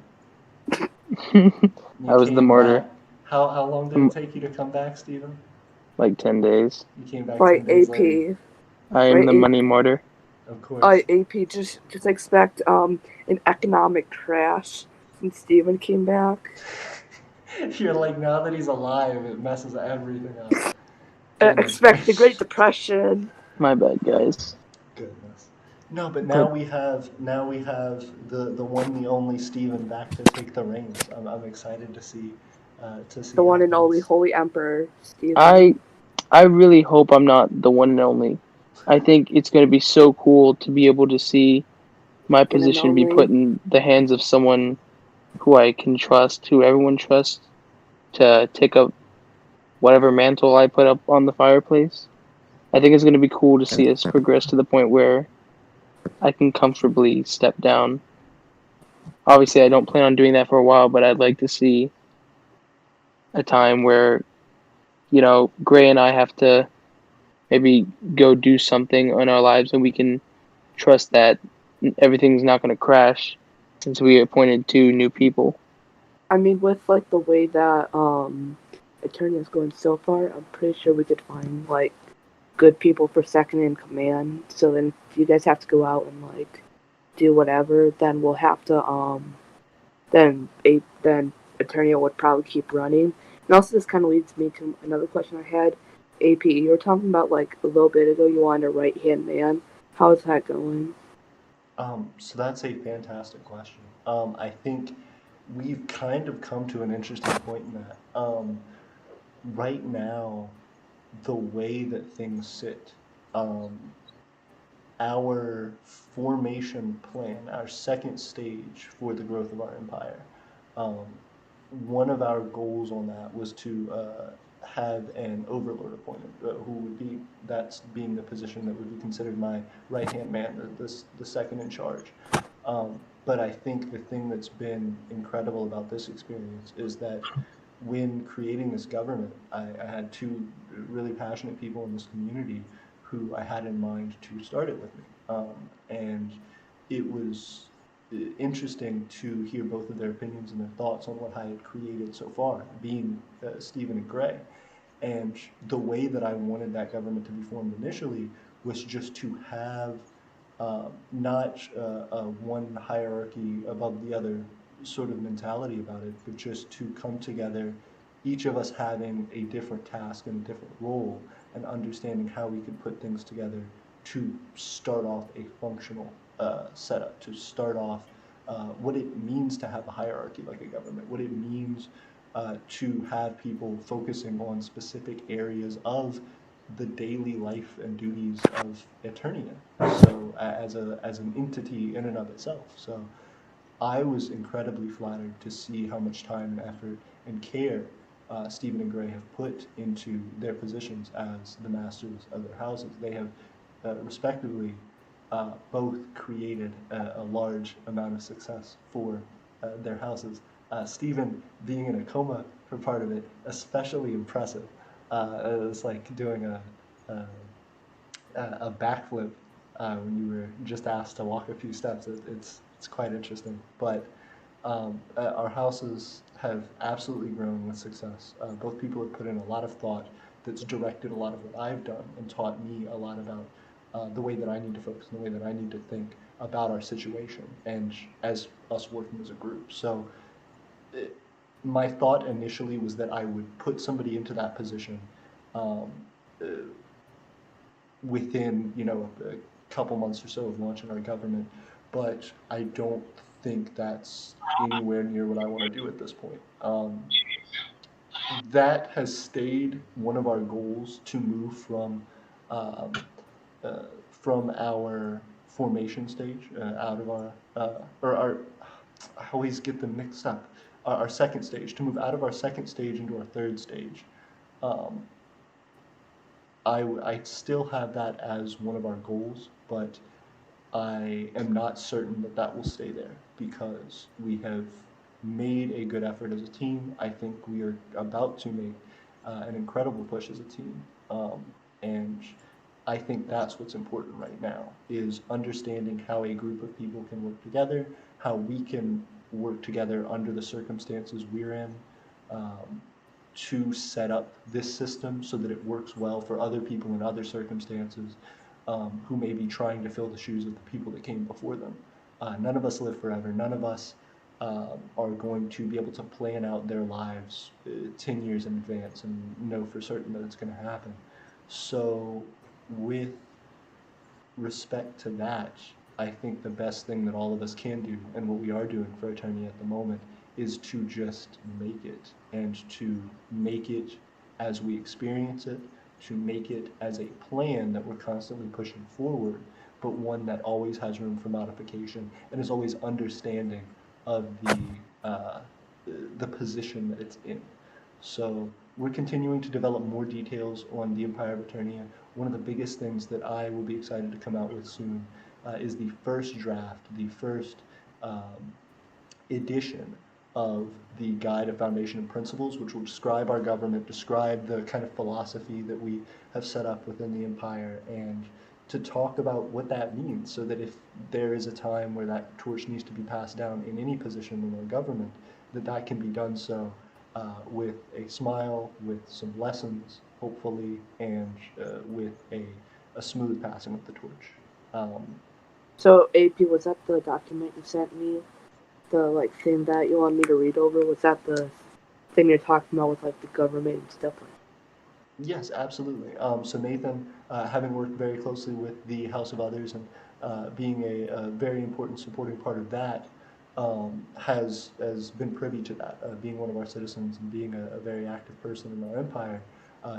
I You was the came martyr. back. How long did it take you to come back, Stephen? Like 10 days. You came back Right, 10 days later. AP. I am Right, the money martyr. Of course. AP. Just expect an economic crash since Steven came back. You're like, now that he's alive, it messes everything up. Goodness Expect the Great gracious. Depression. My bad, guys. Goodness. No, but But now we have the one, the only Stephen back to take the reins. I'm excited to see The how one and only things. Holy Emperor, Steven. I really hope I'm not the one and only. I think it's going to be so cool to be able to see my One and position be put only. in the hands of someone who I can trust, who everyone trusts, to take up whatever mantle I put up on the fireplace. I think it's going to be cool to see us progress to the point where I can comfortably step down. Obviously, I don't plan on doing that for a while, but I'd like to see a time where, Gray and I have to maybe go do something in our lives and we can trust that everything's not going to crash since we appointed 2 new people. I mean, with like the way that Aeternia is going so far, I'm pretty sure we could find like good people for second in command. So then, if you guys have to go out and like do whatever, then we'll have to then Aeternia would probably keep running. And also, this kind of leads me to another question I had. AP, you were talking about like a little bit ago, you wanted a right hand man. How's that going? So that's a fantastic question. I think we've kind of come to an interesting point in that. Right now, the way that things sit, um, our formation plan, our second stage for the growth of our empire, um, one of our goals on that was to have an overlord appointed, who would be, that's being the position that would be considered my right hand man, the second in charge. But I think the thing that's been incredible about this experience is that when creating this government, I had 2 really passionate people in this community who I had in mind to start it with me. And it was interesting to hear both of their opinions and their thoughts on what I had created so far, being Stephen and Gray. And the way that I wanted that government to be formed initially was just to have not one hierarchy above the other sort of mentality about it, but just to come together, each of us having a different task and a different role, and understanding how we could put things together to start off a functional setup, to start off what it means to have a hierarchy like a government, what it means to have people focusing on specific areas of the daily life and duties of Aeternia. So as an entity in and of itself. So I was incredibly flattered to see how much time and effort and care Stephen and Gray have put into their positions as the masters of their houses. They have respectively both created a large amount of success for their houses. Stephen being in a coma for part of it, especially impressive. It was like doing a backflip when you were just asked to walk a few steps. It's quite interesting. But our houses have absolutely grown with success. Both people have put in a lot of thought that's directed a lot of what I've done and taught me a lot about the way that I need to focus and the way that I need to think about our situation and as us working as a group. So my thought initially was that I would put somebody into that position um, uh, within, a couple months or so of launching our government, but I don't think that's anywhere near what I want to do at this point. That has stayed one of our goals to move um, from our formation stage out of our I always get them mixed up. Our second stage, to move out of our second stage into our third stage. Um, I still have that as one of our goals, but I am not certain that that will stay there because we have made a good effort as a team. I think we are about to make an incredible push as a team. And I think that's what's important right now is understanding how a group of people can work together, how we can work together under the circumstances we're in, um, to set up this system so that it works well for other people in other circumstances who may be trying to fill the shoes of the people that came before them. None of us live forever. None of us are going to be able to plan out their lives 10 years in advance and know for certain that it's going to happen. So, with respect to that, I think the best thing that all of us can do, and what we are doing for Aeternia at the moment, is to just make it, and to make it as we experience it, to make it as a plan that we're constantly pushing forward, but one that always has room for modification and is always understanding of uh, the position that it's in. So we're continuing to develop more details on the Empire of Eternia. One of the biggest things that I will be excited to come out with soon is the first draft, the first um, edition of the Guide of Foundation and Principles, which will describe our government, describe the kind of philosophy that we have set up within the Empire, and to talk about what that means so that if there is a time where that torch needs to be passed down in any position in our government, that that can be done so with a smile, with some lessons, hopefully, and with a smooth passing of the torch. So, AP, was that the document you sent me? The thing that you wanted me to read over? Was that the thing you're talking about with the government and stuff like that? Yes, absolutely. So Nathan, having worked very closely with the House of Others and being a very important supporting part of that, has been privy to that, being one of our citizens and being a very active person in our empire.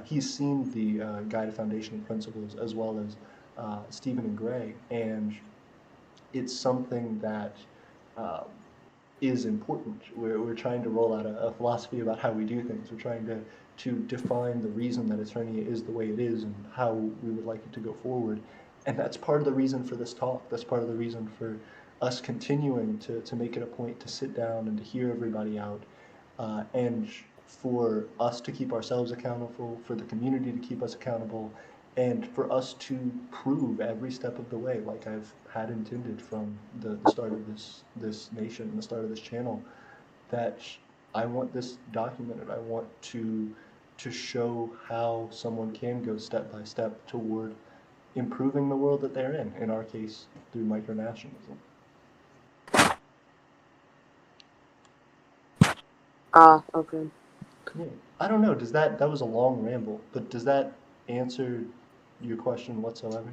He's seen the Guide of Foundation and Principles as well as Stephen and Gray, and it's something that um, is important. We're trying to roll out a philosophy about how we do things. We're trying to define the reason that Aeternia is the way it is and how we would like it to go forward. And that's part of the reason for this talk. That's part of the reason for us continuing to make it a point to sit down and to hear everybody out, and for us to keep ourselves accountable, for the community to keep us accountable, and for us to prove every step of the way, like I've had intended from the start of this nation and the start of this channel, that I want this documented. I want to to show how someone can go step by step toward improving the world that they're in our case, through micronationalism. Okay. Yeah. I don't know, that was a long ramble, but does that answer your question whatsoever?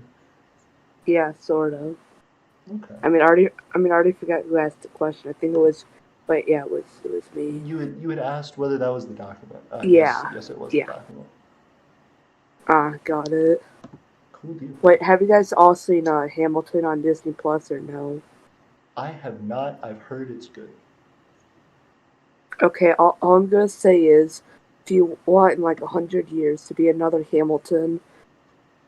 Yeah, sort of. Okay. I already forgot who asked the question. I think it was, but yeah, it was me. You had asked whether that was the document. Yeah. Yes, it was Yeah. the document. Got it. Cool deal. Wait, have you guys all seen Hamilton on Disney Plus or no? I have not. I've heard it's good. Okay, all I'm gonna say is, if you want in like 100 years to be another Hamilton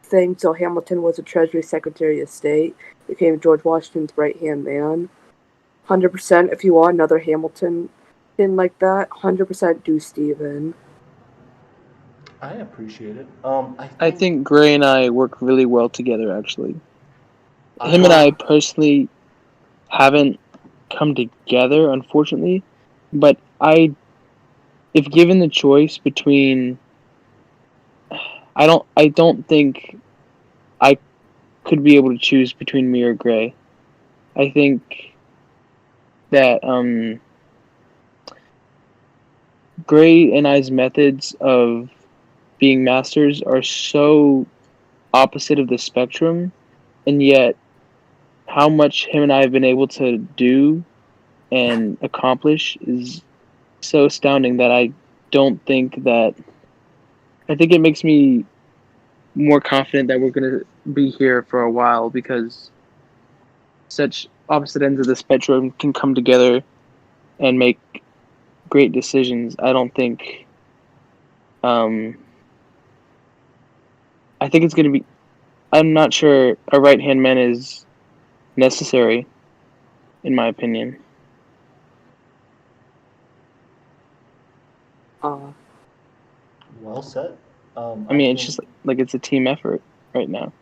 thing, so Hamilton was a Treasury Secretary of State, became George Washington's right-hand man. 100%, if you want another Hamilton thing like that, 100% do Steven. I appreciate it. I think Gray and I work really well together, actually. Him and Uh-huh. I personally haven't come together, unfortunately, but if given the choice between, I don't think I could be able to choose between me or Gray. I think that Gray and I's methods of being masters are so opposite of the spectrum, and yet how much him and I have been able to do and accomplish is so astounding that I think it makes me more confident that we're going to be here for a while, because such opposite ends of the spectrum can come together and make great decisions. I don't think I think it's going to be, I'm not sure a right-hand man is necessary, in my opinion. Well said. I mean, it's just like it's a team effort right now.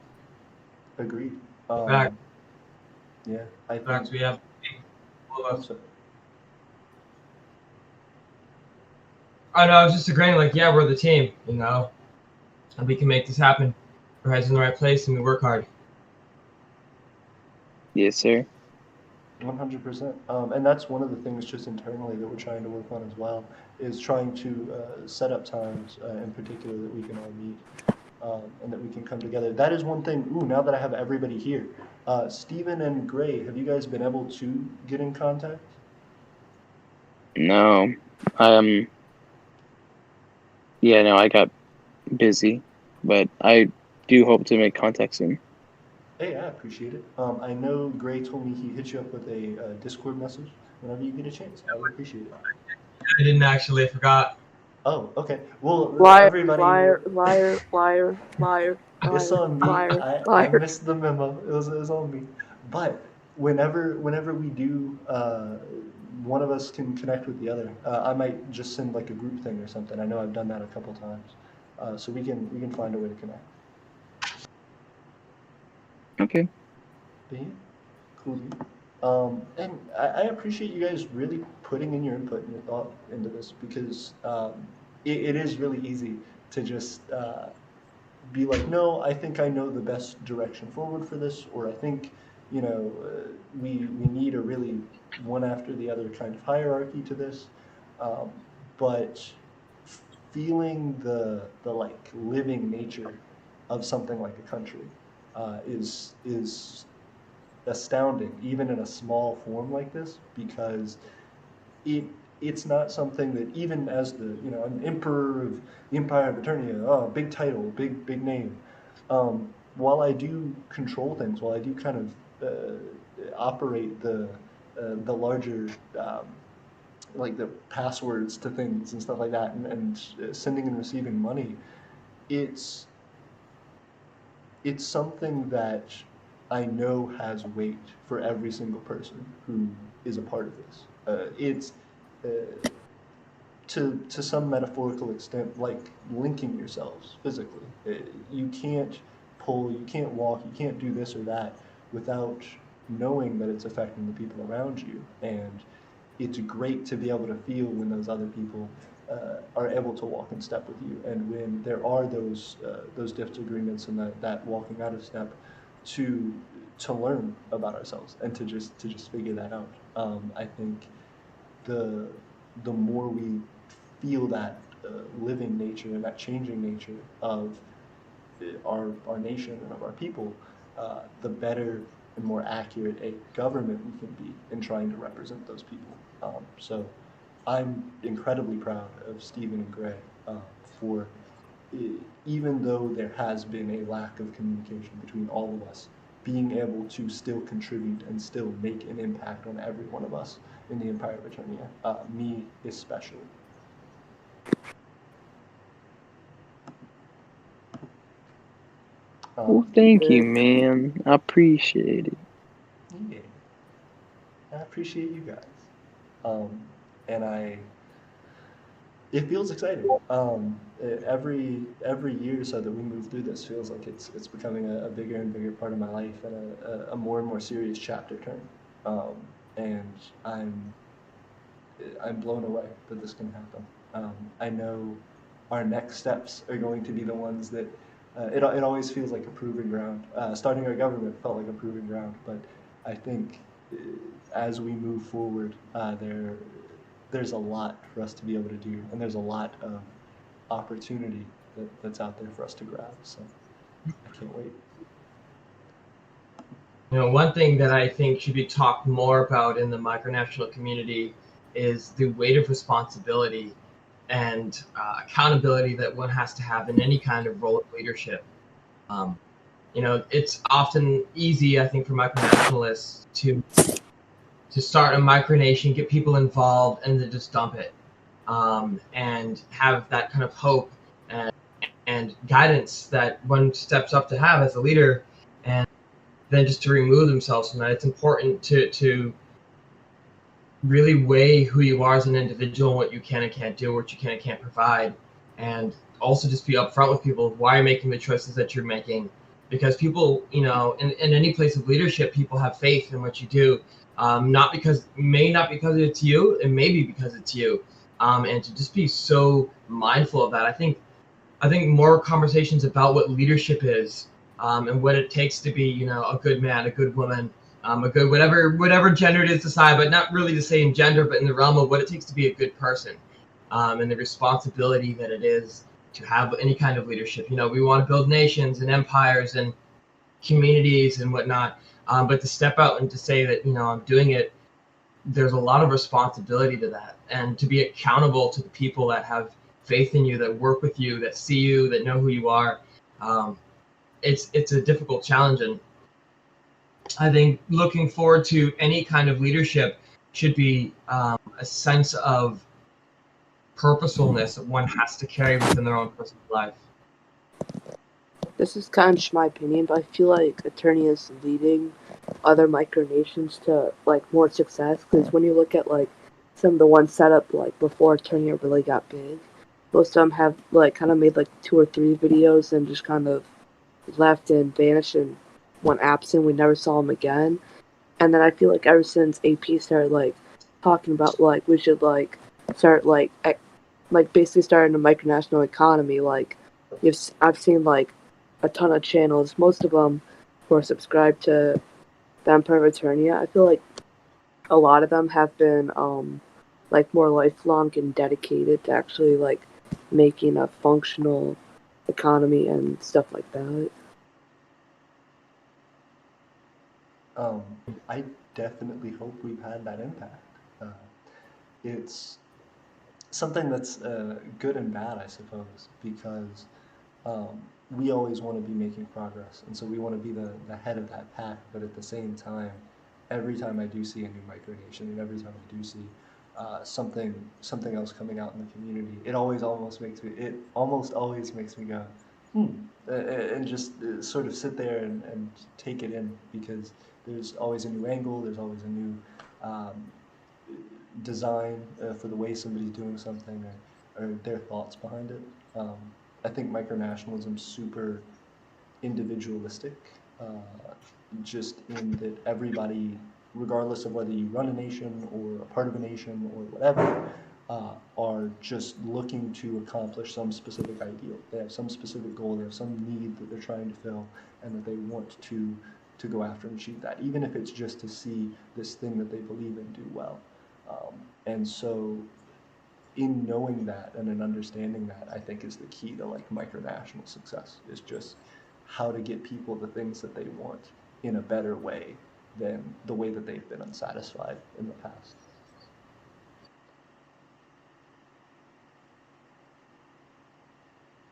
Agreed. Fact. Yeah, I think. Facts, we have. I know, I was just agreeing, like, yeah, we're the team, you know, and we can make this happen. Our heads in the right place, and we work hard. Yes, sir. 100%. And that's one of the things just internally that we're trying to work on as well, is trying to set up times in particular that we can all meet and that we can come together. That is one thing. Ooh, now that I have everybody here, Stephen and Gray, have you guys been able to get in contact? No, yeah, no, I got busy, but I do hope to make contact soon. Hey, I appreciate it. I know Gray told me he hit you up with a Discord message whenever you get a chance. I would appreciate it. I didn't actually, I forgot. Oh, okay. Well, liar, everybody. Liar. It's on me. Liar. I missed the memo. It was on me. But whenever we do, one of us can connect with the other. I might just send like a group thing or something. I know I've done that a couple times. So we can find a way to connect. Okay. But yeah, cool. And I appreciate you guys really putting in your input and your thought into this, because it is really easy to just be like, no, I think I know the best direction forward for this, or I think, you know, we need a really one after the other kind of hierarchy to this. But feeling the like living nature of something like a country is astounding, even in a small form like this, because it's not something that, even as an emperor of the Empire of Aeternia, oh, big title, big name. While I do control things, while I do kind of operate the larger like the passwords to things and stuff like that, and sending and receiving money, it's something that I know has weight for every single person who is a part of this. It's to some metaphorical extent like linking yourselves physically. You can't pull, you can't walk, you can't do this or that without knowing that it's affecting the people around you. And it's great to be able to feel when those other people are able to walk in step with you, and when there are those disagreements and that walking out of step, to learn about ourselves and to just figure that out. I think the more we feel that living nature and that changing nature of our nation and of our people, the better and more accurate a government we can be in trying to represent those people. So I'm incredibly proud of Stephen and Gray for, even though there has been a lack of communication between all of us, being able to still contribute and still make an impact on every one of us in the Empire of Eternia, me especially. Well, thank you, man. I appreciate it. Yeah, I appreciate you guys. And it feels exciting. Every year or so that we move through this feels like it's becoming a bigger and bigger part of my life and a more and more serious chapter turn. And I'm blown away that this can happen. I know our next steps are going to be the ones that it always feels like a proving ground. Starting our government felt like a proving ground, but I think as we move forward, there's a lot for us to be able to do, and there's a lot of opportunity that's out there for us to grab. So I can't wait. You know, one thing that I think should be talked more about in the micronational community is the weight of responsibility and accountability that one has to have in any kind of role of leadership. You know, it's often easy, I think, for micronationalists to start a micronation, get people involved, and then just dump it, and have that kind of hope and guidance that one steps up to have as a leader, and then just to remove themselves from that. It's important to really weigh who you are as an individual, what you can and can't do, what you can and can't provide, and also just be upfront with people why you're making the choices that you're making. Because people, you know, in any place of leadership, people have faith in what you do, not because it's you, it may be because it's you, and to just be so mindful of that. I think more conversations about what leadership is, and what it takes to be, you know, a good man, a good woman, a good whatever gender it is decide, but not really the same gender, but in the realm of what it takes to be a good person, and the responsibility that it is to have any kind of leadership. You know, we want to build nations and empires and communities and whatnot, but to step out and to say that, you know, I'm doing it, there's a lot of responsibility to that, and to be accountable to the people that have faith in you, that work with you, that see you, that know who you are. It's a difficult challenge, and I think looking forward to any kind of leadership should be a sense of purposefulness that one has to carry within their own personal life. This is kind of just my opinion, but I feel like Aeternia is leading other micronations to like more success, because when you look at like some of the ones set up like before Aeternia really got big, most of them have like kind of made like 2 or 3 videos and just kind of left and vanished and went absent. We never saw them again. And then I feel like ever since AP started like talking about like we should like start like basically starting a micronational economy, like I've seen like a ton of channels, most of them who are subscribed to the Empire of Eternia. I feel like a lot of them have been like more lifelong and dedicated to actually like making a functional economy and stuff like that. I definitely hope we've had that impact. It's something that's good and bad, I suppose, because we always want to be making progress, and so we want to be the head of that pack. But at the same time, every time I do see a new micronation, and every time I do see something else coming out in the community, it almost always makes me go, and just sort of sit there and take it in, because there's always a new angle, there's always a new design for the way somebody's doing something, or their thoughts behind it. I think micronationalism's super individualistic, just in that everybody, regardless of whether you run a nation or a part of a nation or whatever, are just looking to accomplish some specific ideal. They have some specific goal, they have some need that they're trying to fill, and that they want to go after and achieve that, even if it's just to see this thing that they believe in do well. And so in knowing that and in understanding that, I think is the key to like micronational success, is just how to get people the things that they want in a better way than the way that they've been unsatisfied in the past.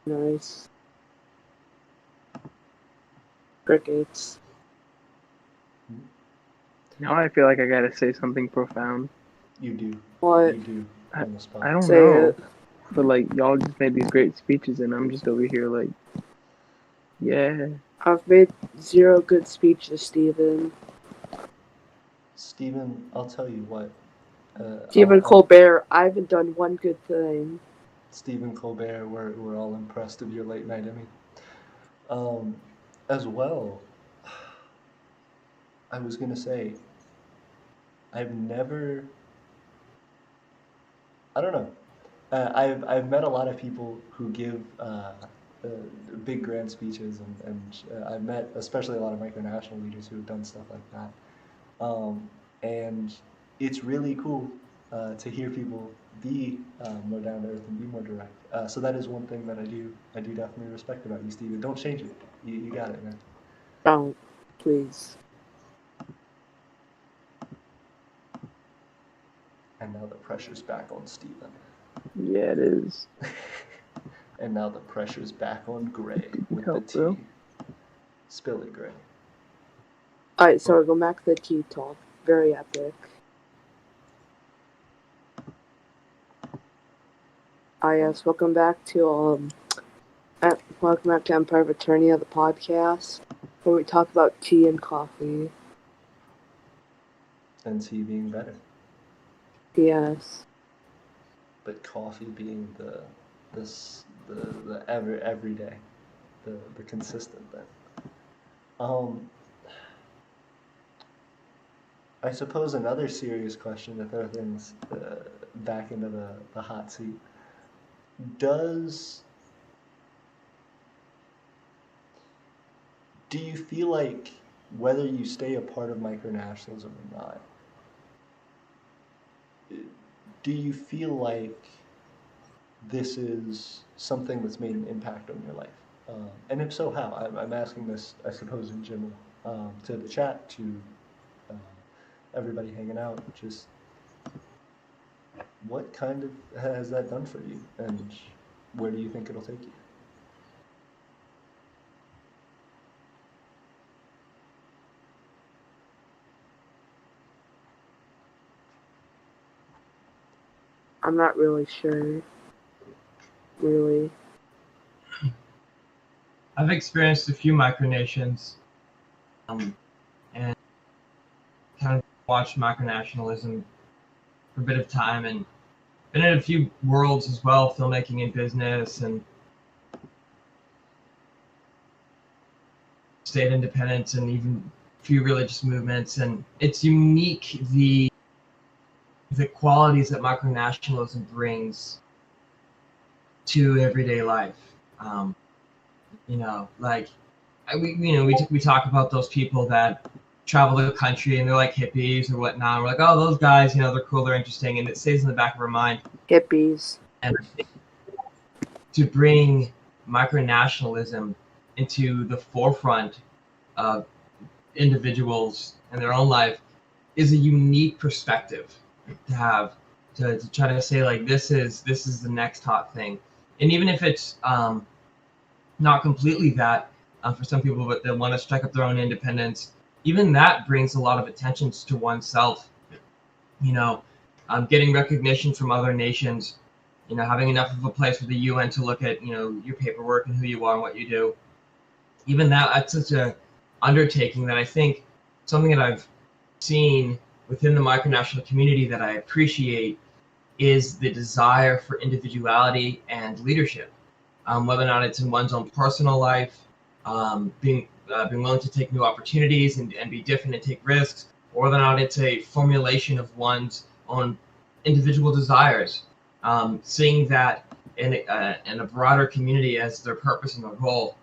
Nice. Crickets. Now I feel like I gotta say something profound. You do. What? You do. On the spot. I don't Say know. it. But like y'all just made these great speeches and I'm just over here like, yeah. I've made 0 good speeches, Steven. Steven, I'll tell you what. Stephen Colbert, I haven't done one good thing. Stephen Colbert, we're all impressed of your late night Emmy. As well, I was gonna say, I don't know. I've met a lot of people who give big grand speeches, and I've met especially a lot of micronational leaders who have done stuff like that. And it's really cool to hear people be more down to earth and be more direct. So that is one thing that I do definitely respect about you, Steven. Don't change it. You got it, man. Don't, please. And now the pressure's back on Steven. Yeah, it is. And now the pressure's back on Gray with help, the tea. bro. Spill it, Gray. Alright, so we're going back to the tea talk. Very epic. Yes, welcome back to Empire of Aeternia, the podcast, where we talk about tea and coffee. And tea being better. Yes. But coffee being the everyday, the consistent thing. I suppose another serious question to throw things back into the hot seat. Do you feel like whether you stay a part of micronationalism or not, do you feel like this is something that's made an impact on your life? And if so, how? I'm asking this, I suppose, in general, to the chat, to everybody hanging out. Just what kind of has that done for you, and where do you think it'll take you? I'm not really sure. Really. I've experienced a few micronations, and kind of watched micronationalism for a bit of time, and been in a few worlds as well, filmmaking and business, and state independence, and even a few religious movements. And it's unique the qualities that micronationalism brings to everyday life. We talk about those people that travel the country and they're like hippies or whatnot. We're like, oh, those guys, they're cool, they're interesting, and it stays in the back of our mind. Hippies. And I think to bring micronationalism into the forefront of individuals in their own life is a unique perspective to have, to try to say like this is the next hot thing. And even if it's not completely that for some people, but they want to strike up their own independence, even that brings a lot of attention to oneself. Getting recognition from other nations, having enough of a place with the UN to look at your paperwork and who you are and what you do. Even that's such a undertaking that I think something that I've seen within the micronational community that I appreciate is the desire for individuality and leadership, whether or not it's in one's own personal life, being willing to take new opportunities and be different and take risks, or whether or not it's a formulation of one's own individual desires seeing that in a broader community as their purpose and their goal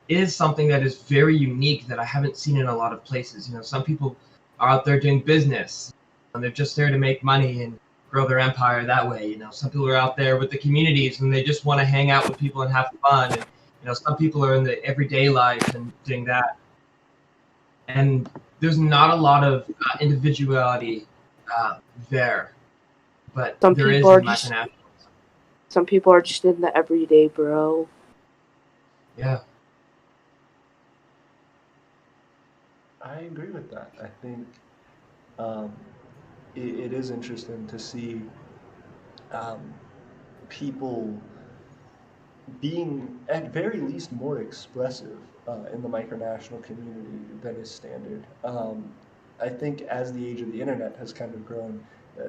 is something that is very unique that I haven't seen in a lot of places. You know, some people are out there doing business and they're just there to make money and grow their empire that way. You know, some people are out there with the communities and they just want to hang out with people and have fun. And, you know, some people are in the everyday life and doing that. And there's not a lot of individuality there, but Some there is people are in just micronationalism. some people are just in the everyday, bro. Yeah. I agree with that. I think it is interesting to see um, people being at very least more expressive in the micronational community than is standard. I think as the age of the internet has kind of grown,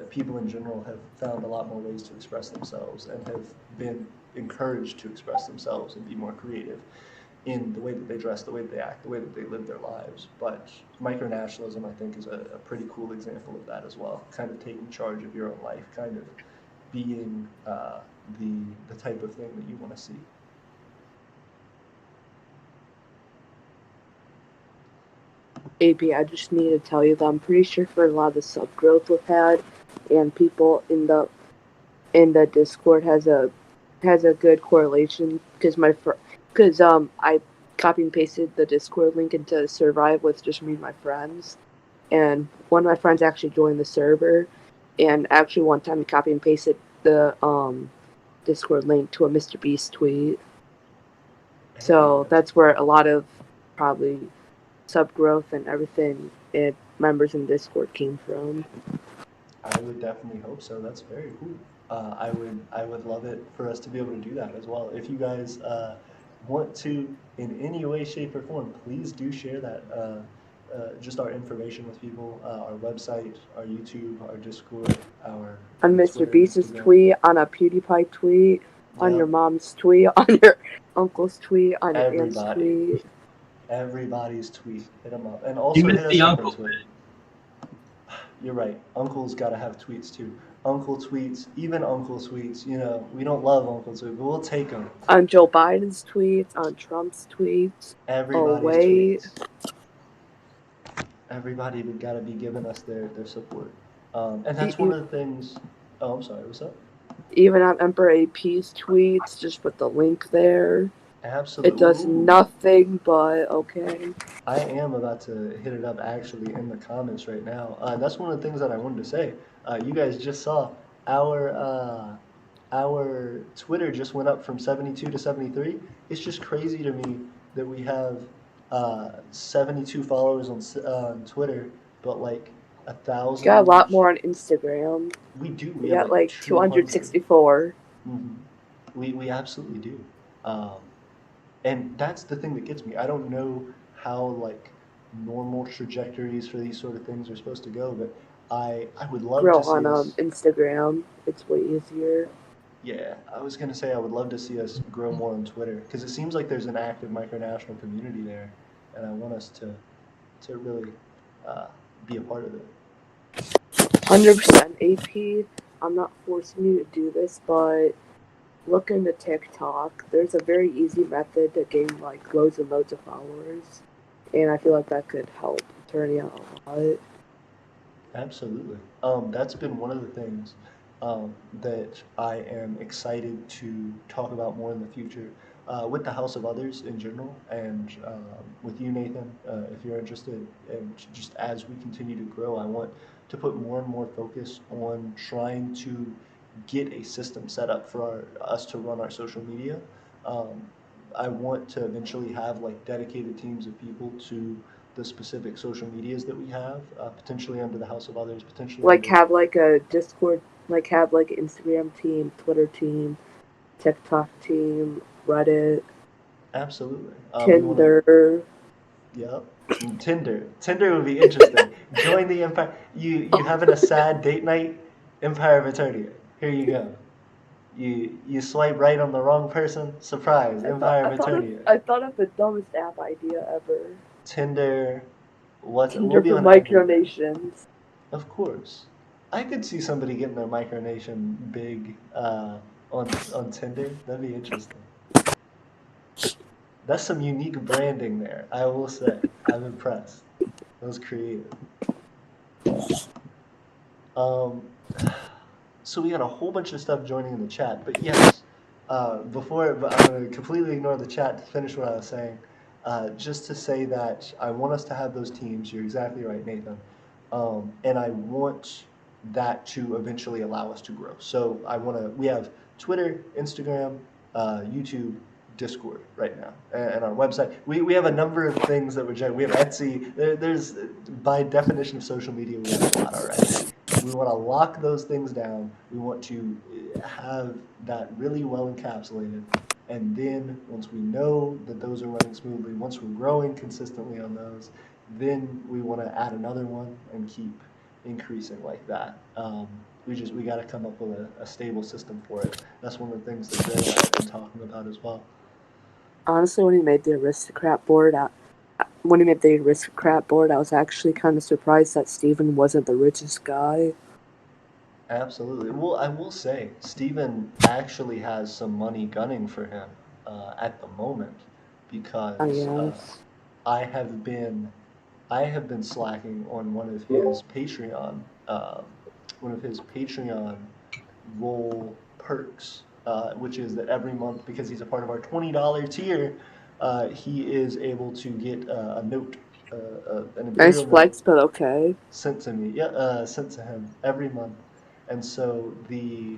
people in general have found a lot more ways to express themselves and have been encouraged to express themselves and be more creative in the way that they dress, the way that they act, the way that they live their lives. But micronationalism, I think, is a pretty cool example of that as well. Kind of taking charge of your own life, kind of being the type of thing that you want to see. AP, I just need to tell you that I'm pretty sure for a lot of the sub growth we've had, and people in the Discord has a good correlation because I copy and pasted the Discord link into Survive with just me and my friends, and one of my friends actually joined the server, and actually one time he copy and pasted the Discord link to a Mr. Beast tweet. So that's where a lot of probably sub growth and everything and members in Discord came from. I would definitely hope so. That's very cool. I would love it for us to be able to do that as well. If you guys want to, in any way, shape, or form, please do share that. Just our information with people, our website, our YouTube, our Discord, our on Mr. Twitter, Beast's Instagram. tweet, on a PewDiePie tweet, on your mom's tweet, on your uncle's tweet, on your aunt's tweet. Everybody's tweet. Hit them up. And also hit us up on Twitter. You're right. Uncle's got to have tweets too. Uncle tweets, even Uncle tweets. You know, we don't love Uncle tweets, but we'll take them. On Joe Biden's tweets, on Trump's tweets. Everybody's tweets. Everybody would got to be giving us their support. And that's one of the things. Oh, I'm sorry. What's up? Even on Emperor AP's tweets, just put the link there. Absolutely. It does nothing, but okay. I am about to hit it up actually in the comments right now. That's one of the things that I wanted to say. You guys just saw our Twitter just went up from 72 to 73. It's just crazy to me that we have 72 followers on Twitter, but like 1,000. We got a lot more on Instagram. We do. We got like 264. Mm-hmm. We absolutely do. And that's the thing that gets me. I don't know how like normal trajectories for these sort of things are supposed to go, but I would love to see on us... Instagram. It's way easier. Yeah, I was gonna say I would love to see us grow more on Twitter because it seems like there's an active micronational community there, and I want us to really be a part of it. 100% AP. I'm not forcing you to do this, but look into TikTok. There's a very easy method to gain like loads and loads of followers, and I feel like that could help Aeternia a lot. Absolutely. That's been one of the things that I am excited to talk about more in the future with the House of Others in general, and with you, Nathan, if you're interested. And just as we continue to grow, I want to put more and more focus on trying to get a system set up for us to run our social media. I want to eventually have like dedicated teams of people to the specific social medias that we have, potentially under the House of Others, potentially like have like a Discord, like have like an Instagram team, Twitter team, TikTok team, Reddit. Absolutely. Tinder. Yep. Tinder would be interesting. Join the Empire. You having a sad date night? Empire of Aeternia. Here you go. You swipe right on the wrong person. Surprise! Empire of Aeternia. I thought of the dumbest app idea ever. Tinder. What? Tinder for micronations. Of course. I could see somebody getting their micronation big on Tinder. That'd be interesting. That's some unique branding there, I will say. I'm impressed. That was creative. Um, so we got a whole bunch of stuff joining in the chat, but yes, but I'm going to completely ignore the chat to finish what I was saying. Just to say that I want us to have those teams. You're exactly right, Nathan. And I want that to eventually allow us to grow. So we have Twitter, Instagram, YouTube, Discord right now, and our website. We have a number of things that we have Etsy. There's, by definition of social media, we have a lot already. We want to lock those things down. We want to have that really well encapsulated. And then once we know that those are running smoothly, once we're growing consistently on those, then we want to add another one and keep increasing like that. We got to come up with a stable system for it. That's one of the things that Gray and I have been talking about as well. Honestly, when he made the aristocrat board, I was actually kind of surprised that Steven wasn't the richest guy. Absolutely. Well, I will say, Steven actually has some money gunning for him at the moment because I have been slacking on one of his Patreon role perks, which is that every month, because he's a part of our $20 tier, he is able to get a note, an Nice imperial flex, note but okay. sent to me. Yeah, sent to him every month. And so the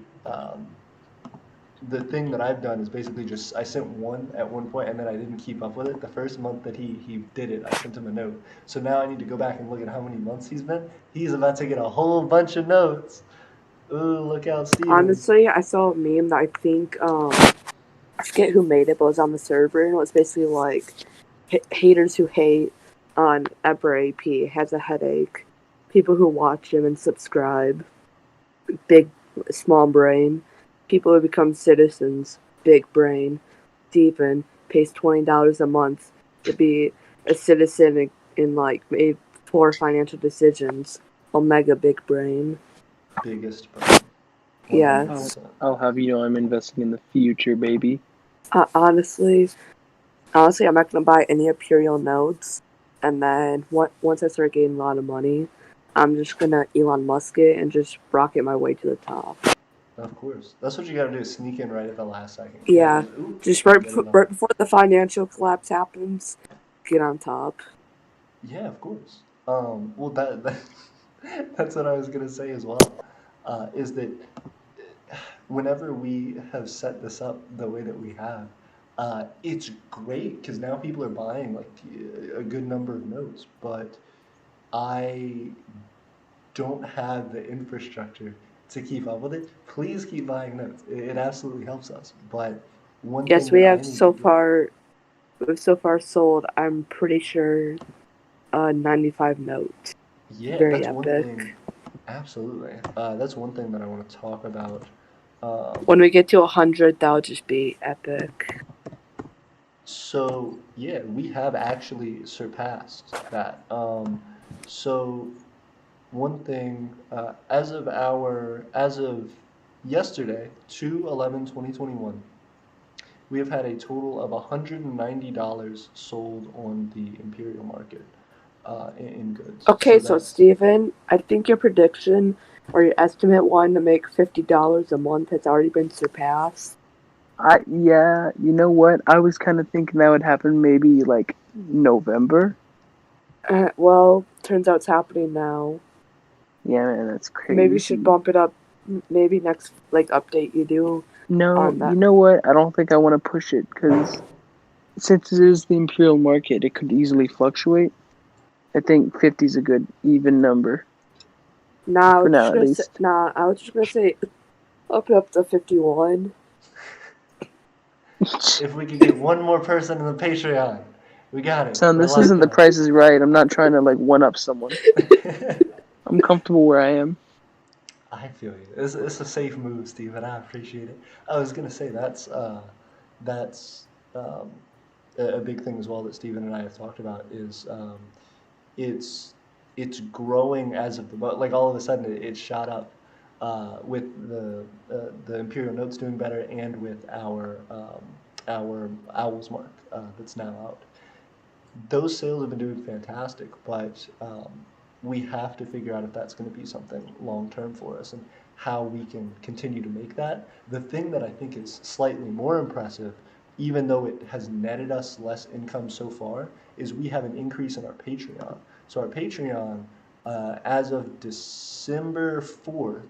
thing that I've done is basically I sent one at one point and then I didn't keep up with it. The first month that he did it, I sent him a note. So now I need to go back and look at how many months he's been. He's about to get a whole bunch of notes. Ooh, look out, Steven. Honestly, I saw a meme that I think I forget who made it, but it was on the server, and it was basically like haters who hate on Emperor AP has a headache. People who watch him and subscribe, big, small brain. People who become citizens, big brain. Steven pays $20 a month to be a citizen in like made 4 financial decisions. Omega big brain. Biggest brain. Yes. I'll have you know I'm investing in the future, baby. Honestly, I'm not gonna buy any Imperial notes, and then once I start getting a lot of money, I'm just gonna Elon Musk it and just rocket my way to the top. Of course, that's what you gotta do. Sneak in right at the last second. Yeah, just right before the financial collapse happens, get on top. Yeah, of course. Well, that's what I was gonna say as well. Is that whenever we have set this up the way that we have, it's great because now people are buying like a good number of notes, but I don't have the infrastructure to keep up with it. Please keep buying notes. It absolutely helps us. But one thing we that have so far sold, I'm pretty sure, 95 notes. Yeah, very that's epic. one thing. Absolutely. That's one thing that I want to talk about. When we get to 100, that'll just be epic. So yeah, we have actually surpassed that. So one thing, as of yesterday, 2/11/2021, we have had a total of $190 sold on the Imperial market in goods. Okay, so Steven, I think your prediction or your estimate one to make $50 a month has already been surpassed. Yeah, you know what? I was kind of thinking that would happen maybe like November. Well, turns out it's happening now. Yeah, man, that's crazy. Maybe you should bump it up. Maybe next update you do. No, you know what? I don't think I want to push it because since it is the Imperial market, it could easily fluctuate. I think 50 is a good even number. For now, at least. I was just gonna say up it up to 51. If we could get one more person in the Patreon, we got it. Son, this isn't The Price is Right. I'm not trying to one up someone. I'm comfortable where I am. I feel you. It's a safe move, Steve, and I appreciate it. I was gonna say that's a big thing as well that Steven and I have talked about is it's it's growing as of like all of a sudden it shot up with the Imperial Notes doing better and with our Owl's Mark that's now out. Those sales have been doing fantastic, but we have to figure out if that's going to be something long term for us and how we can continue to make that. The thing that I think is slightly more impressive, even though it has netted us less income so far, is we have an increase in our Patreon. So our Patreon, as of December 4th,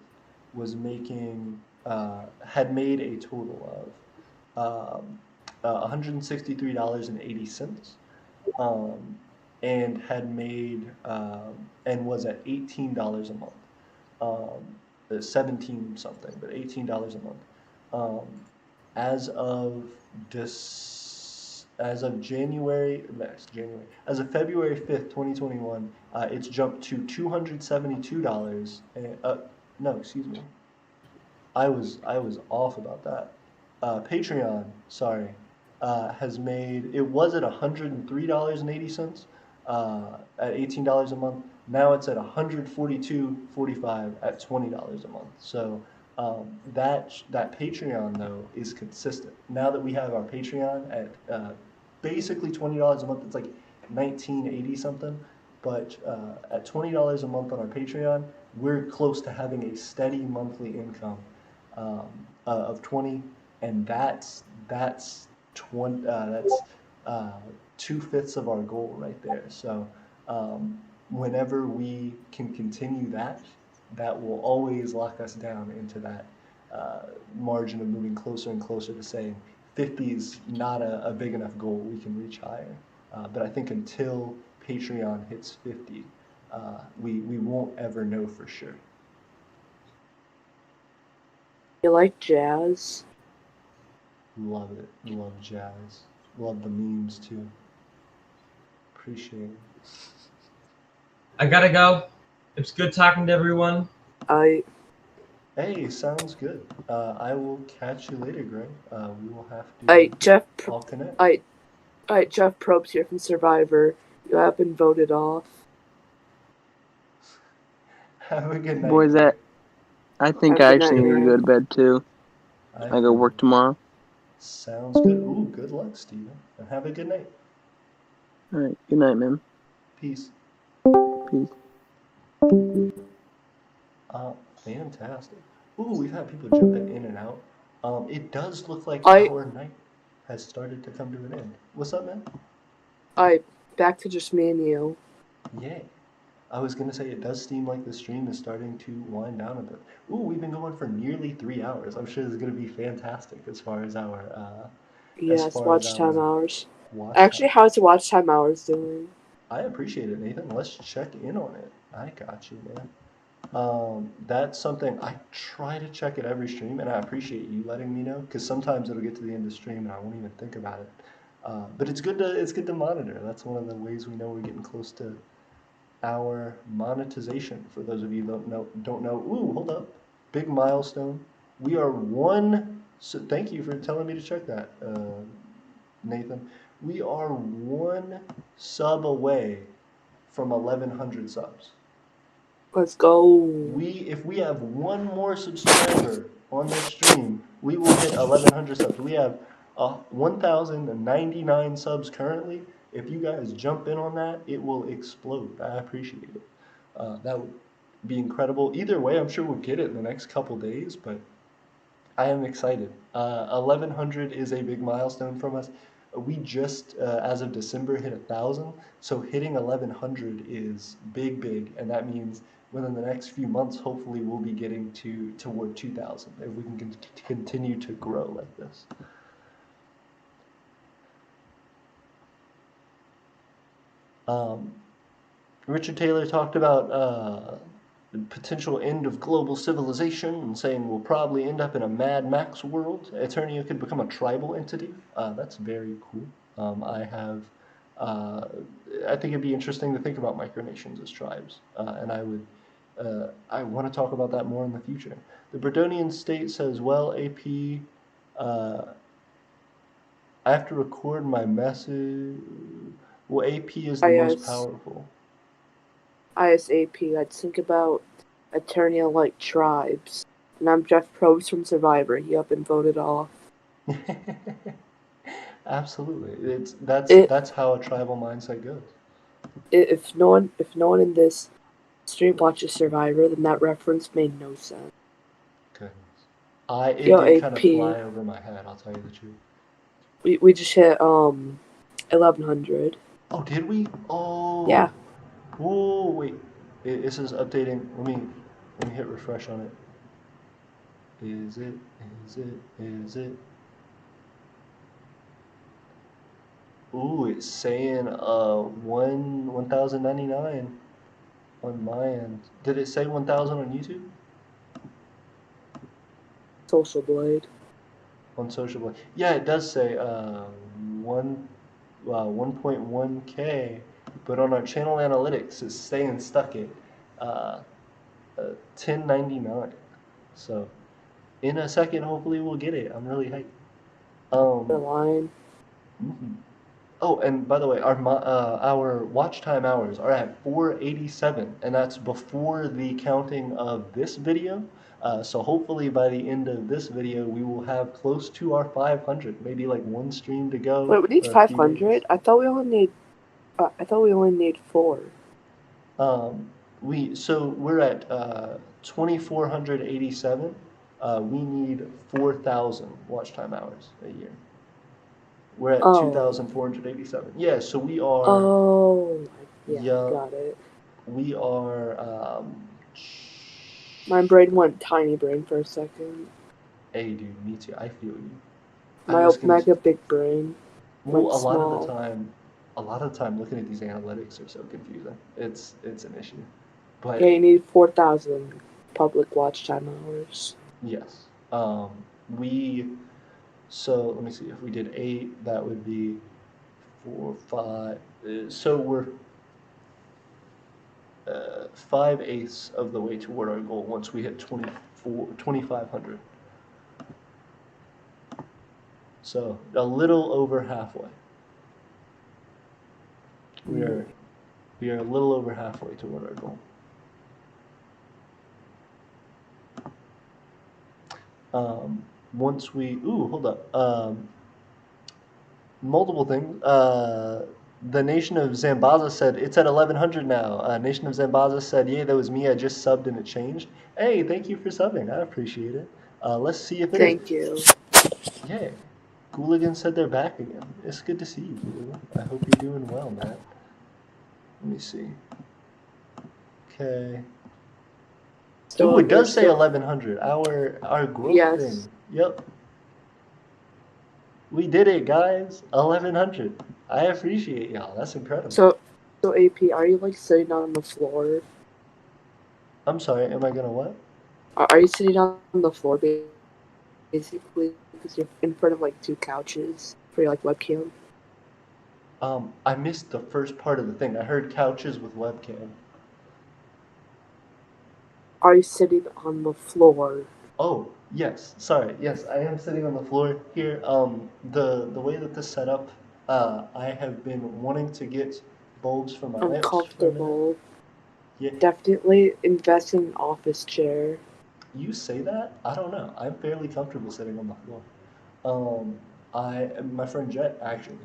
was making had made a total of $163.80, and had made and was at $18 a month, 17 something, but $18 a month. As of as of as of February 5th, 2021, it's jumped to $272. No, excuse me. I was off about that. Patreon, sorry, has made it was at $103.80 at $18 a month. Now it's at $142.45 at $20 a month. So that Patreon though is consistent. Now that we have our Patreon at basically $20 a month, it's like $19.80 something. But at $20 a month on our Patreon, we're close to having a steady monthly income of 20, and that's 20. That's 2/5 of our goal right there. So whenever we can continue that, that will always lock us down into that margin of moving closer and closer to saying 50 is not a big enough goal. We can reach higher. But I think until Patreon hits 50, we won't ever know for sure. You like jazz? Love it. Love jazz. Love the memes too. Appreciate it. I gotta go. It's good talking to everyone. Hey, sounds good. I will catch you later, Greg. We will have to Jeff. all connect. Alright, Jeff Probst here from Survivor. You have been voted off. Have a good night. Boys, I think I actually need to go to bed too. I go work tomorrow. Sounds good. Ooh, good luck, Steven. And have a good night. Alright, good night, man. Peace. Peace. Fantastic. Ooh, we've had people jumping in and out. It does look like our night has started to come to an end. What's up, man? Back to just me and you. Yay. I was going to say it does seem like the stream is starting to wind down a bit. Ooh, we've been going for nearly 3 hours. I'm sure this is going to be fantastic as far as our... watch time hours. Actually, how's the watch time hours doing? I appreciate it, Nathan. Let's check in on it. I got you, man. That's something I try to check at every stream, and I appreciate you letting me know, because sometimes it'll get to the end of the stream and I won't even think about it. But it's good to monitor. That's one of the ways we know we're getting close to our monetization. For those of you who don't know. Ooh, hold up. Big milestone. We are one. So thank you for telling me to check that, Nathan. We are one sub away from 1,100 subs. Let's go. If we have one more subscriber on this stream, we will hit 1,100 subs. We have 1,099 subs currently. If you guys jump in on that, it will explode. I appreciate it. That would be incredible. Either way, I'm sure we'll get it in the next couple days, but I am excited. 1,100 is a big milestone from us. We just, as of December, hit 1,000. So hitting 1,100 is big, and that means within the next few months, hopefully, we'll be getting toward 2,000 if we can continue to grow like this. Richard Taylor talked about the potential end of global civilization and saying we'll probably end up in a Mad Max world. Aeternia could become a tribal entity. That's very cool. I think it'd be interesting to think about micronations as tribes, and I want to talk about that more in the future. The Bredonian state says, well, AP, I have to record my message. Well, AP is the most powerful. ISAP, I'd think about Aeternia like tribes. And I'm Jeff Probst from Survivor. He up and voted off. Absolutely. It, That's how a tribal mindset goes. if no one in this stream watches Survivor, then that reference made no sense. Goodness. It Yo, did kind of AP. fly over my head, I'll tell you the truth. We just hit 1100. Oh, did we? Oh. Yeah. Oh, wait. This is updating. Let me hit refresh on it. Is it? Ooh, it's saying 1099 on my end. Did it say 1000 on YouTube? Social Blade. On Social Blade. Yeah, it does say 1.1K, but on our channel analytics, it's staying stuck at 1099. So, in a second, hopefully we'll get it. I'm really hyped. The line. Mm-hmm. Oh, and by the way, our watch time hours are at 487, and that's before the counting of this video. So hopefully by the end of this video, we will have close to our 500, maybe like one stream to go. Wait, we need or a few 500? days. I thought we only need 4. We're at 2,487. We need 4,000 watch time hours a year. We're at 2,487. Yeah, so we are. Oh, yeah, Yeah, got it. we are. My brain went tiny brain for a second. Hey, dude, me too. I feel you. My mega big brain went a lot small. of the time, looking at these analytics are so confusing. It's an issue. But yeah, you need 4,000 public watch time hours. Yes. So let me see. If we did 8, that would be 4, 5. So we're 5/8 of the way toward our goal once we hit 2,500. So a little over halfway. We are a little over halfway toward our goal. Once we hold up. Multiple things. The Nation of Zambaza said it's at 1100 now. Nation of Zambaza said, "Yeah, that was me. I just subbed and it changed." Hey, thank you for subbing. I appreciate it. Let's see if it is. Thank you. Yeah. Gooligan said they're back again. It's good to see you, Gooligan. I hope you're doing well, Matt. Let me see. Okay. Ooh, it does say 1100. Our growth thing. Yep. We did it, guys. 1100. I appreciate y'all. That's incredible. So AP, are you like sitting on the floor? I'm sorry. Am I gonna what? Are you sitting on the floor basically because you're in front of like 2 couches for your like webcam? I missed the first part of the thing. I heard couches with webcam. Are you sitting on the floor? Oh, yes. Sorry. Yes, I am sitting on the floor here. The way that this set up, I have been wanting to get bulbs for my lamps. Uncomfortable. Yeah. Definitely invest in an office chair. You say that? I don't know. I'm fairly comfortable sitting on the floor. My friend Jet actually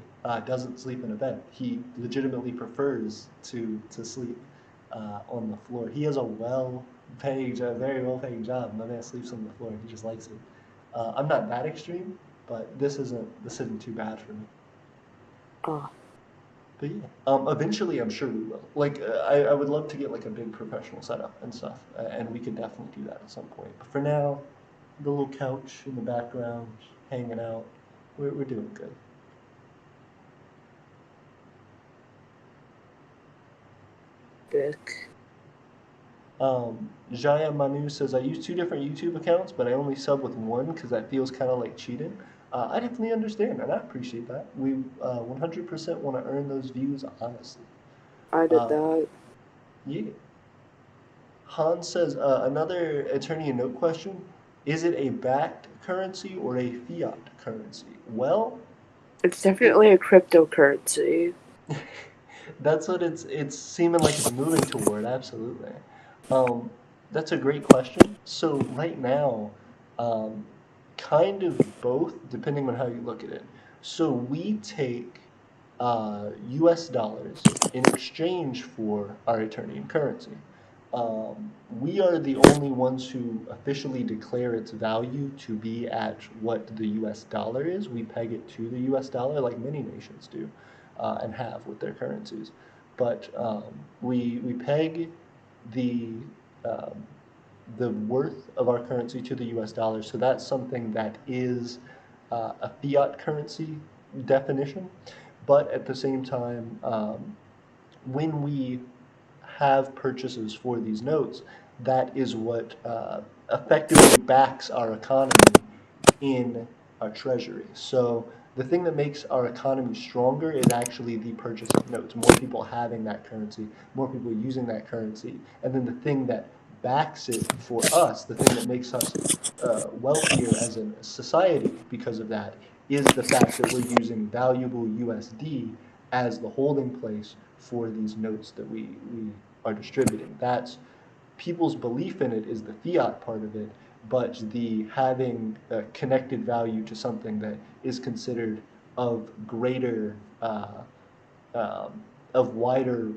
doesn't sleep in a bed. He legitimately prefers to sleep on the floor. He has a very well-paying job. My man sleeps on the floor. He just likes it. I'm not that extreme, but this isn't too bad for me. But yeah, eventually I'm sure we will. Like, I would love to get like a big professional setup and stuff, and we could definitely do that at some point. But for now, the little couch in the background, hanging out, we're doing good. Vic. Jaya Manu says, I use 2 different YouTube accounts, but I only sub with one because that feels kind of like cheating. I definitely understand, and I appreciate that. We 100% want to earn those views honestly. I did that. Yeah. Hans says, another Aeternia note question. Is it a backed currency or a fiat currency? Well, it's definitely a cryptocurrency. That's what it's seeming like it's moving toward, absolutely. Um, that's a great question. So right now, um, kind of both, depending on how you look at it. So we take US dollars in exchange for our Eternian currency. We are the only ones who officially declare its value to be at what the US dollar is. We peg it to the US dollar like many nations do and have with their currencies. But we peg the um, the worth of our currency to the US dollar. So that's something that is a fiat currency definition. But at the same time, when we have purchases for these notes, that is what effectively backs our economy in our treasury. So the thing that makes our economy stronger is actually the purchase of notes, more people having that currency, more people using that currency. And then the thing that backs it for us, the thing that makes us wealthier as a society because of that, is the fact that we're using valuable USD as the holding place for these notes that we are distributing. That's people's belief in it is the fiat part of it, but the having a connected value to something that is considered of greater, of wider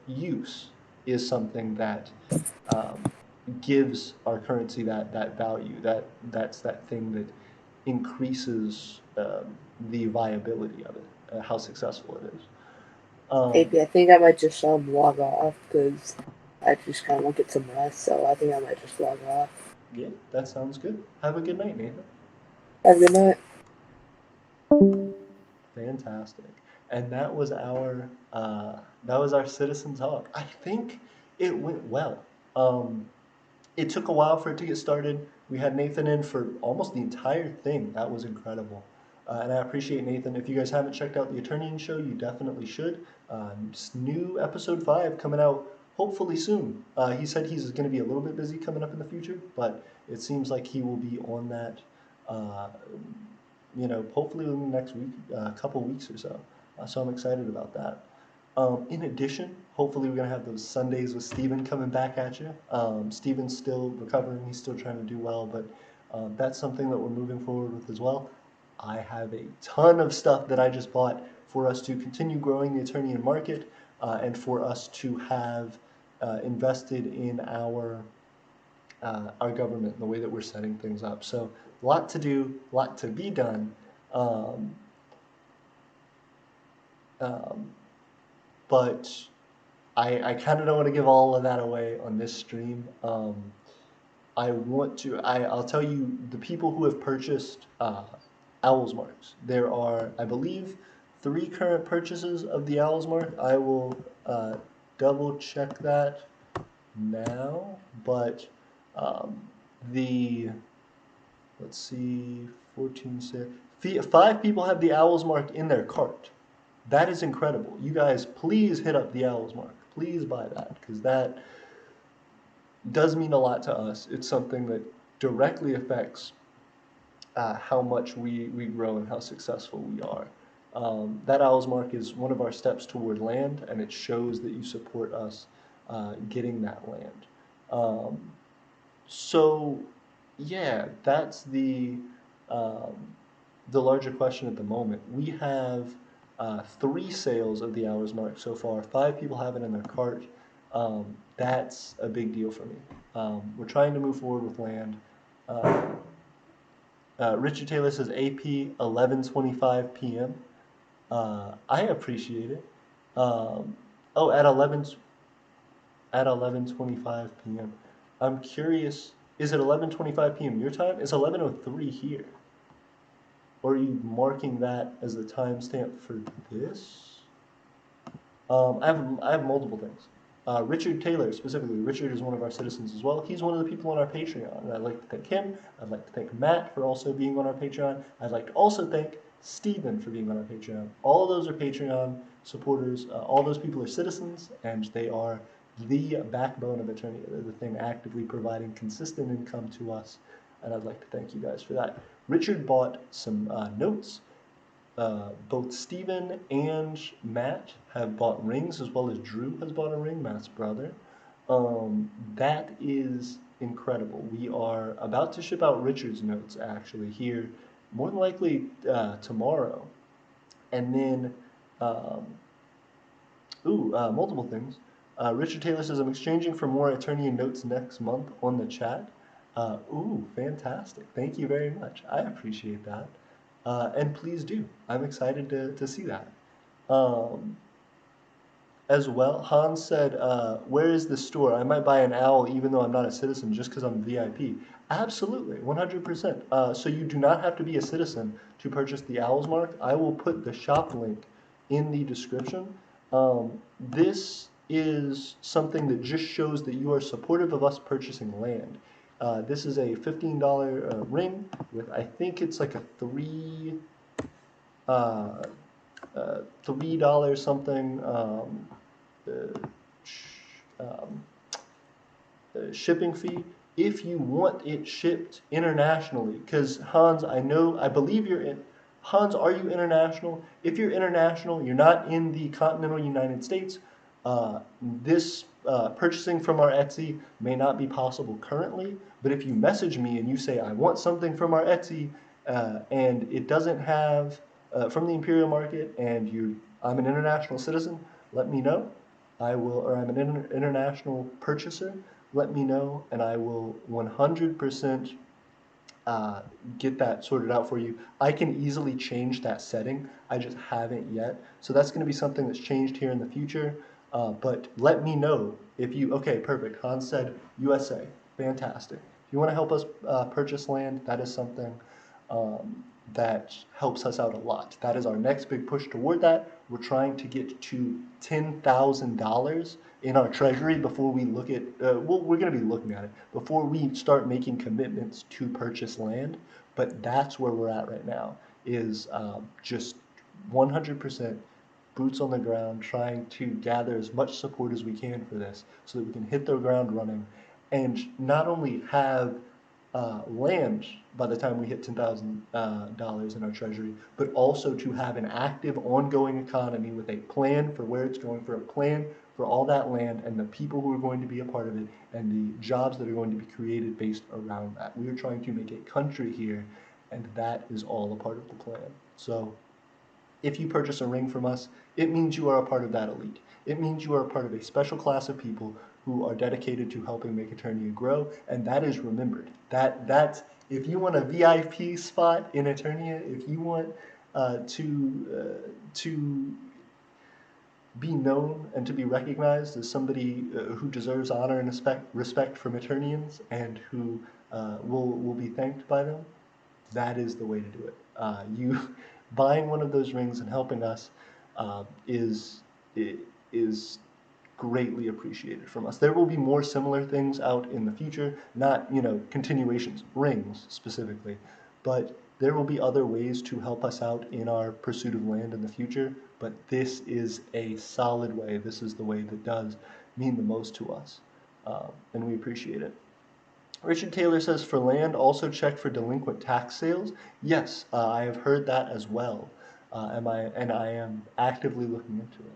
use is something that um, gives our currency that value. That's that thing that increases the viability of it, how successful it is. AP, I think I might just log off because I just kind of want to get some rest. So I think I might just log off. Yeah, that sounds good. Have a good night, Nathan. Have a good night. Fantastic. And that was our citizen talk. I think it went well. Um, it took a while for it to get started. We had Nathan in for almost the entire thing. That was incredible. And I appreciate Nathan. If you guys haven't checked out the Eternian show, you definitely should. New episode 5 coming out hopefully soon. He said he's going to be a little bit busy coming up in the future, but it seems like he will be on that, uh, hopefully within the next week, couple weeks or so. So I'm excited about that. In addition, hopefully we're gonna have those Sundays with Steven coming back at you. Steven's still recovering, he's still trying to do well, but that's something that we're moving forward with as well. I have a ton of stuff that I just bought for us to continue growing the Eternian market and for us to have invested in our government and the way that we're setting things up. So a lot to do, a lot to be done. Um, um, but I kind of don't want to give all of that away on this stream. I'll tell you the people who have purchased Owl's Marks. There are, I believe, 3 current purchases of the Owl's Mark. I will double check that now, but um, the, let's see, 14, 5 people have the Owl's Mark in their cart. That is incredible. You guys, please hit up the Owl's Mark. Please buy that, because that does mean a lot to us. It's something that directly affects how much we grow and how successful we are. That Owl's Mark is one of our steps toward land, and it shows that you support us getting that land. Um, so, yeah, that's um, the larger question at the moment. We have 3 sales of the Hours Mark so far. 5 people have it in their cart. That's a big deal for me. We're trying to move forward with land. Richard Taylor says AP 11:25 p.m. I appreciate it. Oh, at 11:25 p.m. I'm curious. Is it 11:25 p.m. your time? It's 11:03 here. Or are you marking that as the timestamp for this? I have multiple things. Richard Taylor, specifically, Richard is one of our citizens as well. He's one of the people on our Patreon, and I'd like to thank him. I'd like to thank Matt for also being on our Patreon. I'd like to also thank Stephen for being on our Patreon. All of those are Patreon supporters. All those people are citizens, and they are the backbone of Aeternia. They're the thing actively providing consistent income to us, and I'd like to thank you guys for that. Richard bought some notes both Steven and Matt have bought rings, as well as Drew has bought a ring, Matt's brother. That is incredible. We are about to ship out Richard's notes actually here, more than likely tomorrow. And then, um, multiple things. Richard Taylor says, I'm exchanging for more Aeternia notes next month on the chat. Fantastic. Thank you very much. I appreciate that. And please do. I'm excited to see that. Um, as well, Hans said, where is the store? I might buy an owl even though I'm not a citizen just because I'm VIP. Absolutely, 100%. So you do not have to be a citizen to purchase the Owl's Mark. I will put the shop link in the description. This is something that just shows that you are supportive of us purchasing land. This is a $15 ring with, I think it's like a $3 something um, shipping fee if you want it shipped internationally. Because Hans, I believe you're in. Hans, are you international? If you're international, you're not in the continental United States. This purchasing from our Etsy may not be possible currently, but if you message me and you say, I want something from our Etsy, and it doesn't have from the Imperial market, and I'm an international citizen, let me know. Or I'm an international purchaser, let me know, and I will 100% get that sorted out for you. I can easily change that setting. I just haven't yet. So that's going to be something that's changed here in the future. But let me know okay, perfect. Hans said USA. Fantastic. If you want to help us purchase land, that is something that helps us out a lot. That is our next big push toward that. We're trying to get to $10,000 in our treasury before we look at, we're going to be looking at it before we start making commitments to purchase land. But that's where we're at right now, is just 100% boots on the ground, trying to gather as much support as we can for this so that we can hit the ground running and not only have land by the time we hit $10,000 in our treasury, but also to have an active, ongoing economy with a plan for where it's going, for a plan for all that land and the people who are going to be a part of it and the jobs that are going to be created based around that. We are trying to make a country here, and that is all a part of the plan. So if you purchase a ring from us, it means you are a part of that elite. It means you are a part of a special class of people who are dedicated to helping make Aeternia grow, and that is remembered. That's if you want a VIP spot in Aeternia, if you want to be known and to be recognized as somebody who deserves honor and respect from Eternians and who will be thanked by them, that is the way to do it. You buying one of those rings and helping us is greatly appreciated from us. There will be more similar things out in the future, not continuations, rings specifically, but there will be other ways to help us out in our pursuit of land in the future. But this is a solid way. This is the way that does mean the most to us, and we appreciate it. Richard Taylor says, for land, also check for delinquent tax sales. Yes, I have heard that as well, and I am actively looking into it.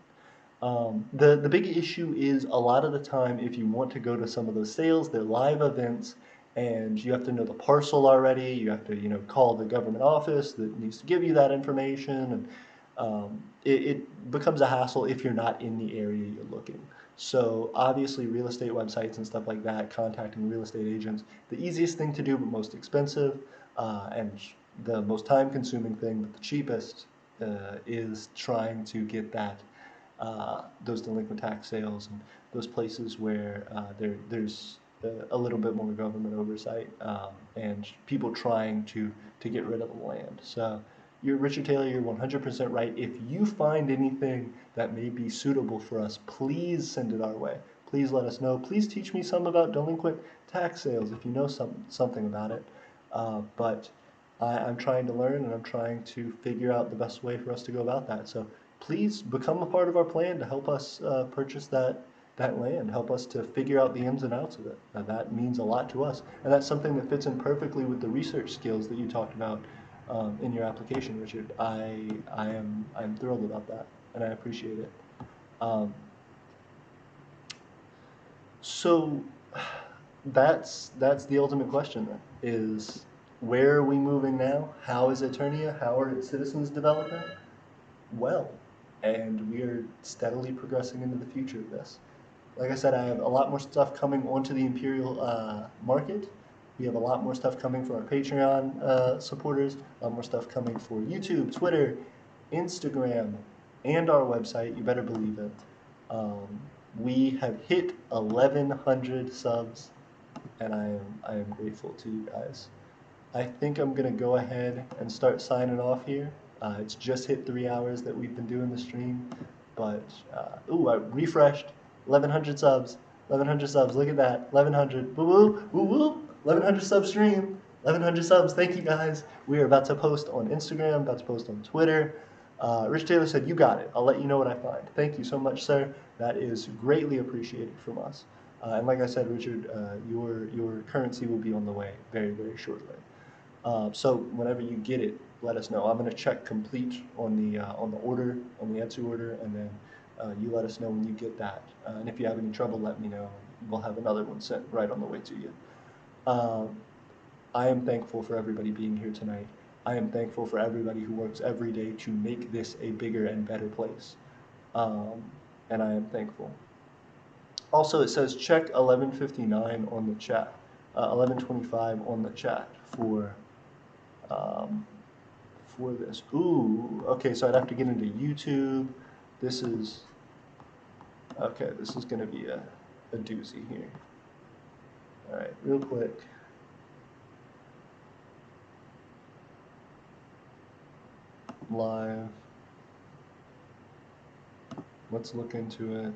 The big issue is a lot of the time, if you want to go to some of those sales, they're live events, and you have to know the parcel already. You have to call the government office that needs to give you that information, and it becomes a hassle if you're not in the area you're looking. So obviously real estate websites and stuff like that, contacting real estate agents, the easiest thing to do but most expensive, and the most time consuming thing but the cheapest is trying to get that those delinquent tax sales and those places where there's a little bit more government oversight and people trying to get rid of the land. So Richard Taylor, you're 100% right. If you find anything that may be suitable for us, please send it our way. Please let us know. Please teach me some about delinquent tax sales if you know something about it. But I'm trying to learn, and I'm trying to figure out the best way for us to go about that. So please become a part of our plan to help us purchase that land, help us to figure out the ins and outs of it. That means a lot to us, and that's something that fits in perfectly with the research skills that you talked about in your application, Richard. I'm thrilled about that, and I appreciate it. Um, so that's the ultimate question then, is where are we moving now? How is Aeternia? How are its citizens developing? Well, and we are steadily progressing into the future of this. Like I said, I have a lot more stuff coming onto the Imperial market. We have a lot more stuff coming for our Patreon supporters, a lot more stuff coming for YouTube, Twitter, Instagram, and our website. You better believe it. We have hit 1,100 subs, and I am grateful to you guys. I think I'm gonna go ahead and start signing off here. It's just hit 3 hours that we've been doing the stream, but I refreshed. 1,100 subs. 1,100 subs. Look at that. 1,100. Woo woo woo woo. 1,100 sub stream. 1,100 subs. Thank you guys. We are about to post on Instagram. About to post on Twitter. Rich Taylor said, "You got it. I'll let you know what I find." Thank you so much, sir. That is greatly appreciated from us. And like I said, Richard, your currency will be on the way very, very shortly. So whenever you get it, let us know. I'm going to check complete on the order, on the Etsy order, and then you let us know when you get that. And if you have any trouble, let me know. We'll have another one sent right on the way to you. I am thankful for everybody being here tonight. I am thankful for everybody who works every day to make this a bigger and better place. And I am thankful. Also, it says check 11:59 on the chat, 11:25 on the chat for this. Ooh, okay, so I'd have to get into YouTube. This is going to be a doozy here. All right, real quick. Live. Let's look into it.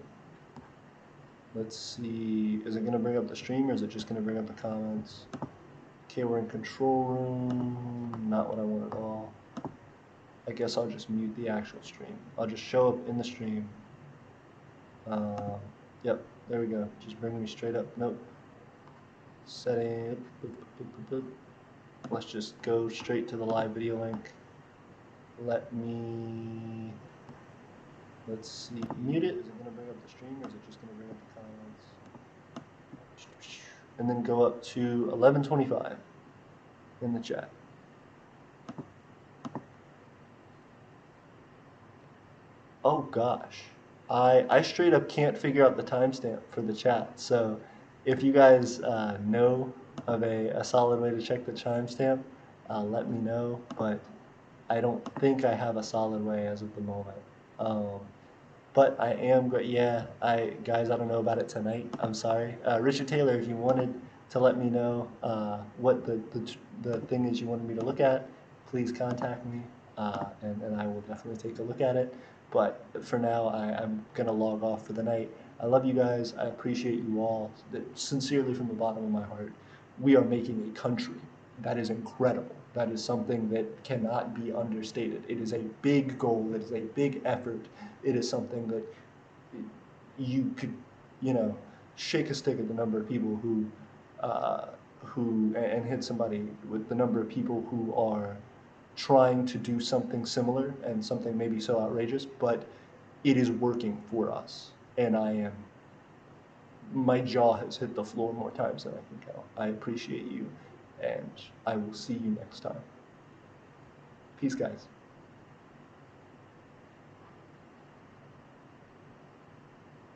Let's see. Is it going to bring up the stream, or is it just going to bring up the comments? Okay, we're in control room. Not what I want at all. I guess I'll just mute the actual stream. I'll just show up in the stream. Yep, there we go. Just bring me straight up. Nope. Setting. Let's just go straight to the live video link. Let's see. Mute it. Is it going to bring up the stream, or is it just going to bring up the comments? And then go up to 11:25 in the chat. Oh gosh, I straight up can't figure out the timestamp for the chat. So if you guys know of a solid way to check the timestamp, let me know. But I don't think I have a solid way as of the moment. But I am great. Yeah, guys, I don't know about it tonight. I'm sorry. Richard Taylor, if you wanted to let me know what the thing is you wanted me to look at, please contact me, and I will definitely take a look at it. But for now, I'm going to log off for the night. I love you guys. I appreciate you all. Sincerely, from the bottom of my heart, we are making a country. That is incredible. That is something that cannot be understated. It is a big goal. It is a big effort. It is something that you could, shake a stick at the number of people who and hit somebody with the number of people who are trying to do something similar and something maybe so outrageous, but it is working for us. And my jaw has hit the floor more times than I can count. I appreciate you, and I will see you next time. Peace, guys.